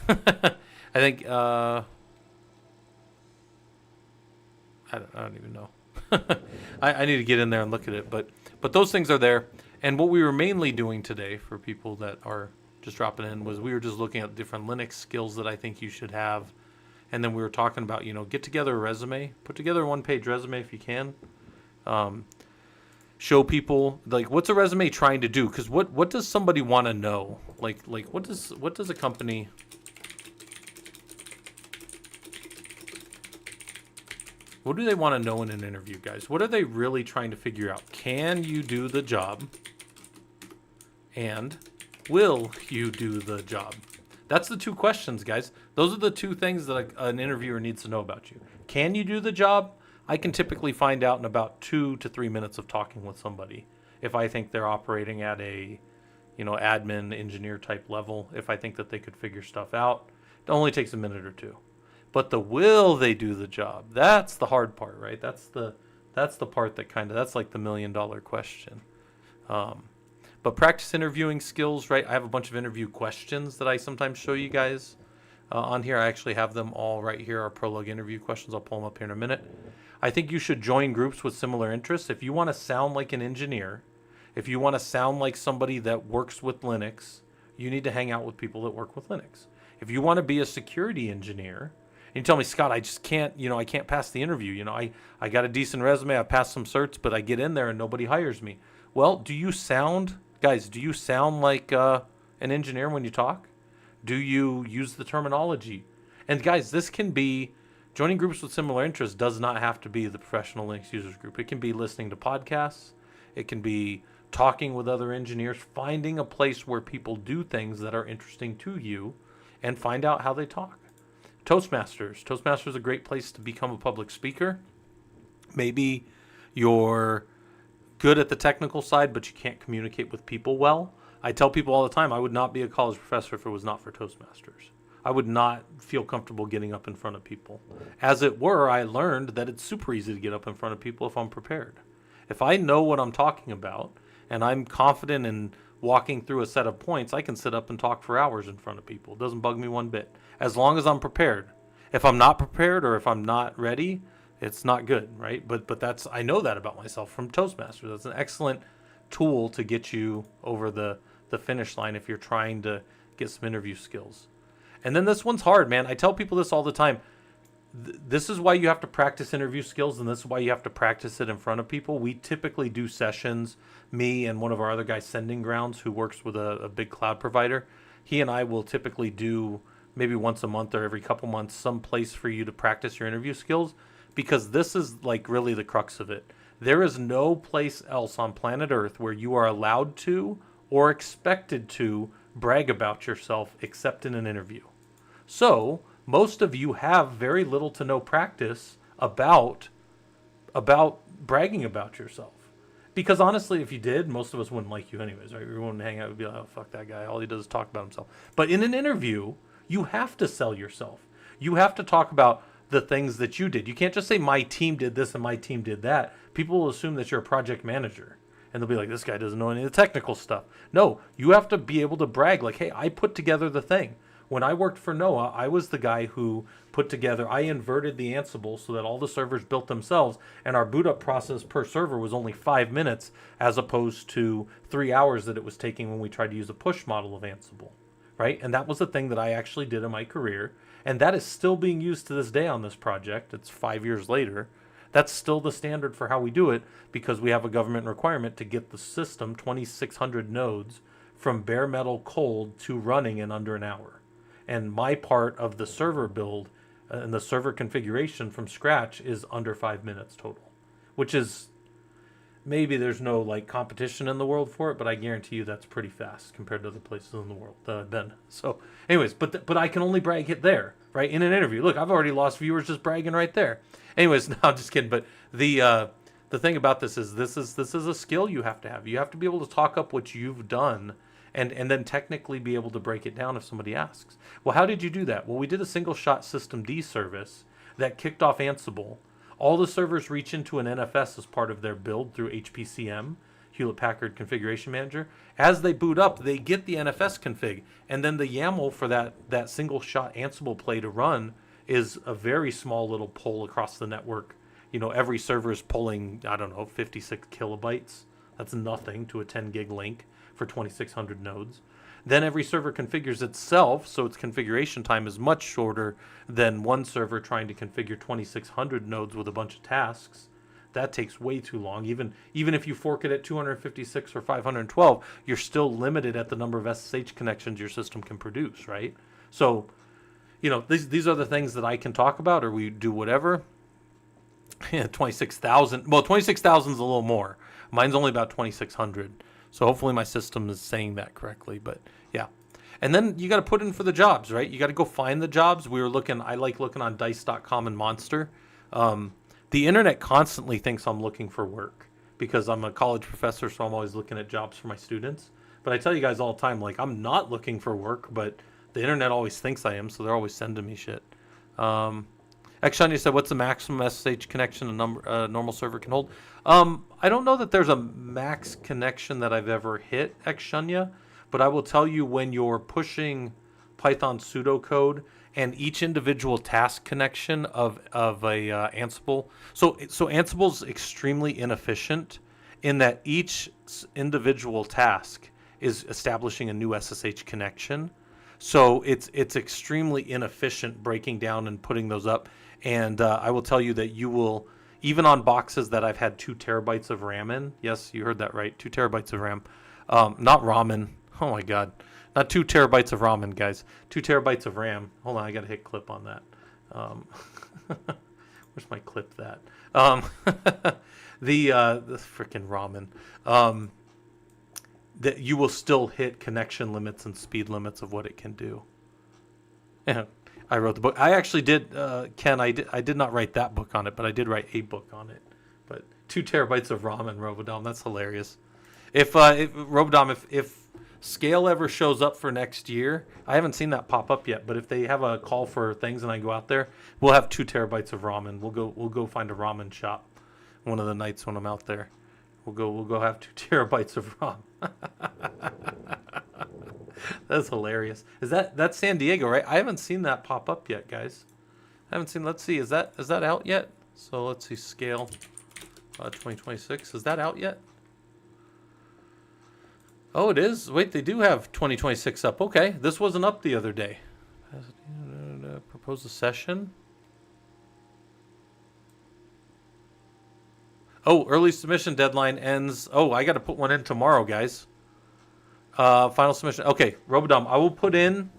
I think I don't even know. I need to get in there and look at it, but those things are there. And what we were mainly doing today, for people that are just dropping in, was we were just looking at different Linux skills that I think you should have. And then we were talking about, get together a resume, put together a one-page resume if you can. Show people, like, what's a resume trying to do? Because what does somebody want to know? Like what does a company... What do they want to know in an interview, guys? What are they really trying to figure out? Can you do the job? And will you do the job? That's the two questions, guys. Those are the two things that an interviewer needs to know about you. Can you do the job? I can typically find out in about 2 to 3 minutes of talking with somebody if I think they're operating at a, admin engineer type level. If I think that they could figure stuff out, it only takes a minute or two. But the will they do the job? That's the hard part, right? That's the part that that's like the $1 million question. But practice interviewing skills, right? I have a bunch of interview questions that I sometimes show you guys on here. I actually have them all right here, our Prolog interview questions. I'll pull them up here in a minute. I think you should join groups with similar interests. If you want to sound like an engineer, if you want to sound like somebody that works with Linux, you need to hang out with people that work with Linux. If you want to be a security engineer, and you tell me, Scott, I just can't, I can't pass the interview. I got a decent resume, I passed some certs, but I get in there and nobody hires me. Well, do you sound like an engineer when you talk? Do you use the terminology? And guys, this can be, joining groups with similar interests does not have to be the professional Linux users group. It can be listening to podcasts. It can be talking with other engineers, finding a place where people do things that are interesting to you and find out how they talk. Toastmasters is a great place to become a public speaker. Maybe you're good at the technical side, but you can't communicate with people well. I tell people all the time, I would not be a college professor if it was not for Toastmasters. I would not feel comfortable getting up in front of people. As it were, I learned that it's super easy to get up in front of people if I'm prepared. If I know what I'm talking about and I'm confident in walking through a set of points, I can sit up and talk for hours in front of people. It doesn't bug me one bit, as long as I'm prepared. If I'm not prepared or if I'm not ready, it's not good, right? But that's, I know that about myself from Toastmasters. That's an excellent tool to get you over the finish line if you're trying to get some interview skills. And then this one's hard, man. I tell people this all the time. This is why you have to practice interview skills, and this is why you have to practice it in front of people. We typically do sessions, me and one of our other guys, Sending Grounds, who works with a big cloud provider. He and I will typically do maybe once a month or every couple months some place for you to practice your interview skills, because this is like really the crux of it. There is no place else on planet Earth where you are allowed to or expected to brag about yourself except in an interview. So most of you have very little to no practice about bragging about yourself. Because honestly, if you did, most of us wouldn't like you anyways, right? We wouldn't hang out and be like, oh, fuck that guy. All he does is talk about himself. But in an interview, you have to sell yourself. You have to talk about the things that you did. You can't just say my team did this and my team did that. People will assume that you're a project manager. And they'll be like, this guy doesn't know any of the technical stuff. No, you have to be able to brag like, hey, I put together the thing. When I worked for NOAA, I was the guy who put together, I inverted the Ansible so that all the servers built themselves, and our boot up process per server was only 5 minutes as opposed to 3 hours that it was taking when we tried to use a push model of Ansible, right? And that was the thing that I actually did in my career, and that is still being used to this day on this project. It's 5 years later. That's still the standard for how we do it, because we have a government requirement to get the system, 2,600 nodes, from bare metal cold to running in under an hour. And my part of the server build and the server configuration from scratch is under 5 minutes total, which is, maybe there's no like competition in the world for it, but I guarantee you that's pretty fast compared to other places in the world that I've been. So anyways, but I can only brag it there, right? In an interview. Look, I've already lost viewers just bragging right there. Anyways, no, I'm just kidding. But the thing about this is a skill you have to have. You have to be able to talk up what you've done and then technically be able to break it down if somebody asks. Well, how did you do that? Well, we did a single shot systemd service that kicked off Ansible. All the servers reach into an NFS as part of their build through HPCM, Hewlett Packard Configuration Manager. As they boot up, they get the NFS config, and then the YAML for that single shot Ansible play to run is a very small little pull across the network. You know, every server is pulling, I don't know, 56 kilobytes. That's nothing to a 10 gig link for 2,600 nodes. Then every server configures itself, so its configuration time is much shorter than one server trying to configure 2,600 nodes with a bunch of tasks. That takes way too long. Even if you fork it at 256 or 512, you're still limited at the number of SSH connections your system can produce, right? So, you know, these are the things that I can talk about, or we do whatever. 26,000. Well, 26,000 is a little more. Mine's only about 2,600. So hopefully my system is saying that correctly, but yeah. And then you got to put in for the jobs, right? You got to go find the jobs. I like looking on dice.com and Monster. The internet constantly thinks I'm looking for work because I'm a college professor, so I'm always looking at jobs for my students. But I tell you guys all the time, like, I'm not looking for work, but the internet always thinks I am, so they're always sending me shit. Xshanya said, what's the maximum SSH connection a normal server can hold? I don't know that there's a max connection that I've ever hit, Xshanya, but I will tell you, when you're pushing Python pseudocode and each individual task connection of a Ansible. So Ansible's extremely inefficient in that each individual task is establishing a new SSH connection. So it's extremely inefficient breaking down and putting those up. And I will tell you that you will, even on boxes that I've had 2 terabytes of RAM in, yes, you heard that right, 2 terabytes of RAM, not ramen, oh my God, not 2 terabytes of ramen, guys, 2 terabytes of RAM. Hold on, I gotta hit clip on that. Where's my clip that? The freaking ramen. That you will still hit connection limits and speed limits of what it can do. Yeah, I wrote the book. I actually did, Ken. I did not write that book on it, but I did write a book on it. But 2 terabytes of ramen, Robodom. That's hilarious. If Robodom, if Scale ever shows up for next year, I haven't seen that pop up yet. But if they have a call for things and I go out there, we'll have 2 terabytes of ramen. We'll go find a ramen shop one of the nights when I'm out there. We'll go have 2 terabytes of ramen. That's hilarious. That's San Diego, right? I haven't seen that pop up yet, guys. I haven't seen. Let's see. Is that out yet? So let's see. Scale 2026. Is that out yet? Oh, it is. Wait, they do have 2026 up. Okay, this wasn't up the other day. Propose a session. Oh, early submission deadline ends. Oh, I got to put one in tomorrow, guys. Final submission. Okay, Robodom, I will put in.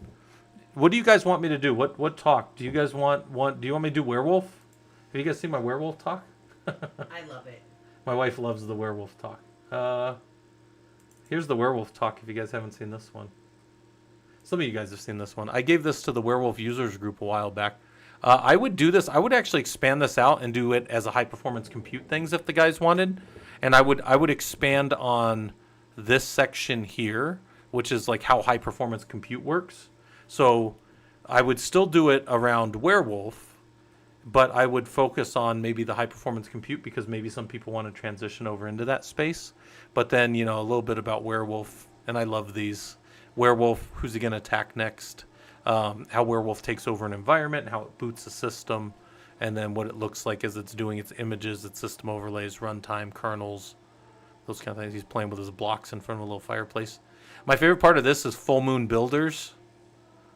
What do you guys want me to do? What talk? Do you guys want do you want me to do werewolf? Have you guys seen my werewolf talk? I love it. My wife loves the werewolf talk. Here's the werewolf talk if you guys haven't seen this one. Some of you guys have seen this one. I gave this to the werewolf users group a while back. I would do this. I would actually expand this out and do it as a high performance compute things if the guys wanted. And I would expand on this section here, which is like how high performance compute works. So I would still do it around werewolf, but I would focus on maybe the high performance compute because maybe some people want to transition over into that space. But then, a little bit about werewolf, and I love these. Werewolf, who's he going to attack next? How werewolf takes over an environment, how it boots a system, and then what it looks like as it's doing its images, its system overlays, runtime, kernels, those kind of things. He's playing with his blocks in front of a little fireplace. My favorite part of this is Full Moon Builders.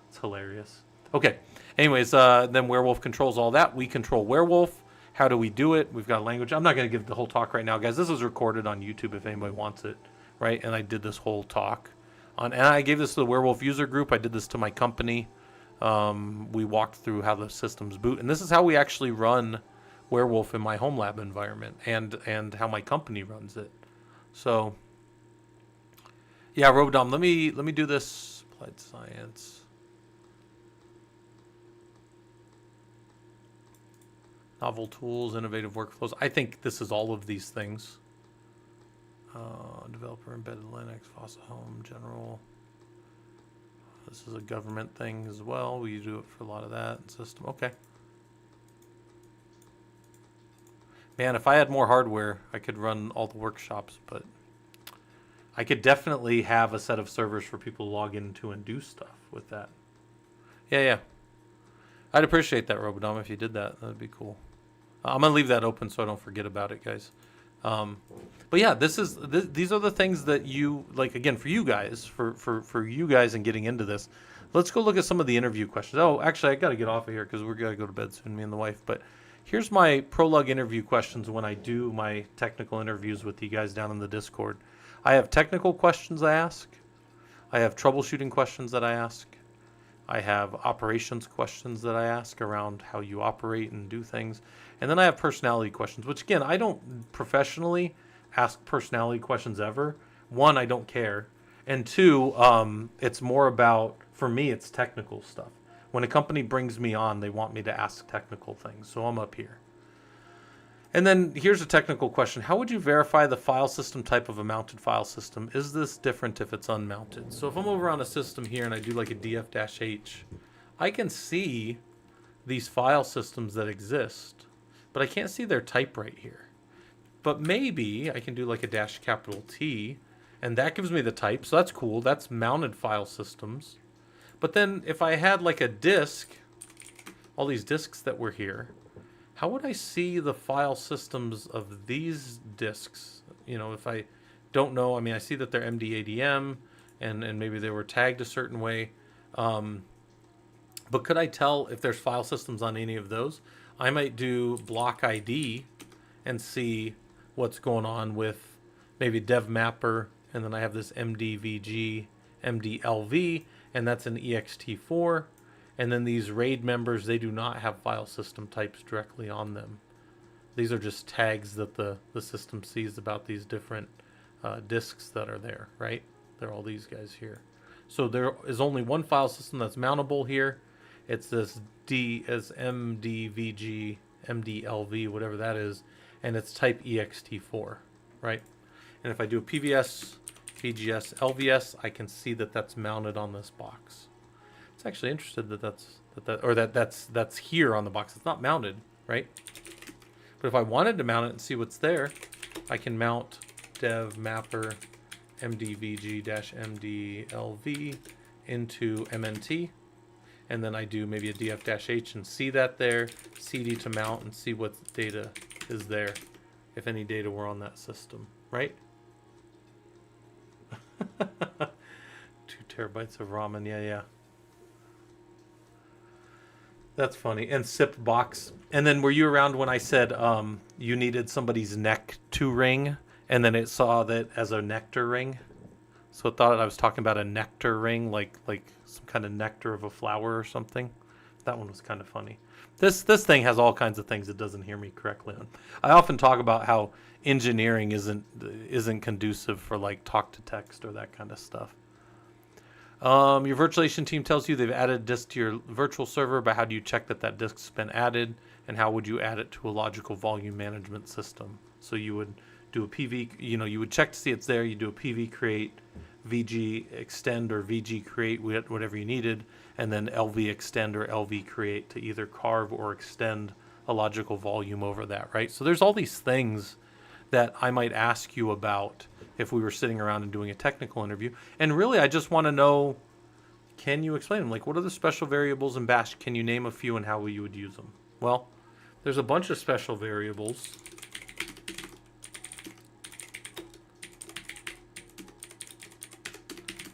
It's hilarious. Okay. Anyways, then werewolf controls all that. We control werewolf. How do we do it? We've got a language. I'm not going to give the whole talk right now, guys. This is recorded on YouTube if anybody wants it, right? And I did this whole talk. And I gave this to the werewolf user group. I did this to my company. We walked through how the systems boot. And this is how we actually run werewolf in my home lab environment and how my company runs it. So, yeah, Robodom, let me do this. Applied science. Novel tools, innovative workflows. I think this is all of these things. Developer embedded Linux, Fossa Home, general. This is a government thing as well. We do it for a lot of that system. Okay. Man, if I had more hardware, I could run all the workshops, but I could definitely have a set of servers for people to log into and do stuff with that. Yeah. I'd appreciate that, Robodom, if you did that. That'd be cool. I'm going to leave that open so I don't forget about it, guys. But yeah, these are the things that you like. Again, for you guys, for you guys, and getting into this, let's go look at some of the interview questions. Oh, actually, I got to get off of here because we're gonna go to bed soon, me and the wife. But here's my Prolog interview questions when I do my technical interviews with you guys down in the Discord. I have technical questions I ask. I have troubleshooting questions that I ask. I have operations questions that I ask around how you operate and do things. And then I have personality questions, which again, I don't professionally ask personality questions ever. One, I don't care. And two, it's more about, for me, it's technical stuff. When a company brings me on, they want me to ask technical things. So I'm up here. And then here's a technical question. How would you verify the file system type of a mounted file system? Is this different if it's unmounted? So if I'm over on a system here and I do like a df-h, I can see these file systems that exist, but I can't see their type right here. But maybe I can do like a -T, and that gives me the type. So that's cool. That's mounted file systems. But then if I had like a disk, all these disks that were here, how would I see the file systems of these disks? If I don't know, I mean, I see that they're MDADM and maybe they were tagged a certain way. But could I tell if there's file systems on any of those? I might do block ID and see what's going on with maybe dev mapper. And then I have this MDVG, MDLV, and that's an ext4. And then these RAID members, they do not have file system types directly on them. These are just tags that the system sees about these different disks that are there, right? They're all these guys here. So there is only one file system that's mountable here. It's this MDVG, MDLV, whatever that is, and it's type ext4, right? And if I do a PVS, VGS, LVS, I can see that that's mounted on this box. It's actually interesting that's here on the box. It's not mounted, right? But if I wanted to mount it and see what's there, I can mount dev mapper mdvg-mdlv into MNT, and then I do maybe a df-h and see that there, cd to mount and see what data is there, if any data were on that system, right? 2 terabytes of ramen, yeah. That's funny. And SIP box. And then were you around when I said you needed somebody's neck to ring, and then it saw that as a nectar ring? So it thought I was talking about a nectar ring, like some kind of nectar of a flower or something. That one was kind of funny. This thing has all kinds of things it doesn't hear me correctly on. I often talk about how engineering isn't conducive for like talk to text or that kind of stuff. Your virtualization team tells you they've added a disk to your virtual server, but how do you check that that disk's been added, and how would you add it to a logical volume management system? So you would do a PV, you would check to see it's there. You do a PV create, VG extend or VG create, whatever you needed, and then LV extend or LV create to either carve or extend a logical volume over that, right? So there's all these things that I might ask you about if we were sitting around and doing a technical interview. And really, I just want to know, can you explain them? Like, what are the special variables in Bash? Can you name a few and how you would use them? Well, there's a bunch of special variables.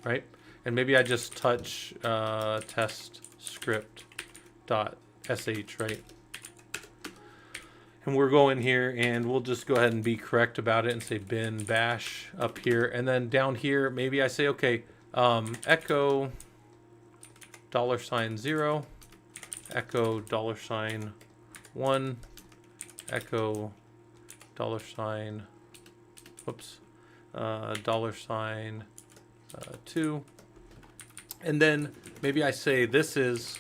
Right? And maybe I just touch test script dot sh, right? And we'll go in here and we'll just go ahead and be correct about it and say bin bash up here. And then down here, maybe I say, okay, echo $0, echo $1, echo $2. And then maybe I say this is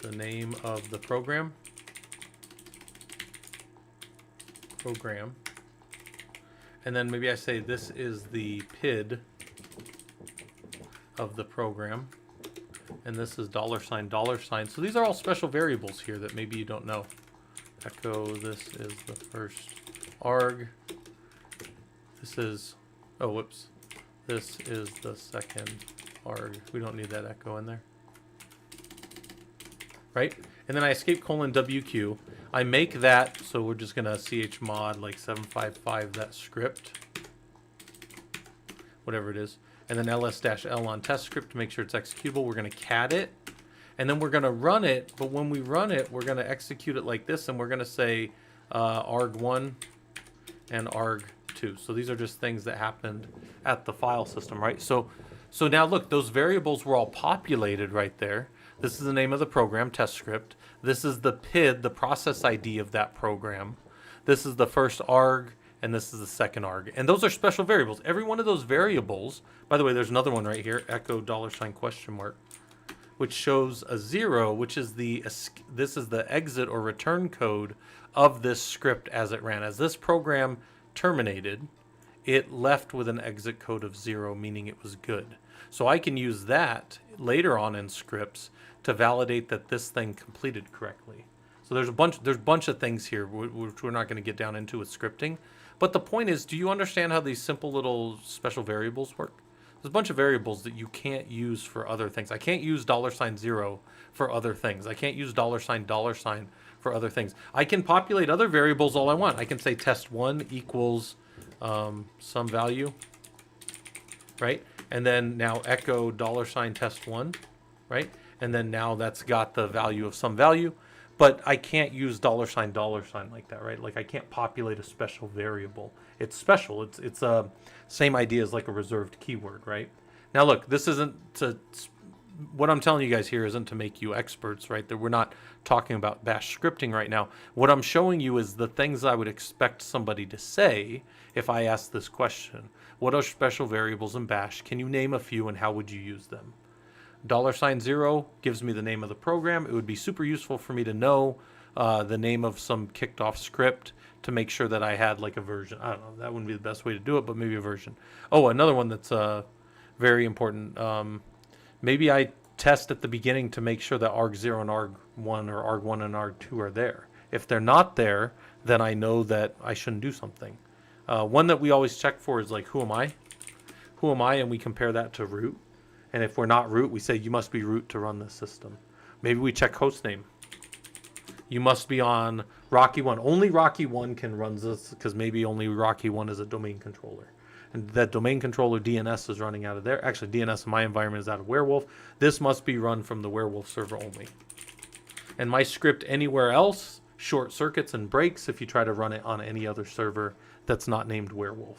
the name of the program. And then maybe I say this is the PID of the program, and this is $. So these are all special variables here that maybe you don't know. Echo, this is the first arg. This is, oh whoops, this is the second arg. We don't need that echo in there, right? And then I escape :WQ. I make that, so we're just gonna chmod like 755 that script, whatever it is, and then ls-l on test script to make sure it's executable. We're gonna cat it, and then we're gonna run it. But when we run it, we're gonna execute it like this, and we're gonna say arg1 and arg2. So these are just things that happened at the file system, right? So now look, those variables were all populated right there. This is the name of the program, test script. This is the PID, the process ID of that program. This is the first arg, and this is the second arg. And those are special variables. Every one of those variables, by the way, there's another one right here, echo $, which shows a 0, which is this is the exit or return code of this script as it ran. As this program terminated, it left with an exit code of 0, meaning it was good. So I can use that later on in scripts to validate that this thing completed correctly. So there's a bunch of things here which we're not going to get down into with scripting. But the point is, do you understand how these simple little special variables work? There's a bunch of variables that you can't use for other things. I can't use $0 for other things. I can't use $$ for other things. I can populate other variables all I want. I can say test1 equals some value, right? And then now echo $test1, right? And then now that's got the value of some value, but I can't use $$ like that, right? Like I can't populate a special variable. It's special. It's a same idea as like a reserved keyword, right? Now look, this isn't to, what I'm telling you guys here isn't to make you experts, right? That we're not talking about bash scripting right now. What I'm showing you is the things I would expect somebody to say if I asked this question. What are special variables in bash? Can you name a few and how would you use them? $0 gives me the name of the program. It would be super useful for me to know the name of some kicked off script to make sure that I had like a version. I don't know, that wouldn't be the best way to do it, but maybe a version. Oh, another one that's very important. Maybe I test at the beginning to make sure that arg0 and arg1 or arg1 and arg2 are there. If they're not there, then I know that I shouldn't do something. One that we always check for is like, who am I? Who am I? And we compare that to root. And if we're not root, we say you must be root to run this system. Maybe we check host name. You must be on Rocky 1. Only Rocky 1 can run this because maybe only Rocky 1 is a domain controller. And that domain controller DNS is running out of there. Actually, DNS in my environment is out of Werewolf. This must be run from the Werewolf server only. And my script anywhere else short circuits and breaks if you try to run it on any other server that's not named Werewolf.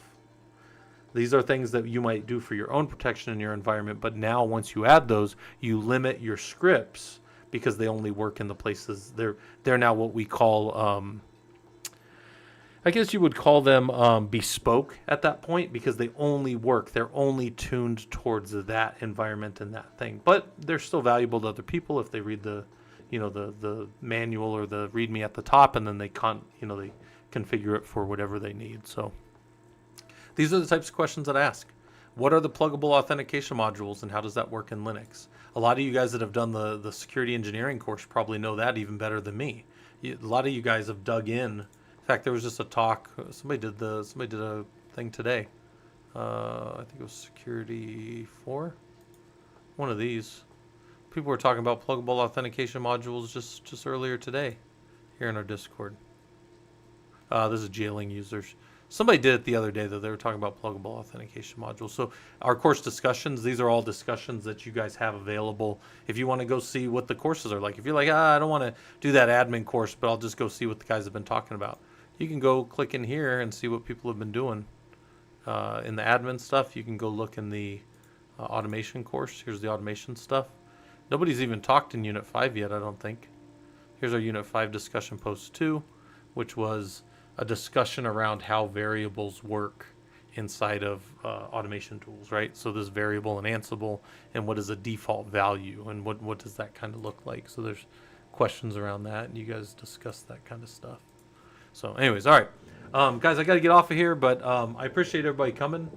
These are things that you might do for your own protection in your environment, but now once you add those, you limit your scripts because they only work in the places they're now what we call I guess you would call them bespoke at that point, because they only work. They're only tuned towards that environment and that thing. But they're still valuable to other people if they read the manual or the README at the top, and then they they configure it for whatever they need. So these are the types of questions that I ask. What are the pluggable authentication modules, and how does that work in Linux? A lot of you guys that have done the security engineering course probably know that even better than me. A lot of you guys have dug in. In fact, there was just a talk. Somebody did a thing today. I think it was Security 4. One of these. People were talking about pluggable authentication modules just earlier today here in our Discord. This is jailing users. Somebody did it the other day, though. They were talking about pluggable authentication modules. So our course discussions, these are all discussions that you guys have available if you want to go see what the courses are like. If you're like, I don't want to do that admin course, but I'll just go see what the guys have been talking about. You can go click in here and see what people have been doing. In the admin stuff, you can go look in the automation course. Here's the automation stuff. Nobody's even talked in Unit 5 yet, I don't think. Here's our Unit 5 discussion post 2, which was a discussion around how variables work inside of automation tools, right? So there's variable and Ansible, and what is a default value, and what does that kind of look like? So there's questions around that, and you guys discuss that kind of stuff. So anyways, all right. Guys, I got to get off of here, but I appreciate everybody coming.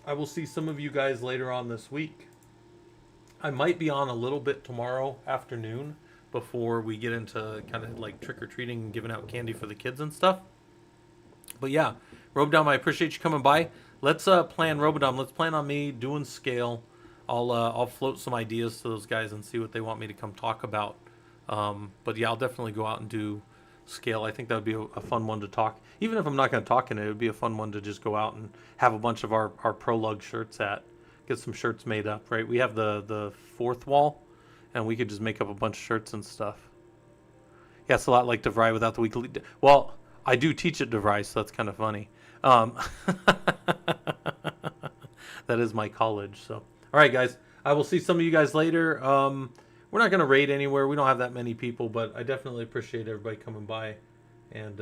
I will see some of you guys later on this week. I might be on a little bit tomorrow afternoon before we get into kind of like trick-or-treating and giving out candy for the kids and stuff. But yeah, Robodom, I appreciate you coming by. Let's plan Robodom. Let's plan on me doing scale. I'll float some ideas to those guys and see what they want me to come talk about. But yeah, I'll definitely go out and do scale. I think that would be a fun one to talk. Even if I'm not going to talk in it, it would be a fun one to just go out and have a bunch of our ProLug shirts get some shirts made up, right? We have the fourth wall, and we could just make up a bunch of shirts and stuff. Yeah, it's a lot like DeVry without the weekly. Well, I do teach at DeVry, so that's kind of funny. That is my college. So, all right, guys. I will see some of you guys later. We're not going to raid anywhere. We don't have that many people, but I definitely appreciate everybody coming by. And